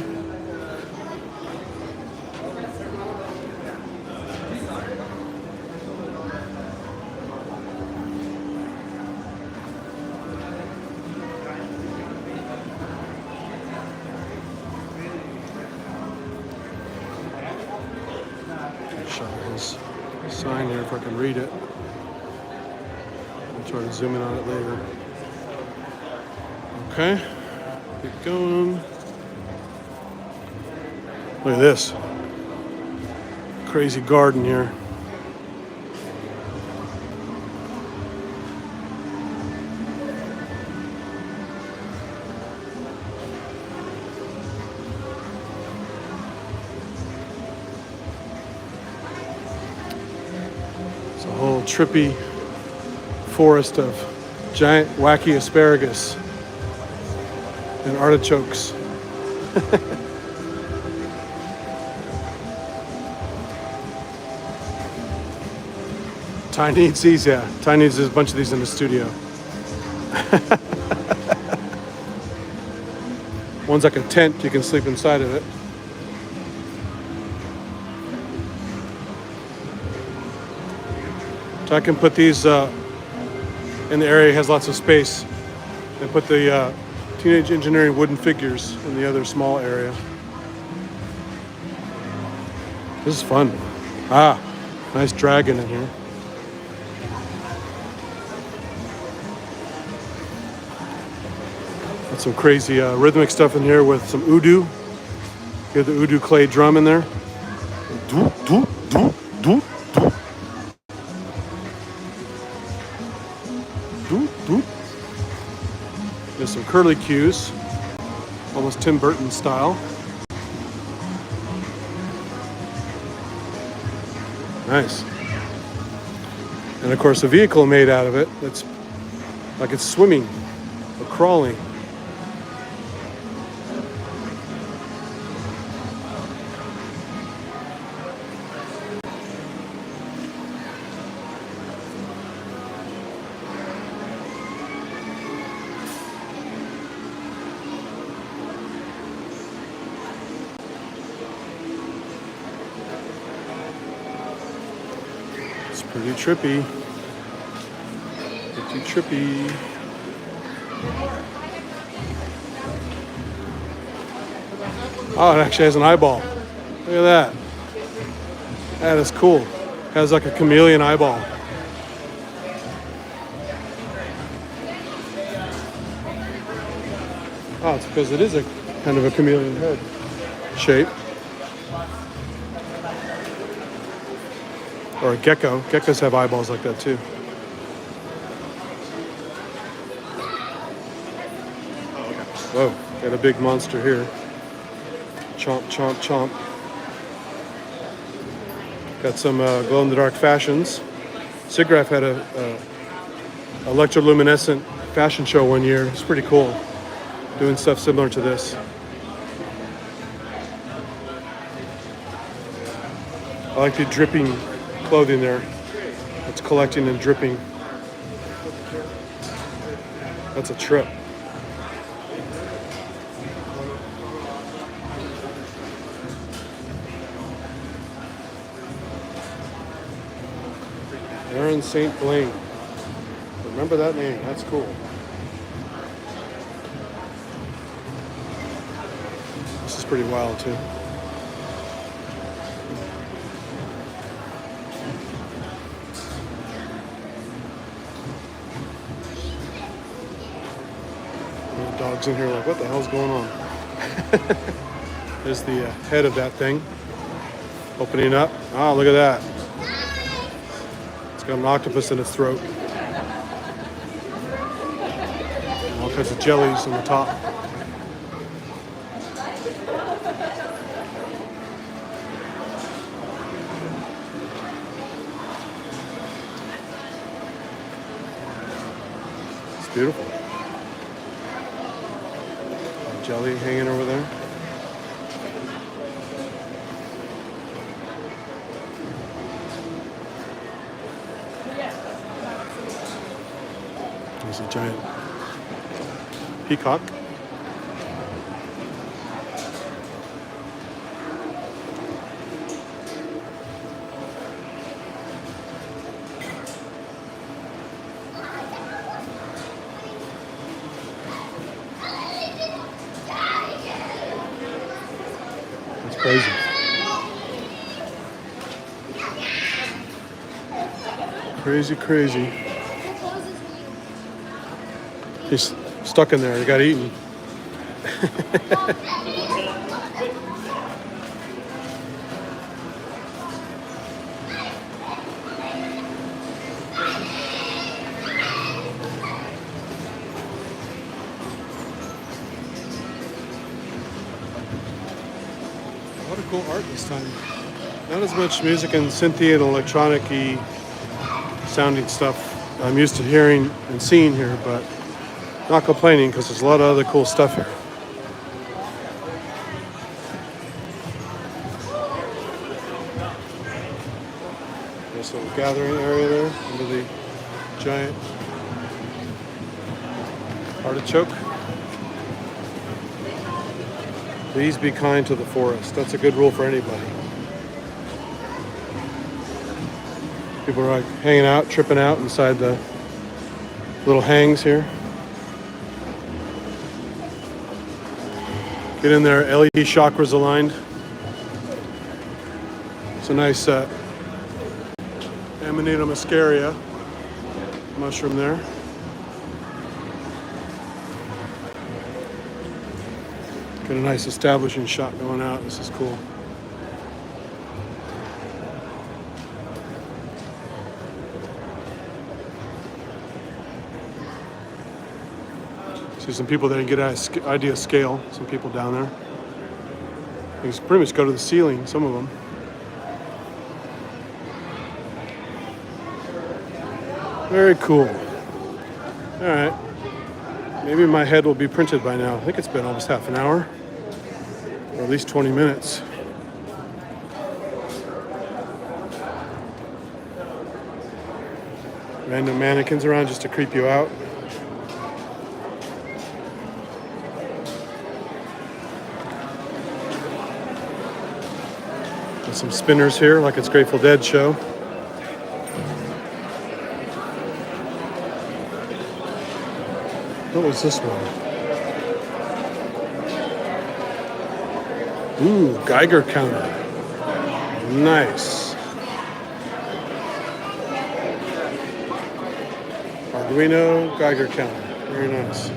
Show his sign here if I can read it. I'll try to zoom in on it later. Okay, keep going. Look at this crazy garden here. It's a whole trippy forest of giant wacky asparagus and artichokes. Ty needs these, yeah. Ty needs a bunch of these in the studio. One's like a tent, you can sleep inside of it. Ty can put these in the area, has lots of space, and put the Teenage Engineering wooden figures in the other small area. This is fun. Ah, nice dragon in here. Got some crazy rhythmic stuff in here with some oudou. You have the oudou clay drum in there. Doo, doo, doo, doo, doo. Doo, doo. There's some curly cues, almost Tim Burton style. Nice. And of course a vehicle made out of it that's like it's swimming or crawling. Pretty trippy. Pretty trippy. Oh, it actually has an eyeball. Look at that. That is cool. Has like a chameleon eyeball. Oh, it's because it is a kind of a chameleon head shape. Or a gecko. Geckos have eyeballs like that too. Whoa, got a big monster here. Chomp, chomp, chomp. Got some glow-in-the-dark fashions. SIGGRAPH had a electroluminescent fashion show one year. It's pretty cool. Doing stuff similar to this. I like the dripping clothing there. It's collecting and dripping. That's a trip. Aaron St. Blaine. Remember that name. That's cool. This is pretty wild too. Dogs in here like, what the hell's going on? There's the head of that thing opening up. Oh, look at that. It's got an octopus in its throat. All kinds of jellies on the top. Beautiful. Jelly hanging over there. There's a giant peacock. That's crazy. Crazy, crazy. He's stuck in there. He got eaten. A lot of cool art this time. Not as much music and synthy and electronic-y sounding stuff I'm used to hearing and seeing here, but not complaining because there's a lot of other cool stuff here. There's a little gathering area there under the giant artichoke. Please be kind to the forest. That's a good rule for anybody. People are like hanging out, tripping out inside the little hangs here. Get in there, LED chakras aligned. It's a nice Amanita muscaria mushroom there. Got a nice establishing shot going out. This is cool. See some people there get an idea of scale. Some people down there. You can pretty much go to the ceiling, some of them. Very cool. All right. Maybe my head will be printed by now. I think it's been almost half an hour. Or at least 20 minutes. Random mannequins around just to creep you out. Got some spinners here, like it's Grateful Dead show. What was this one? Ooh, Geiger counter. Nice. Arduino Geiger counter. Very nice.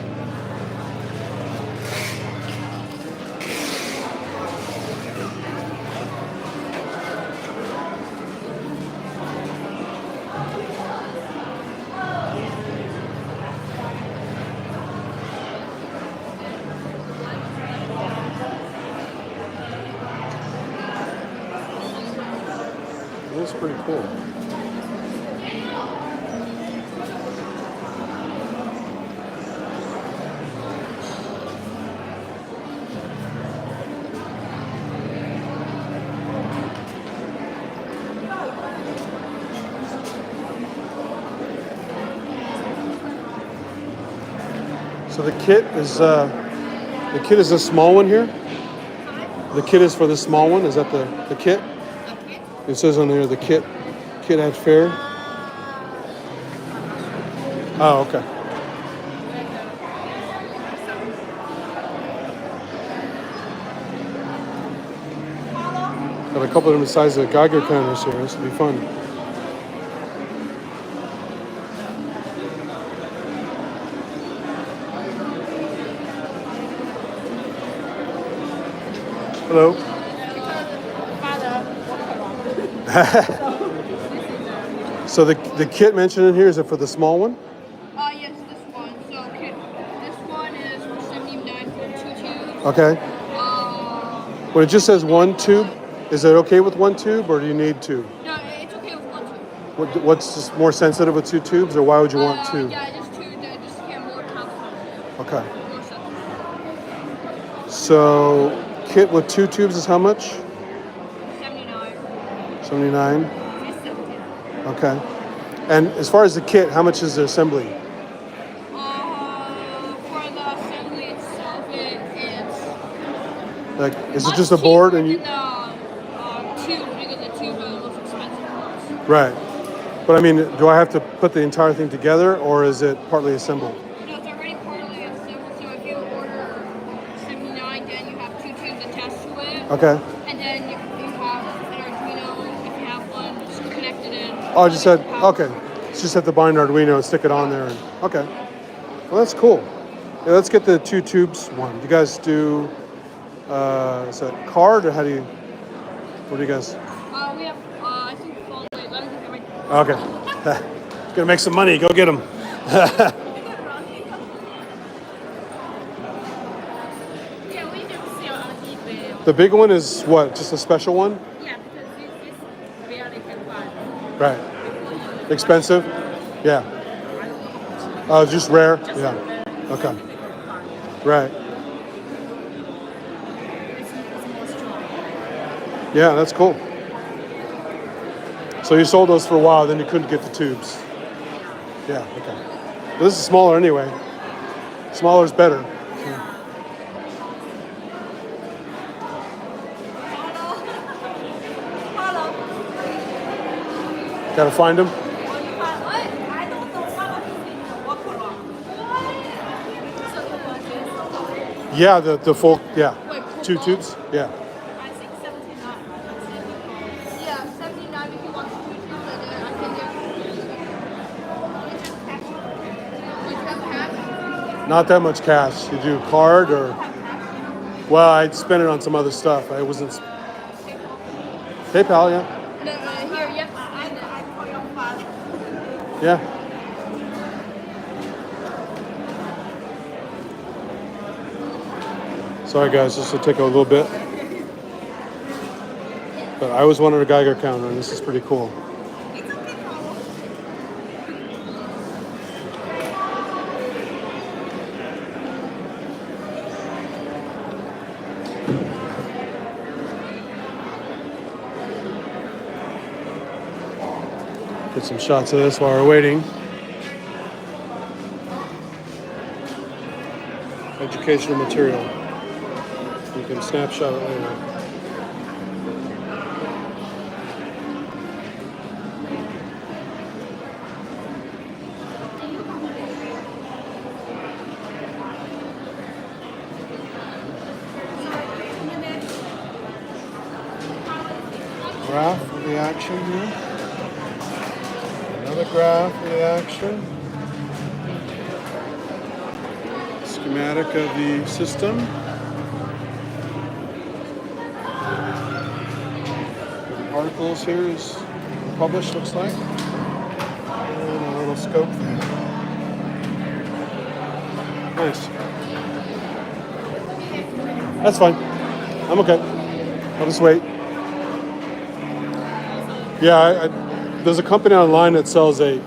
That's pretty cool. So the kit is a small one here. The kit is for the small one. Is that the kit? It says on there the kit at Faire. Oh, okay. Got a couple of them the size of Geiger counters here. This will be fun. Hello. So the kit mentioned in here, is it for the small one? Yes, this one. So this one is for 79 for 2 tubes. Okay. When it just says 1 tube, is it okay with 1 tube or do you need 2? No, it's okay with 1 tube. What's just more sensitive with 2 tubes or why would you want 2? Yeah, just 2. Just to get more Okay. So, kit with 2 tubes is how much? 79. Okay. And as far as the kit, how much is the assembly? For the assembly itself, it's Like, is it just a board and you? tube, because the tube are the most expensive ones. Right. But I mean, do I have to put the entire thing together, or is it partly assembled? No, it's already partly assembled, so if you order 79, then you have 2 tubes attached to it. Okay. And then you have an Arduino, if you have one, just connect it in. Oh, I just said, okay. Just have to bind Arduino and stick it on there. And, okay. Well, that's cool. Yeah, let's get the 2 tubes one. You guys do, is that card, or how do you, what do you guys? We have, I think, wait, let me think of my... Okay. Gonna make some money. Go get them. Yeah, we do sell on eBay. The big one is what? Just a special one? Yeah, because this is very expensive. Right. Expensive? Yeah. Oh, just rare? Yeah. Okay. Right. Yeah, that's cool. So you sold those for a while, then you couldn't get the tubes. Yeah, okay. But this is smaller anyway. Smaller is better. Gotta find them. Yeah, the full, yeah. 2 tubes? Yeah. I think 79. Yeah, 79 if you want 2 tubes, and then I can get... Not that much cash. You do card or... Well, I'd spend it on some other stuff. I wasn't... PayPal, yeah. No, here, you have to sign it. Yeah. Sorry guys, this will take a little bit. But I always wanted a Geiger counter, and this is pretty cool. Get some shots of this while we're waiting. Educational material. You can snapshot it later. Graph of the action here. Another graph of the action. Schematic of the system. The articles here is published, looks like. And a little scope there. Nice. That's fine. I'm okay. I'll just wait. Yeah, there's a company online that sells a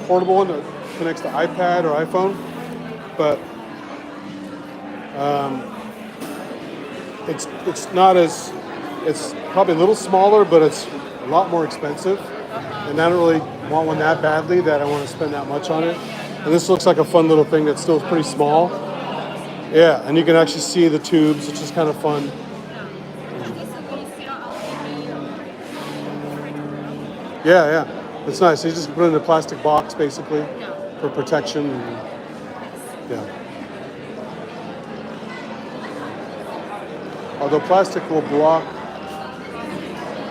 portable one that connects to iPad or iPhone, but it's not as, it's probably a little smaller, but it's a lot more expensive, and I don't really want one that badly that I want to spend that much on it. And this looks like a fun little thing that's still pretty small. Yeah, and you can actually see the tubes, which is kind of fun. Yeah, it's nice. You just put it in a plastic box, basically, for protection. And, yeah. Although plastic will block.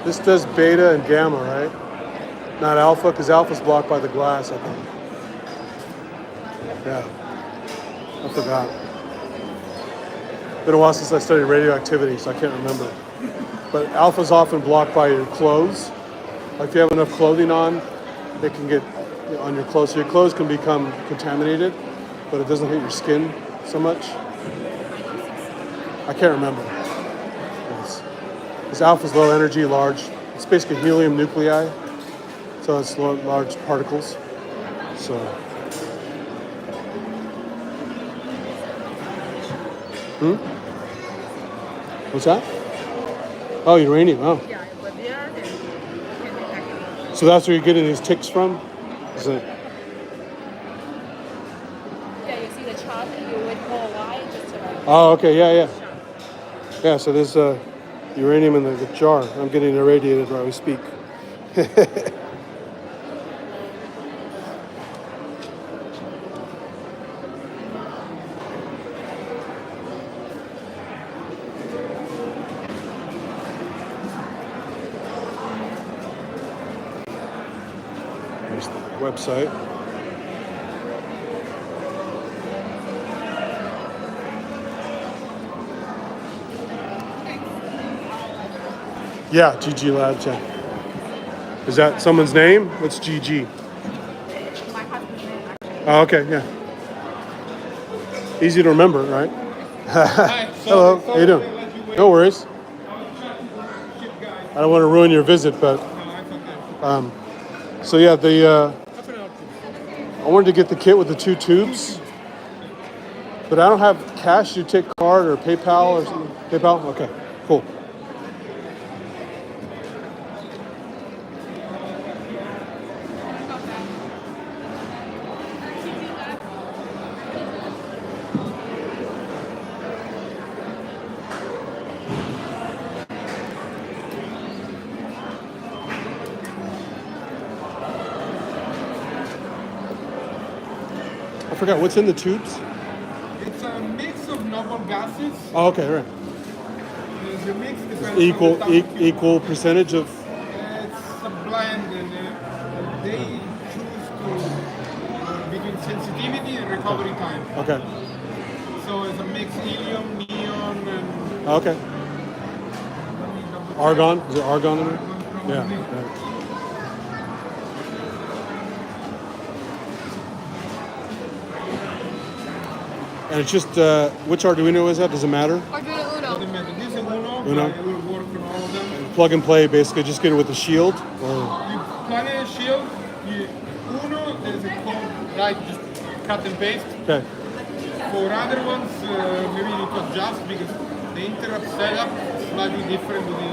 This does beta and gamma, right? Not alpha, because alpha's blocked by the glass, I think. Yeah. I forgot. Been a while since I studied radioactivity, so I can't remember. But alpha's often blocked by your clothes. Like if you have enough clothing on, it can get on your clothes. So your clothes can become contaminated, but it doesn't hit your skin so much. I can't remember. Because alpha is low energy, large. It's basically helium nuclei, so it's large particles. So Hmm? What's that? Oh, uranium. Oh. So that's where you're getting these ticks from? Is it? Yeah, you see the chart and you would go wide just to like. Oh, okay. Yeah, yeah. Yeah, so there's uranium in the jar. I'm getting irradiated while we speak. There's the website. Yeah, GG Labs. Yeah. Is that someone's name? What's GG? My husband's name actually. Oh, okay, yeah. Easy to remember, right? Hello, how you doing? No worries. I don't want to ruin your visit, but so yeah, I wanted to get the kit with the 2 tubes, but I don't have cash. You take card or PayPal or something? PayPal? Okay, cool. I forgot what's in the tubes. It's a mix of noble gases. Oh, okay, right. The mix depends on the type of Equal percentage of. It's a blend, and they choose to between sensitivity and recovery time. Okay. So it's a mix helium, neon, and Okay. Argon? Is it argon in there? Yeah. And it's just, which Arduino is that? Does it matter? Arduino Uno. This is Uno, Uno. but it will work on all of them. Plug and play, basically, just get it with the shield? Or? You plug in a shield, Uno, there's a code, right, just cut and paste. Okay. For other ones, maybe you need to adjust because the interrupt setup is slightly different with the